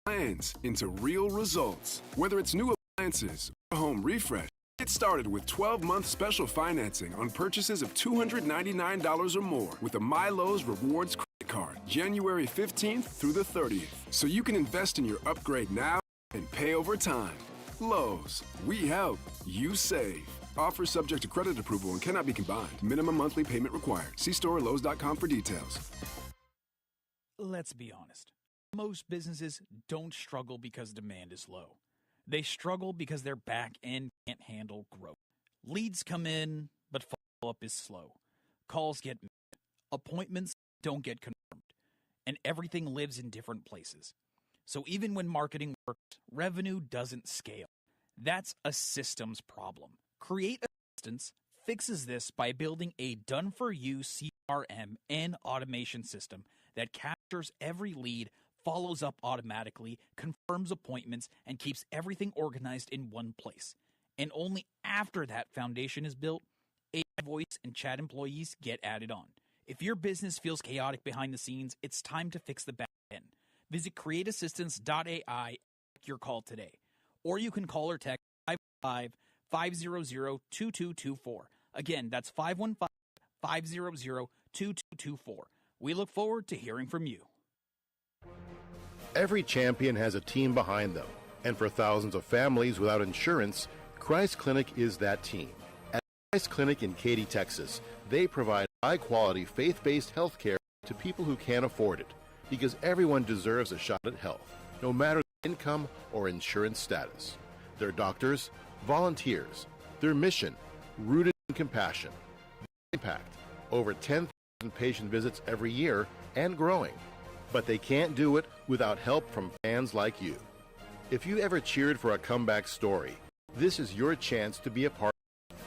plans into real results. Whether it's new appliances or home refresh, get started with 12-month special financing on purchases of $299 or more with a MyLowe's Rewards credit card, January 15th through the 30th. So you can invest in your upgrade now and pay over time. Lowe's, we help, you save. Offer subject to credit approval and cannot be combined. Minimum monthly payment required. See store at Lowe's.com for details. Let's be honest. Most businesses don't struggle because demand is low. They struggle because their back end can't handle growth. Leads come in, but follow-up is slow. Calls get missed. Appointments don't get confirmed. And everything lives in different places. So even when marketing works, revenue doesn't scale. That's a systems problem. Create Assistance fixes this by building a done-for-you CRM and automation system that captures every lead, follows up automatically, confirms appointments, and keeps everything organized in one place. And only after that foundation is built, AI voice and chat employees get added on. If your business feels chaotic behind the scenes, it's time to fix the back end. Visit createassistance.ai and make your call today. Or you can call or text 515-500-2224. Again, that's 515-500-2224. We look forward to hearing from you. Every champion has a team behind them, and for thousands of families without insurance, Christ Clinic is that team. At Christ Clinic in Katy, Texas, they provide high-quality, faith-based health care to people who can't afford it, because everyone deserves a shot at health, no matter their income or insurance status. Their doctors, volunteers, their mission, rooted in compassion, their impact, over 10,000 patient visits every year and growing. But they can't do it without help from fans like you. If you ever cheered for a comeback story, this is your chance to be a part of it.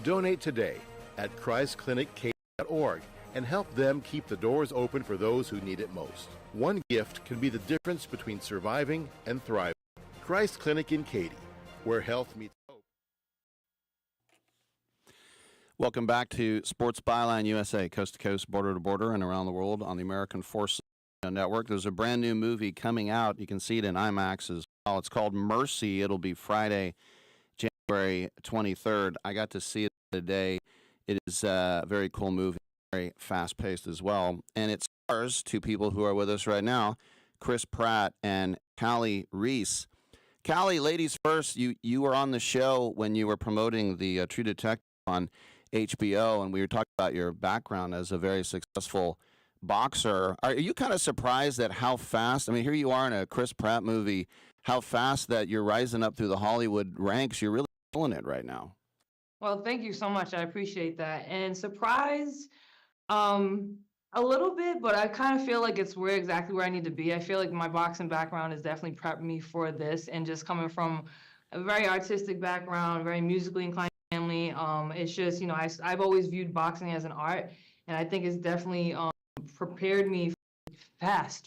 Donate today at ChristClinicK.org and help them keep the doors open for those who need it most. One gift can be the difference between surviving and thriving. Christ Clinic in Katy, where health meets hope. Welcome back to Sports Byline USA, coast to coast, border to border, and around the world on the American Forces Network. There's a brand new movie coming out. You can see it in IMAX as well. It's called Mercy. It'll be Friday, January 23rd. I got to see it today. It is a very cool movie, very fast-paced as well. And it stars two people who are with us right now, Chris Pratt and Reis. Callie, ladies first, you were on the show when you were promoting the True Detective on HBO, and we were talking about your background as a very successful boxer. Are you kind of surprised at how fast, I mean, here you are in a Chris Pratt movie, how fast that you're rising up through the Hollywood ranks? You're really killing it right now. Well, thank you so much. I appreciate that. And surprised, A little bit, but I kind of feel like it's exactly where I need to be. I feel like my boxing background has definitely prepped me for this, and just coming from a very artistic background, very musically inclined family. It's just, I've always viewed boxing as an art, and I think it's definitely prepared me for the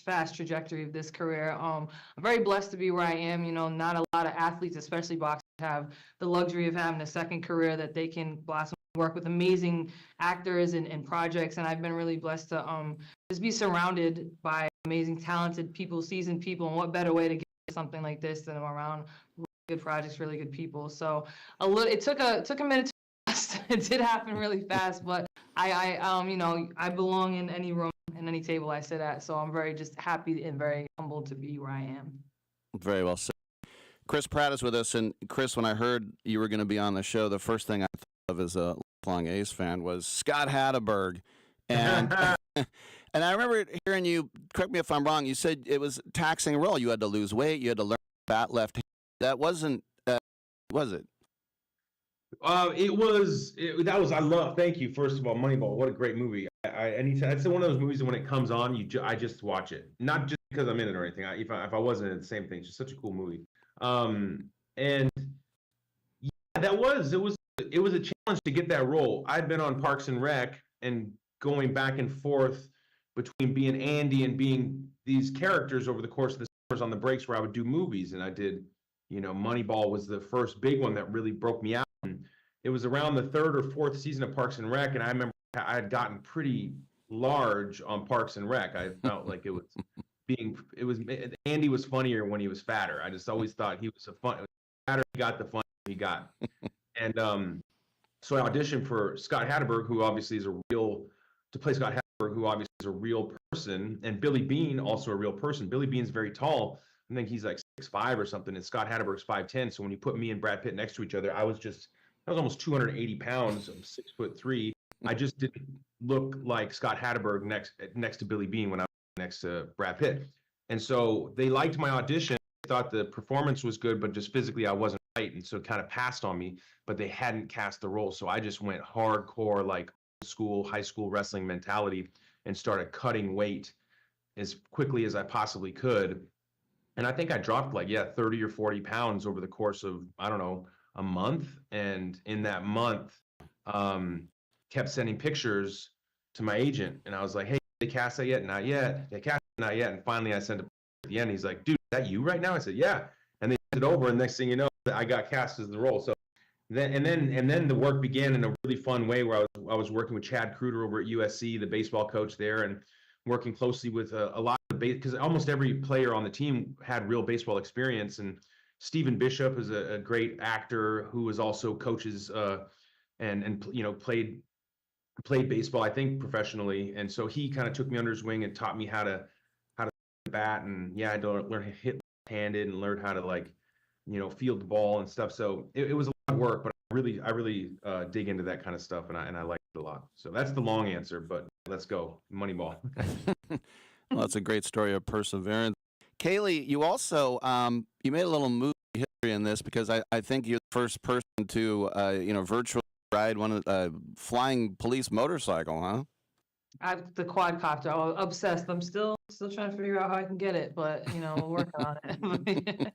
fast trajectory of this career. I'm very blessed to be where I am. Not a lot of athletes, especially boxers, have the luxury of having a second career that they can blossom, work with amazing actors and projects, and I've been really blessed to just be surrounded by amazing, talented people, seasoned people, and what better way to get something like this than around really good projects, really good people. So it took a minute to adjust. It did happen really fast, but I belong in any room and any table I sit at, so I'm very just happy and very humbled to be where I am. Very well said. Chris Pratt is with us, and Chris, when I heard you were going to be on the show, the first thing I thought of as a lifelong A's fan was Scott Hatteberg, and and I remember hearing you. Correct me if I'm wrong. You said it was a taxing role. You had to lose weight. You had to learn to bat left hand. That wasn't, was it? It was. That was. I love. Thank you. First of all, Moneyball. What a great movie. Anytime it's one of those movies that when it comes on, I just watch it. Not just because I'm in it or anything. If I wasn't in it, the same thing. It's just such a cool movie. And yeah, it was a challenge to get that role. I'd been on Parks and Rec and going back and forth between being Andy and being these characters over the course of the summers on the breaks where I would do movies. And I did, Moneyball was the first big one that really broke me out. And it was around the third or fourth season of Parks and Rec, and I remember I had gotten pretty large on Parks and Rec. I felt like Andy was funnier when he was fatter. I just always thought he was fatter he got, the funnier he got. And so I auditioned for Scott Hatteberg, who obviously is to play Scott Hatteberg, who obviously is a real person, and Billy Bean, also a real person. Billy Bean's very tall. I think he's like 6'5" or something, and Scott Hatteberg's 5'10". So when you put me and Brad Pitt next to each other, I was almost 280 pounds. I'm 6'3". I just didn't look like Scott Hatteberg next to Billy Bean when I was next to Brad Pitt. And so they liked my audition. They thought the performance was good, but just physically I wasn't right, and so kind of passed on me. But they hadn't cast the role, so I just went hardcore, like old school, high school wrestling mentality, and started cutting weight as quickly as I possibly could. And I think I dropped 30 or 40 pounds over the course of, I don't know, a month. And in that month, kept sending pictures to my agent, and I was like, "Hey, they cast that yet?" "Not yet." "They cast it?" "Not yet." And finally, I sent it at the end. He's like, "Dude, is that you right now?" I said, "Yeah." And they sent it over, and next thing you know, I got cast as the role. So then the work began in a really fun way, where I was working with Chad Kruger over at USC, the baseball coach there, and working closely with a lot of because almost every player on the team had real baseball experience. And Stephen Bishop is a great actor who was also coaches and played baseball, I think, professionally. And so he kind of took me under his wing and taught me how to bat. And yeah, I had to learn to hit handed and learn how to field the ball and stuff. So it was a lot of work, but I really dig into that kind of stuff, and I like it a lot. So that's the long answer, but let's go Moneyball. Well, that's a great story of perseverance. Kaylee, you also you made a little movie history in this, because I think you're the first person to virtually ride one of flying police motorcycle, huh? The quadcopter. I'm obsessed. I'm still trying to figure out how I can get it, but we're working on it.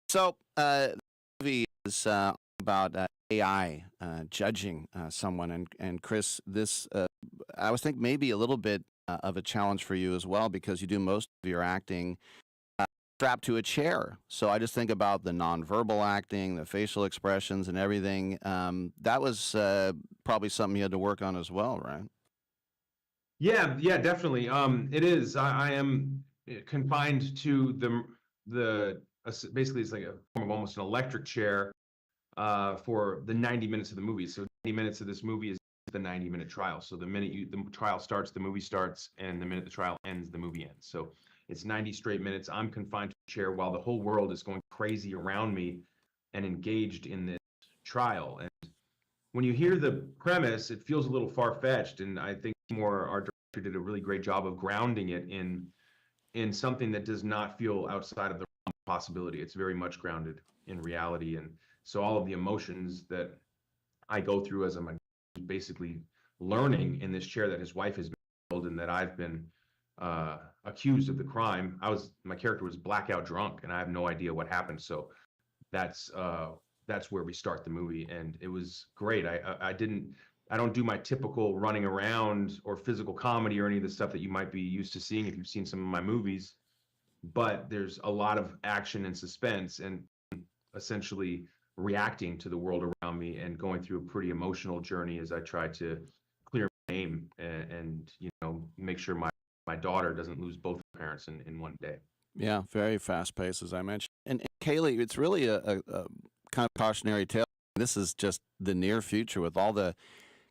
So the movie is about AI judging someone, and Chris, this I was thinking maybe a little bit of a challenge for you as well, because you do most of your acting strapped to a chair. So I just think about the nonverbal acting, the facial expressions, and everything. That was probably something you had to work on as well, right? Yeah, definitely. It is. I am confined to the basically it's like a form of almost an electric chair for the 90 minutes of the movie. So 90 minutes of this movie is the 90-minute trial. So the minute the trial starts, the movie starts, and the minute the trial ends, the movie ends. So it's 90 straight minutes. I'm confined to a chair while the whole world is going crazy around me and engaged in this trial. And when you hear the premise, it feels a little far-fetched, and I think our director did a really great job of grounding it in something that does not feel outside of the possibility. It's very much grounded in reality. And so all of the emotions that I go through as I'm basically learning in this chair that his wife has been and that I've been accused of the crime. My character was blackout drunk, and I have no idea what happened. So that's where we start the movie, and it was great. I don't do my typical running around or physical comedy or any of the stuff that you might be used to seeing if you've seen some of my movies, but there's a lot of action and suspense and essentially reacting to the world around me and going through a pretty emotional journey as I try to clear my name and make sure my daughter doesn't lose both her parents in one day. Yeah, very fast paced, as I mentioned. And Kaylee, it's really a kind of cautionary tale. This is just the near future with all the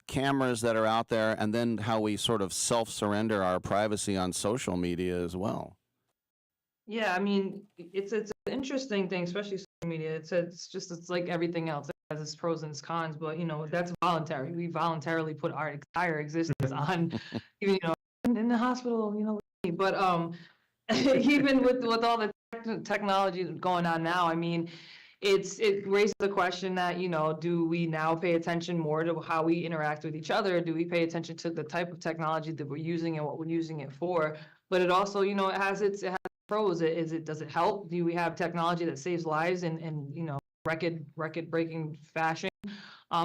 cameras that are out there, and then how we sort of self-surrender our privacy on social media as well. Yeah, I mean, it's an interesting thing, especially social media. It's like everything else. It has its pros and its cons, but that's voluntary. We voluntarily put our entire existence on, even in the hospital, But even with all the technology going on now, I mean, it raises the question that do we now pay attention more to how we interact with each other? Do we pay attention to the type of technology that we're using and what we're using it for? But it also, it has pros. Does it help? Do we have technology that saves lives in record breaking fashion?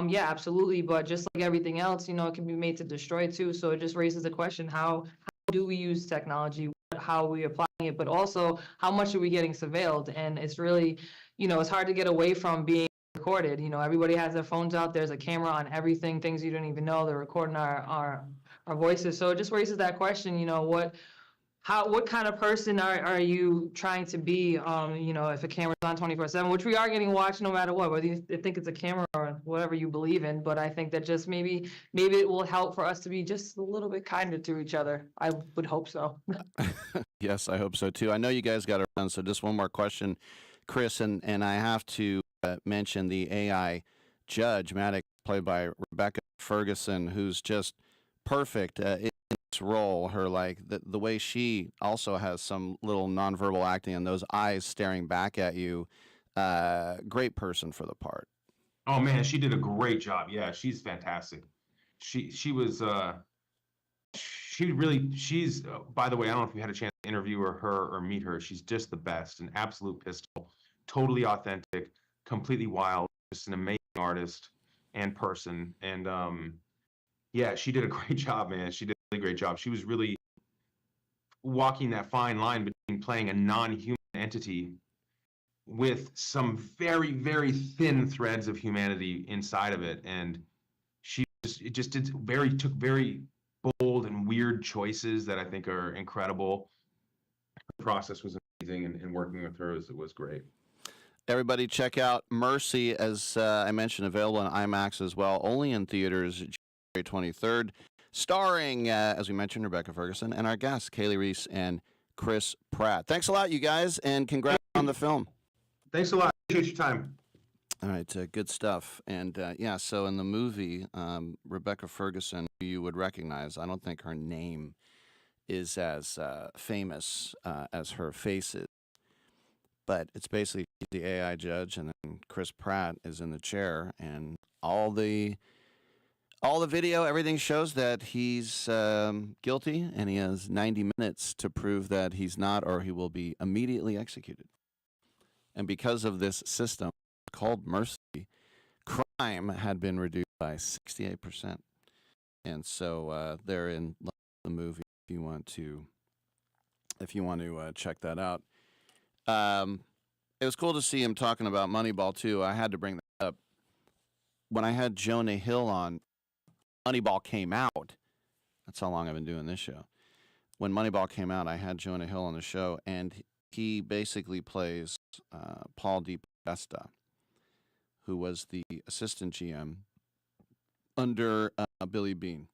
Yeah, absolutely. But just like everything else, it can be made to destroy too. So it just raises the question: how do we use technology? How are we applying it? But also, how much are we getting surveilled? And it's really, it's hard to get away from being recorded. Everybody has their phones out. There's a camera on everything. Things you don't even know. They're recording our voices. So it just raises that question. What kind of person are you trying to be? If a camera's on 24/7, which we are getting watched no matter what, whether you think it's a camera or whatever you believe in. But I think that just maybe it will help for us to be just a little bit kinder to each other. I would hope so. Yes, I hope so too. I know you guys got to run, so just one more question, Chris, and I have to mention the AI judge, Maddox, played by Rebecca Ferguson, who's just perfect in this role. Her the way she also has some little nonverbal acting and those eyes staring back at you. Great person for the part. Oh man, she did a great job. Yeah, she's fantastic. She's by the way, I don't know if you had a chance to interview her or meet her. She's just the best, an absolute pistol, totally authentic, completely wild, just an amazing artist and person. And yeah, she did a great job, man. She did a really great job. She was really walking that fine line between playing a non-human entity with some very, very thin threads of humanity inside of it. And took very bold and weird choices that I think are incredible. The process was amazing, and working with her was great. Everybody check out Mercy, as I mentioned, available on IMAX as well, only in theaters January 23rd, starring, as we mentioned, Rebecca Ferguson, and our guests, Kaylee Reis and Chris Pratt. Thanks a lot, you guys, and congrats on the film. Thanks a lot. Appreciate your time. All right, good stuff. And yeah, so in the movie, Rebecca Ferguson, who you would recognize, I don't think her name is as famous as her face is, but it's basically the AI judge, and then Chris Pratt is in the chair, and all the video, everything shows that he's guilty, and he has 90 minutes to prove that he's not, or he will be immediately executed. And because of this system called Mercy, crime had been reduced by 68%. And so they're in the movie if you want to check that out. It was cool to see him talking about Moneyball too. I had to bring that up. When I had Jonah Hill on, Moneyball came out. That's how long I've been doing this show. When Moneyball came out, I had Jonah Hill on the show, and he basically plays Paul DePodesta, who was the assistant GM under Billy Beane.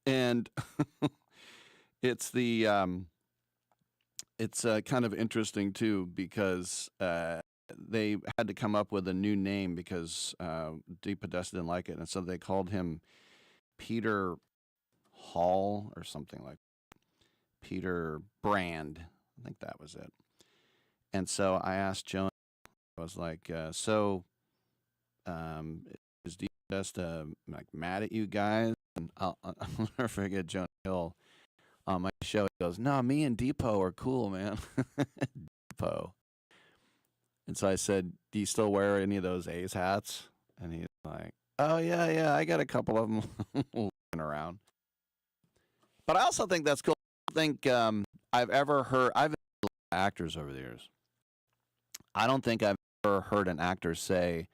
And it's kind of interesting too, because they had to come up with a new name because DePodesta didn't like it, and so they called him Peter Hall or something like that. Peter Brand, I think that was it. And so I asked Jonah, I was like, is DePodesta mad at you guys? And I'll never forget Jonah Hill on my show. He goes, "No, me and Depot are cool, man." Depot. And so I said, "Do you still wear any of those A's hats?" And he's like, "Oh yeah, I got a couple of them walking around." But I also think that's cool. I think I've had actors over the years. I don't think I've ever heard an actor say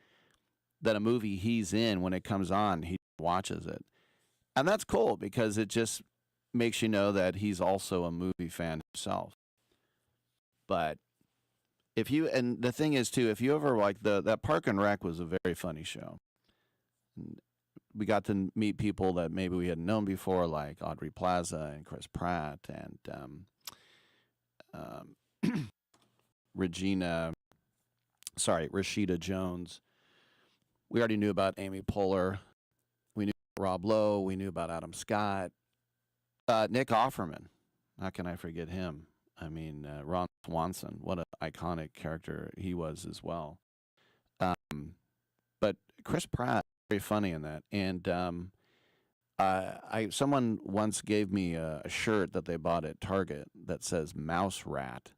that a movie he's in, when it comes on, he watches it. And that's cool because it just makes you know that he's also a movie fan himself. But and the thing is too, if you ever like that Park and Rec was a very funny show. We got to meet people that maybe we hadn't known before, like Audrey Plaza and Chris Pratt and Rashida Jones. We already knew about Amy Poehler. We knew about Rob Lowe. We knew about Adam Scott. Nick Offerman. How can I forget him? I mean, Ron Swanson. What an iconic character he was as well. But Chris Pratt, very funny in that. And someone once gave me a shirt that they bought at Target that says Mouse Rat.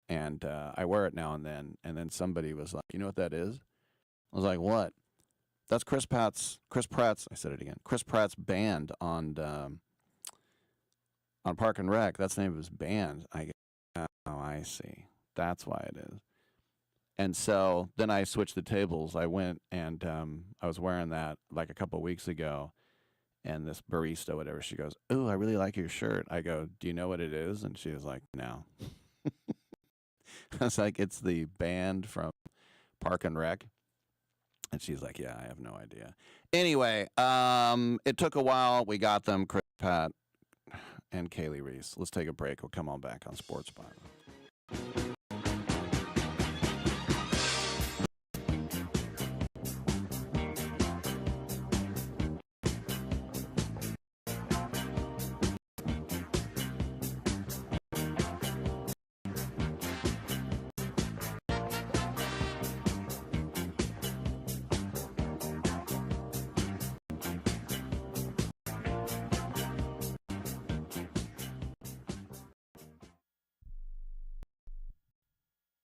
And I wear it now and then. And then somebody was like, "You know what that is?" I was like, "What?" "That's Chris Pratt's, I said it again, Chris Pratt's band on Park and Rec. That's the name of his band." Oh, I see. That's why it is. And so then I switched the tables. I went and I was wearing that like a couple of weeks ago. And this barista, whatever, she goes, "Ooh, I really like your shirt." I go, "Do you know what it is?" And she was like, "No." I was like, "It's the band from Park and Rec." And she's like, "Yeah, I have no idea." Anyway, it took a while. We got them, Chris Pratt and Kaylee Reis. Let's take a break. We'll come on back on Sports Spot.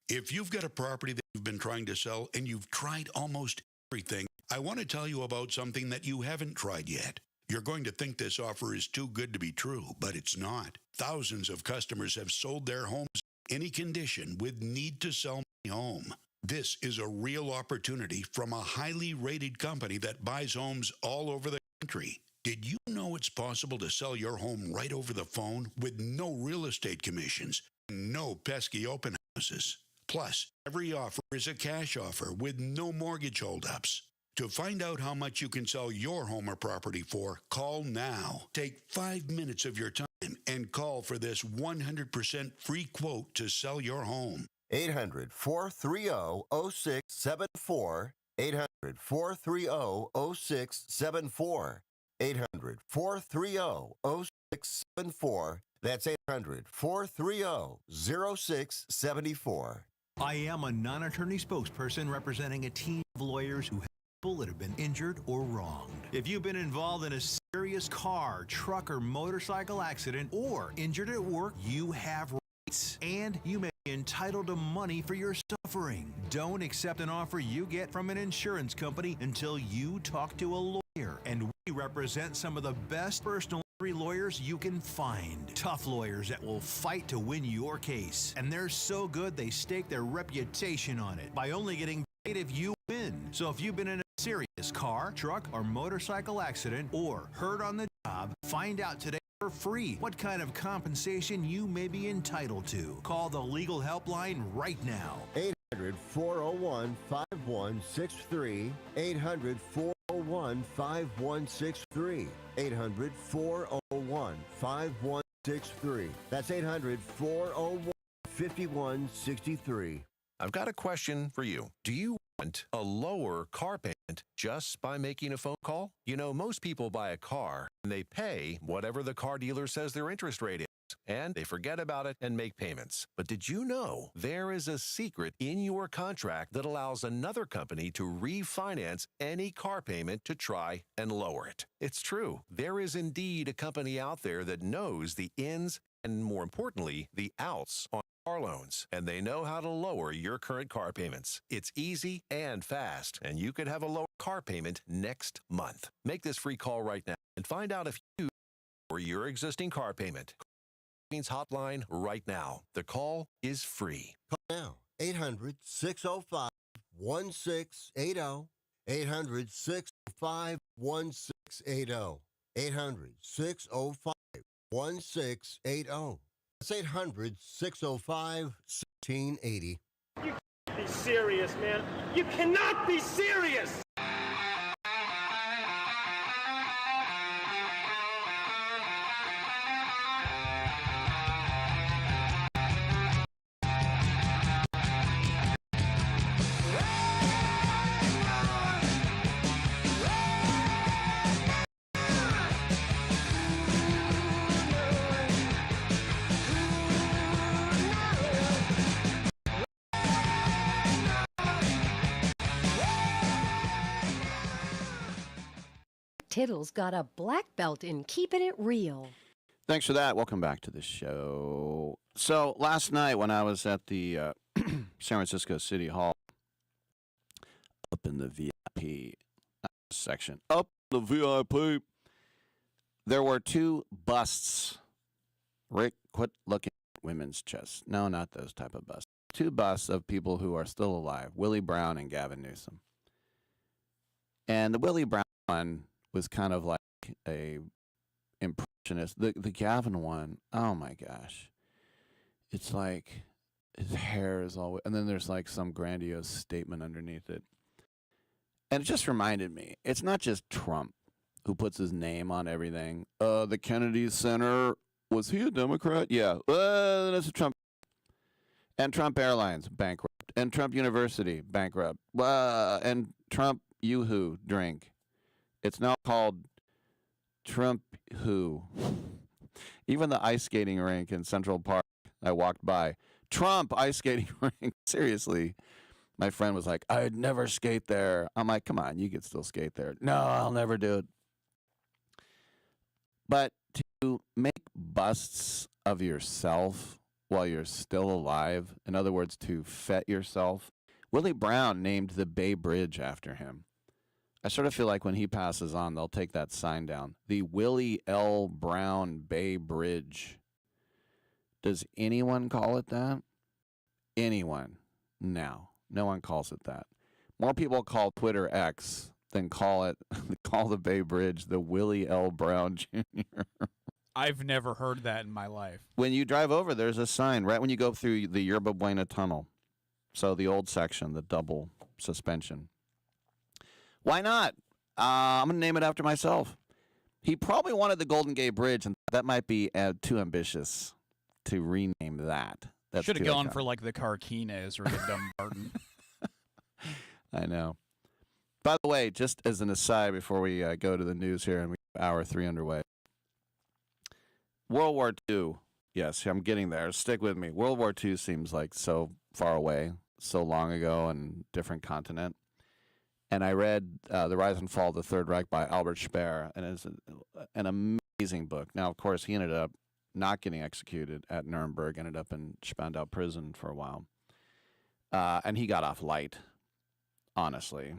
If you've got a property that you've been trying to sell and you've tried almost everything, I want to tell you about something that you haven't tried yet. You're going to think this offer is too good to be true, but it's not. Thousands of customers have sold their homes in any condition with need to sell my home. This is a real opportunity from a highly rated company that buys homes all over the country. Did you know it's possible to sell your home right over the phone with no real estate commissions, no pesky open houses? Plus, every offer is a cash offer with no mortgage holdups. To find out how much you can sell your home or property for, call now. Take 5 minutes of your time and call for this 100% free quote to sell your home. 800-430-0674. 800-430-0674. 800-430-0674. That's 800-430-0674. I am a non-attorney spokesperson representing a team of lawyers who help people that have been injured or wronged. If you've been involved in a serious car, truck, or motorcycle accident or injured at work, you have rights, and you may be entitled to money for your suffering. Don't accept an offer you get from an insurance company until you talk to a lawyer, and we represent some of the best personal injury lawyers you can find. Tough lawyers that will fight to win your case. And they're so good they stake their reputation on it by only getting paid if you win. So if you've been in a serious car, truck, or motorcycle accident or hurt on the job, find out today for free what kind of compensation you may be entitled to. Call the legal helpline right now. 800-401-5163. 800-401-5163. 800-401-5163. That's 800-401-5163. I've got a question for you. Do you want a lower car payment just by making a phone call? You know, most people buy a car and they pay whatever the car dealer says their interest rate is. and they forget about it and make payments. But did you know there is a secret in your contract that allows another company to refinance any car payment to try and lower it? It's true. There is indeed a company out there that knows the ins and, more importantly, the outs on car loans, and they know how to lower your current car payments. It's easy and fast, and you could have a lower car payment next month. Make this free call right now and find out if you or your existing car payment. Savings hotline right now. The call is free. Call now. 800-605-1680. 800-605-1680. 800-605-1680. That's 800-605-1680. You can't be serious, man. You cannot be serious! Tittle's got a black belt in keeping it real. Thanks for that. Welcome back to the show. So last night when I was at the San Francisco City Hall, up in the VIP section, there were two busts. Rick, quit looking at women's chests. No, not those type of busts. Two busts of people who are still alive, Willie Brown and Gavin Newsom. And the Willie Brown one was kind of like a impressionist. The Gavin one, oh my gosh. It's like his hair is all, and then there's like some grandiose statement underneath it. And it just reminded me, it's not just Trump who puts his name on everything. The Kennedy Center, was he a Democrat? Yeah. That's a Trump. And Trump Airlines, bankrupt. And Trump University, bankrupt. And Trump Yoo-hoo drink. It's now called Trump Who. Even the ice skating rink in Central Park, I walked by. Trump ice skating rink. Seriously. My friend was like, I'd never skate there. I'm like, come on, you could still skate there. No, I'll never do it. But to make busts of yourself while you're still alive, in other words, to fet yourself, Willie Brown named the Bay Bridge after him. I sort of feel like when he passes on, they'll take that sign down. The Willie L. Brown Bay Bridge. Does anyone call it that? Anyone? No. No one calls it that. More people call Twitter X than call the Bay Bridge the Willie L. Brown Jr. I've never heard that in my life. When you drive over, there's a sign right when you go through the Yerba Buena Tunnel. So the old section, the double suspension. Why not? I'm going to name it after myself. He probably wanted the Golden Gate Bridge, and that might be too ambitious to rename that. Should have gone for like the Carquines or the Dumbarton. I know. By the way, just as an aside before we go to the news here and we have hour 3 underway. World War II. Yes, I'm getting there. Stick with me. World War II seems like so far away, so long ago, and different continent. And I read The Rise and Fall of the Third Reich by Albert Speer, and it's an amazing book. Now, of course, he ended up not getting executed at Nuremberg, ended up in Spandau prison for a while. And he got off light, honestly.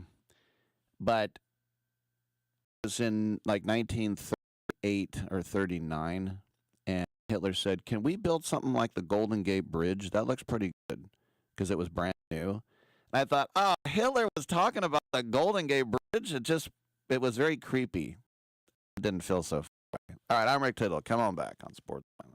But it was in like 1938 or 39, and Hitler said, can we build something like the Golden Gate Bridge? That looks pretty good, because it was brand new. And I thought, oh, Hitler was talking about the Golden Gate Bridge. It was very creepy. It didn't feel so far. All right, I'm Rick Tittle. Come on back on Sports Planet.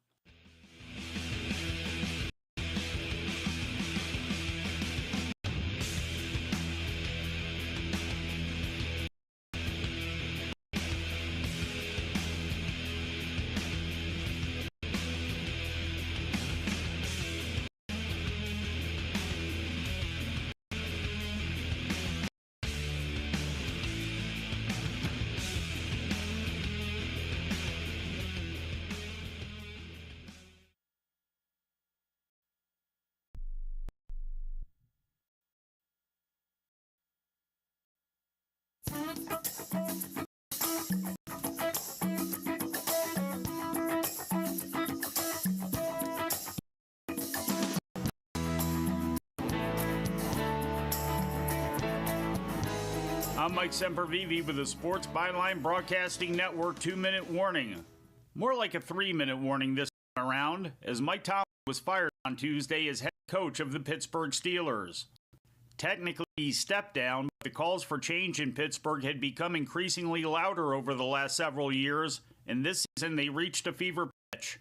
I'm Mike Sempervive with the Sports Byline Broadcasting Network 2-minute warning. More like a 3-minute warning this time around, as Mike Tomlin was fired on Tuesday as head coach of the Pittsburgh Steelers. Technically, he stepped down, but the calls for change in Pittsburgh had become increasingly louder over the last several years, and this season they reached a fever pitch.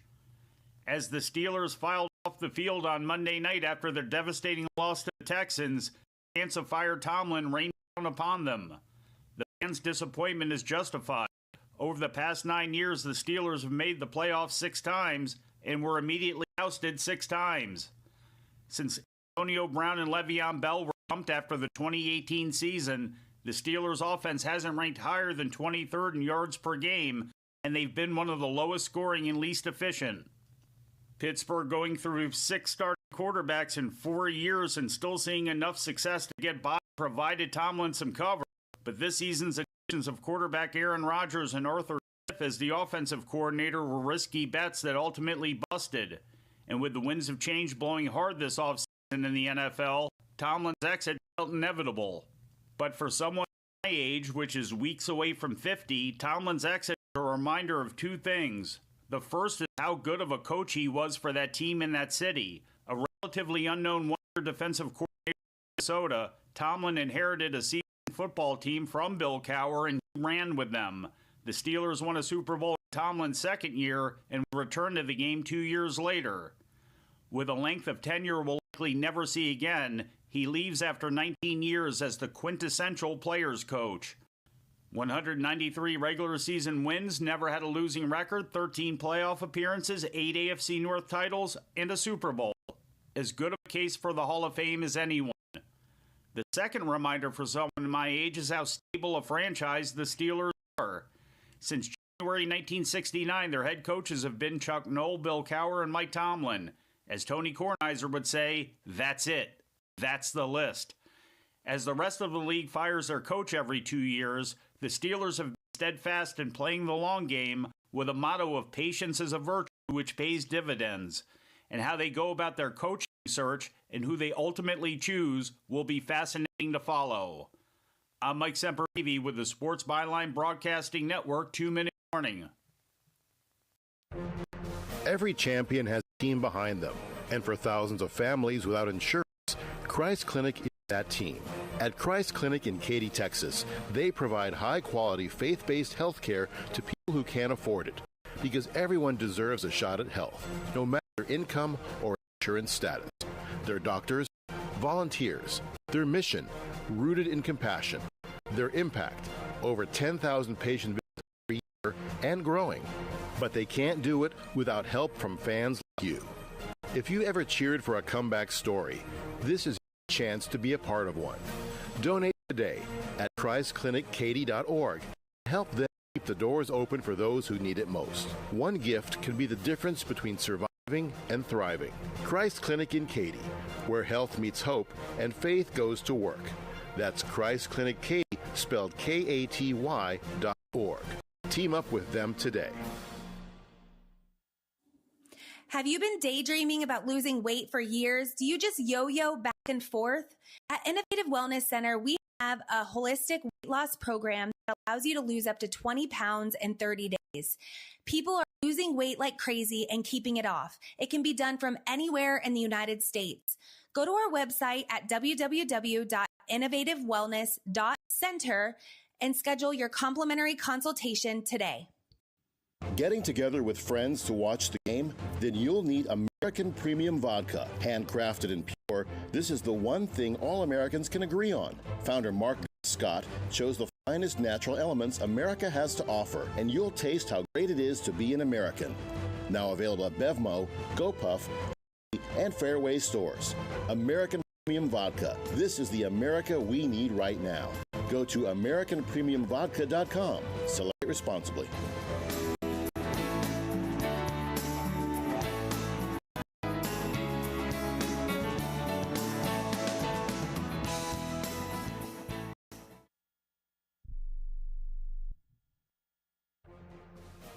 As the Steelers filed off the field on Monday night after their devastating loss to the Texans, the chance of fire Tomlin rained down upon them. The fans' disappointment is justified. Over the past 9 years, the Steelers have made the playoffs 6 times and were immediately ousted 6 times. Since Antonio Brown and Le'Veon Bell were bumped after the 2018 season, the Steelers' offense hasn't ranked higher than 23rd in yards per game, and they've been one of the lowest scoring and least efficient. Pittsburgh going through 6 starting quarterbacks in 4 years and still seeing enough success to get by provided Tomlin some cover, but this season's additions of quarterback Aaron Rodgers and Arthur Smith as the offensive coordinator were risky bets that ultimately busted. And with the winds of change blowing hard this offseason in the NFL, Tomlin's exit felt inevitable. But for someone my age, which is weeks away from 50, Tomlin's exit is a reminder of 2 things. The first is how good of a coach he was for that team in that city. A relatively unknown one-year defensive coordinator in Minnesota, Tomlin inherited a seasoned football team from Bill Cowher and ran with them. The Steelers won a Super Bowl in Tomlin's second year and returned to the game 2 years later. With a length of tenure we'll likely never see again, he leaves after 19 years as the quintessential players coach. 193 regular season wins, never had a losing record, 13 playoff appearances, 8 AFC North titles, and a Super Bowl. As good of a case for the Hall of Fame as anyone. The second reminder for someone my age is how stable a franchise the Steelers are. Since January 1969, their head coaches have been Chuck Noll, Bill Cowher, and Mike Tomlin. As Tony Kornheiser would say, that's it. That's the list. As the rest of the league fires their coach every 2 years, the Steelers have been steadfast in playing the long game with a motto of patience is a virtue which pays dividends. And how they go about their coaching search and who they ultimately choose will be fascinating to follow. I'm Mike Sempervive with the Sports Byline Broadcasting Network 2-minute warning. Every champion has a team behind them, and for thousands of families without insurance, Christ Clinic is that team. At Christ Clinic in Katy, Texas, they provide high-quality, faith-based health care to people who can't afford it, because everyone deserves a shot at health, no matter their income or insurance status. Their doctors, volunteers, their mission, rooted in compassion, their impact, over 10,000 patient visits every year and growing. But they can't do it without help from fans like you. If you ever cheered for a comeback story, this is your chance to be a part of one. Donate today at ChristClinicKaty.org. Help them keep the doors open for those who need it most. One gift can be the difference between surviving and thriving. Christ Clinic in Katy, where health meets hope and faith goes to work. That's Christ Clinic Katy, spelled Katy.org. Team up with them today. Have you been daydreaming about losing weight for years? Do you just yo-yo back and forth? At Innovative Wellness Center, we have a holistic weight loss program that allows you to lose up to 20 pounds in 30 days. People are losing weight like crazy and keeping it off. It can be done from anywhere in the United States. Go to our website at www.innovativewellness.center and schedule your complimentary consultation today. Getting together with friends to watch the game? Then you'll need American Premium Vodka. Handcrafted and pure, this is the one thing all Americans can agree on. Founder Mark Scott chose the finest natural elements America has to offer, and you'll taste how great it is to be an American. Now available at Bevmo, GoPuff, and Fairway stores. American Premium Vodka. This is the America we need right now. Go to AmericanPremiumVodka.com. Celebrate responsibly.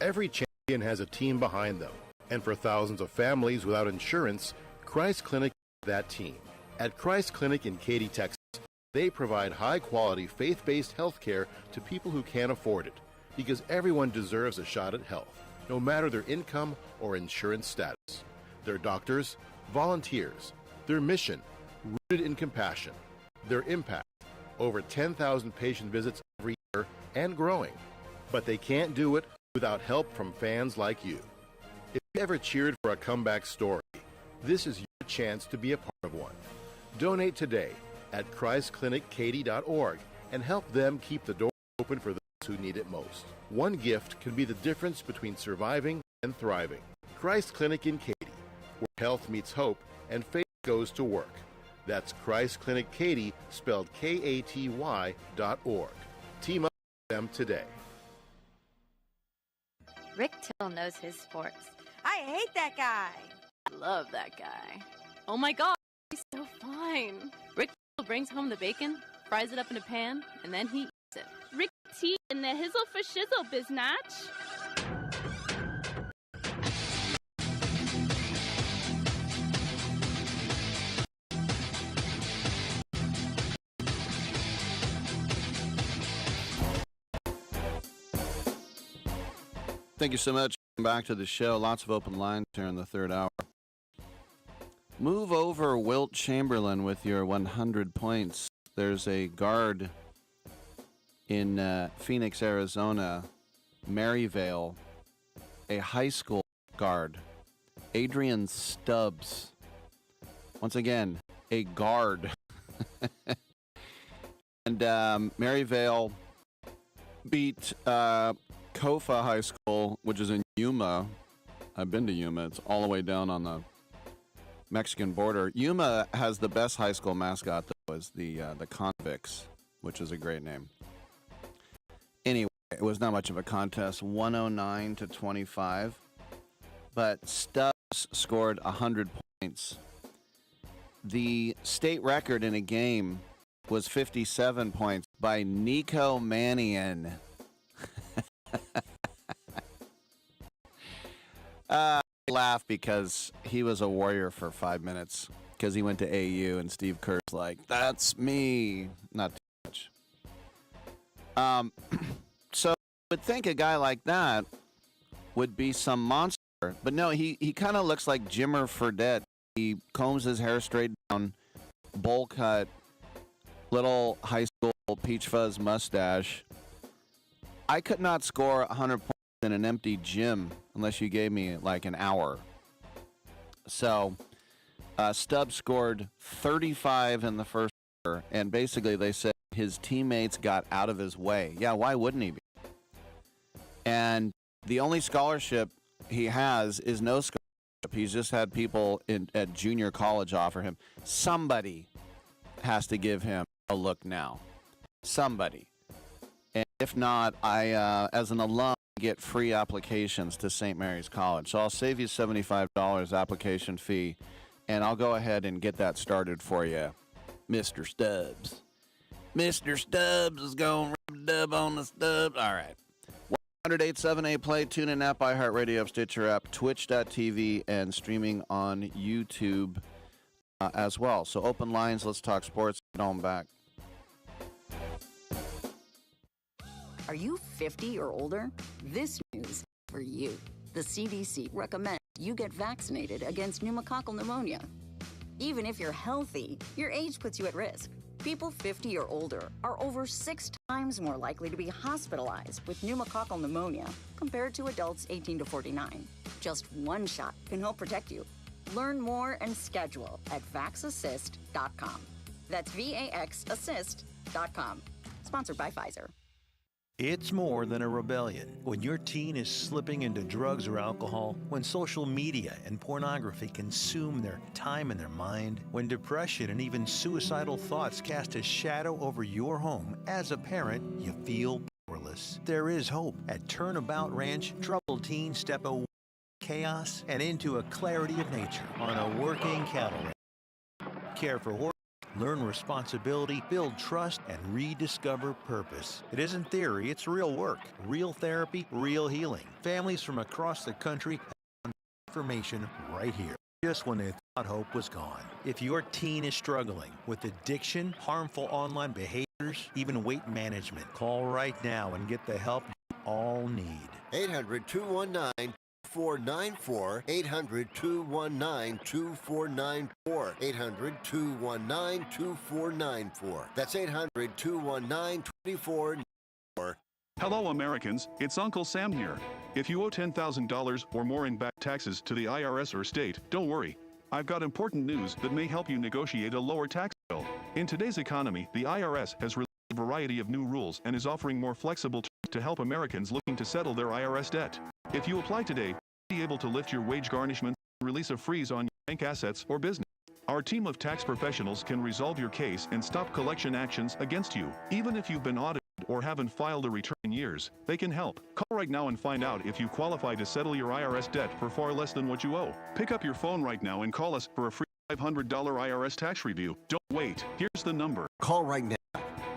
Every champion has a team behind them, and for thousands of families without insurance, Christ Clinic is that team. At Christ Clinic in Katy, Texas, they provide high-quality, faith-based health care to people who can't afford it, because everyone deserves a shot at health, no matter their income or insurance status. Their doctors, volunteers, their mission, rooted in compassion, their impact, over 10,000 patient visits every year and growing. But they can't do it without help from fans like you. If you ever cheered for a comeback story, this is your chance to be a part of one. Donate today at ChristClinicKaty.org and help them keep the door open for those who need it most. One gift can be the difference between surviving and thriving. Christ Clinic in Katy, where health meets hope and faith goes to work. That's Christ Clinic Katy, spelled Katy.org. Team up with them today. Rick Tittle knows his sports. I hate that guy. I love that guy. Oh my god, he's so fine. Rick Tittle brings home the bacon, fries it up in a pan, and then he eats it. Rick T and the hizzle for shizzle, biznatch. Thank you so much. Back to the show. Lots of open lines here in the third hour. Move over Wilt Chamberlain with your 100 points. There's a guard in Phoenix, Arizona, Maryvale, a high school guard, Adrian Stubbs. Once again, a guard. And Maryvale beat Kofa High School, which is in Yuma. I've been to Yuma. It's all the way down on the Mexican border. Yuma has the best high school mascot, though, is the Convicts, which is a great name. Anyway, it was not much of a contest, 109-25. But Stubbs scored 100 points. The state record in a game was 57 points by Nico Mannion. I laugh because he was a Warrior for 5 minutes because he went to AU and Steve Kerr's like, that's me. Not too much. So I would think a guy like that would be some monster. But no, he kind of looks like Jimmer Fredette. He combs his hair straight down, bowl cut, little high school peach fuzz mustache. I could not score 100 points in an empty gym unless you gave me like an hour. So Stubbs scored 35 in the first quarter, and basically they said his teammates got out of his way. Yeah, why wouldn't he be? And the only scholarship he has is no scholarship. He's just had people at junior college offer him. Somebody has to give him a look now. Somebody. And if not, I, as an alum, get free applications to St. Mary's College. So I'll save you $75 application fee, and I'll go ahead and get that started for you, Mr. Stubbs. Mr. Stubbs is going to rub a dub on the Stubbs. All right. 100-878-PLAY, TuneIn app, iHeartRadio, Stitcher app, Twitch.tv, and streaming on YouTube as well. So open lines, let's talk sports. Get on back. Are you 50 or older? This news is for you. The CDC recommends you get vaccinated against pneumococcal pneumonia. Even if you're healthy, your age puts you at risk. People 50 or older are over 6 times more likely to be hospitalized with pneumococcal pneumonia compared to adults 18 to 49. Just one shot can help protect you. Learn more and schedule at vaxassist.com. That's VAXassist.com. Sponsored by Pfizer. It's more than a rebellion. When your teen is slipping into drugs or alcohol, when social media and pornography consume their time and their mind, when depression and even suicidal thoughts cast a shadow over your home, as a parent, you feel powerless. There is hope. At Turnabout Ranch, troubled teens step away from chaos and into a clarity of nature on a working cattle ranch. Care for horses, Learn responsibility, build trust, and rediscover purpose. It isn't theory, it's real work. Real therapy, real healing. Families from across the country have information right here, just when they thought hope was gone. If your teen is struggling with addiction, harmful online behaviors, even weight management, call right now and get the help you all need. 800-219-2494. 800-219-2494. 800-219-2494. That's 800-219-2494. Hello, Americans. It's Uncle Sam here. If you owe $10,000 or more in back taxes to the IRS or state, don't worry. I've got important news that may help you negotiate a lower tax bill. In today's economy, the IRS has released a variety of new rules and is offering more flexible terms to help Americans looking to settle their IRS debt. If you apply today, you'll be able to lift your wage garnishment and release a freeze on your bank assets or business. Our team of tax professionals can resolve your case and stop collection actions against you. Even if you've been audited or haven't filed a return in years, they can help. Call right now and find out if you qualify to settle your IRS debt for far less than what you owe. Pick up your phone right now and call us for a free $500 IRS tax review. Don't wait. Here's the number. Call right now.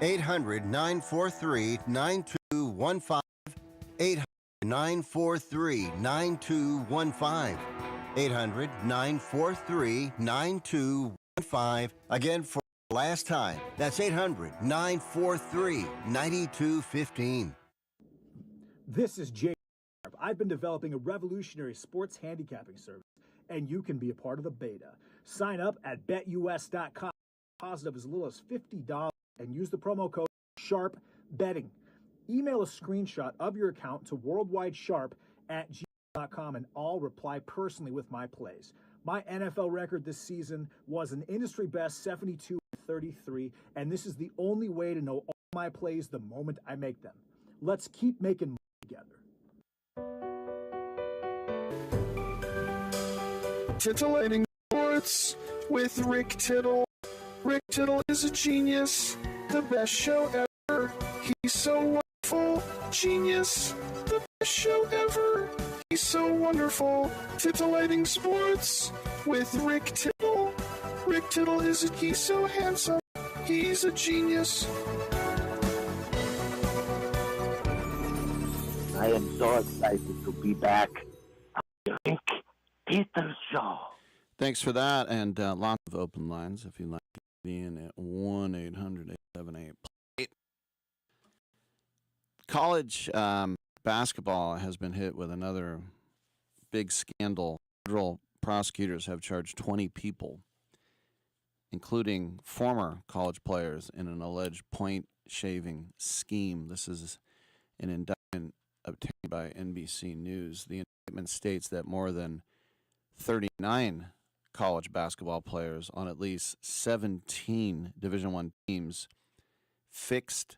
800-943-9215. 800-943-9215. 800-943-9215. Again, for the last time, that's 800-943-9215. This is Jay. I've been developing a revolutionary sports handicapping service, and you can be a part of the beta. Sign up at betus.com. Deposit of as little as $50 and use the promo code SHARPBetting. Email a screenshot of your account to worldwidesharp@gmail.com and I'll reply personally with my plays. My NFL record this season was an industry best 72-33, and this is the only way to know all my plays the moment I make them. Let's keep making money together. Titillating Sports with Rick Tittle. Rick Tittle is a genius, the best show ever. He's so wonderful, genius, the best show ever. He's so wonderful. Titillating Sports with Rick Tittle. Rick Tittle he's so handsome. He's a genius. I am so excited to be back on the Rick Tittle Show. Thanks for that, and lots of open lines if you'd like to be in at 1-800-878-PLAY. College basketball has been hit with another big scandal. Federal prosecutors have charged 20 people, including former college players, in an alleged point-shaving scheme. This is an indictment obtained by NBC News. The indictment states that more than 39 college basketball players on at least 17 Division I teams fixed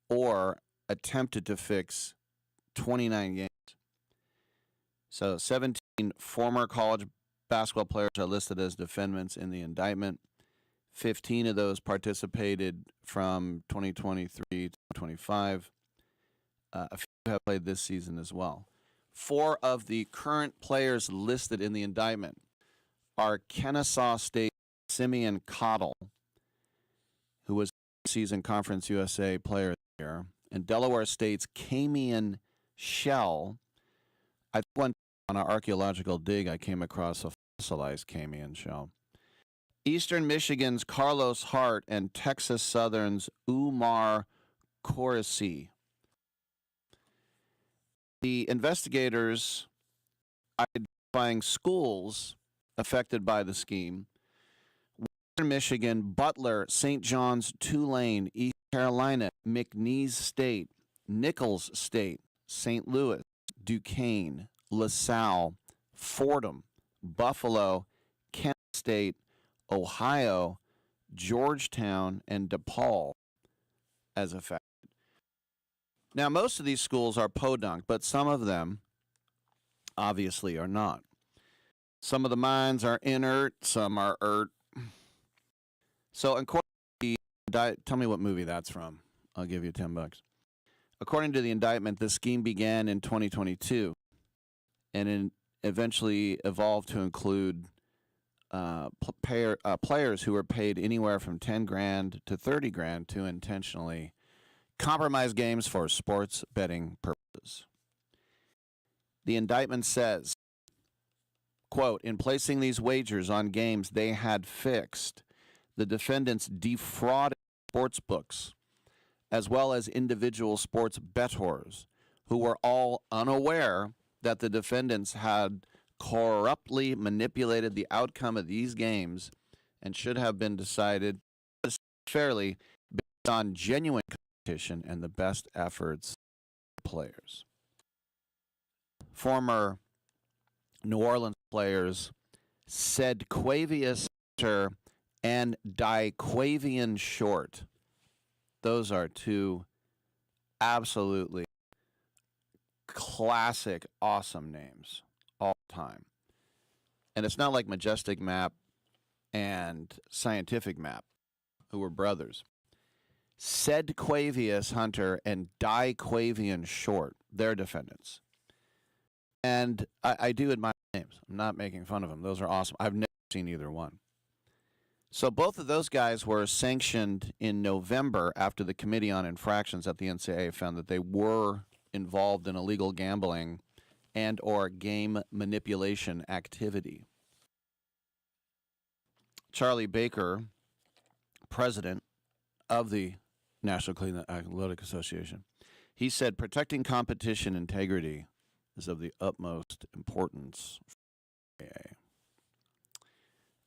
or attempted to fix 29 games. So 17 former college basketball players are listed as defendants in the indictment. 15 of those participated from 2023 to 2025. A few have played this season as well. 4 of the current players listed in the indictment are Kennesaw State Simeon Cottle, who was season Conference USA player there, and Delaware State's Camion Shell. I went on an archaeological dig. I came across a fossilized Camion Shell. Eastern Michigan's Carlos Hart and Texas Southern's Umar Khorassi. The investigators identifying schools affected by the scheme: Western Michigan, Butler, St. John's, Tulane, East Carolina, McNeese State, Nichols State, St. Louis, Duquesne, LaSalle, Fordham, Buffalo, Kent State, Ohio, Georgetown, and DePaul as affected. Now, most of these schools are podunk, but some of them obviously are not. Some of the mines are inert, some are ert. So, according to the tell me what movie that's from. I'll give you $10. According to the indictment, the scheme began in 2022 and eventually evolved to include players who were paid anywhere from 10 grand to 30 grand to intentionally compromise games for sports betting purposes. The indictment says, quote, in placing these wagers on games they had fixed, the defendants defrauded sports books as well as individual sports bettors who were all unaware that the defendants had corruptly manipulated the outcome of these games and should have been decided fairly based on genuine competition and the best efforts of players. Former New Orleans players Sedquavius Hunter and Diquavian Short. Those are two absolutely classic, awesome names all the time. And it's not like Majestic Map and Scientific Map, who were brothers. Sedquavius Hunter and Diquavian Short, they're defendants. And I do admire names. I'm not making fun of them. Those are awesome. I've never seen either one. So both of those guys were sanctioned in November after the Committee on Infractions at the NCAA found that they were involved in illegal gambling and or game manipulation activity. Charlie Baker, president of the National Cleveland Athletic Association, he said protecting competition integrity is of the utmost importance for the NCAA.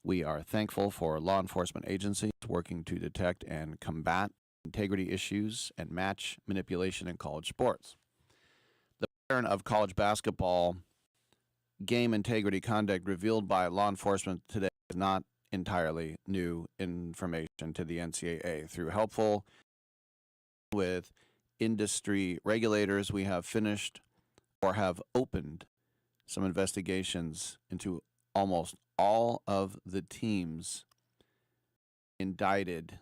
We are thankful for law enforcement agencies working to detect and combat integrity issues and match manipulation in college sports. The pattern of college basketball game integrity conduct revealed by law enforcement today is not entirely new information to the NCAA. Through helpful with industry regulators, we have finished or have opened some investigations into almost all of the teams indicted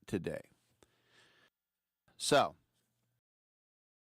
today. So,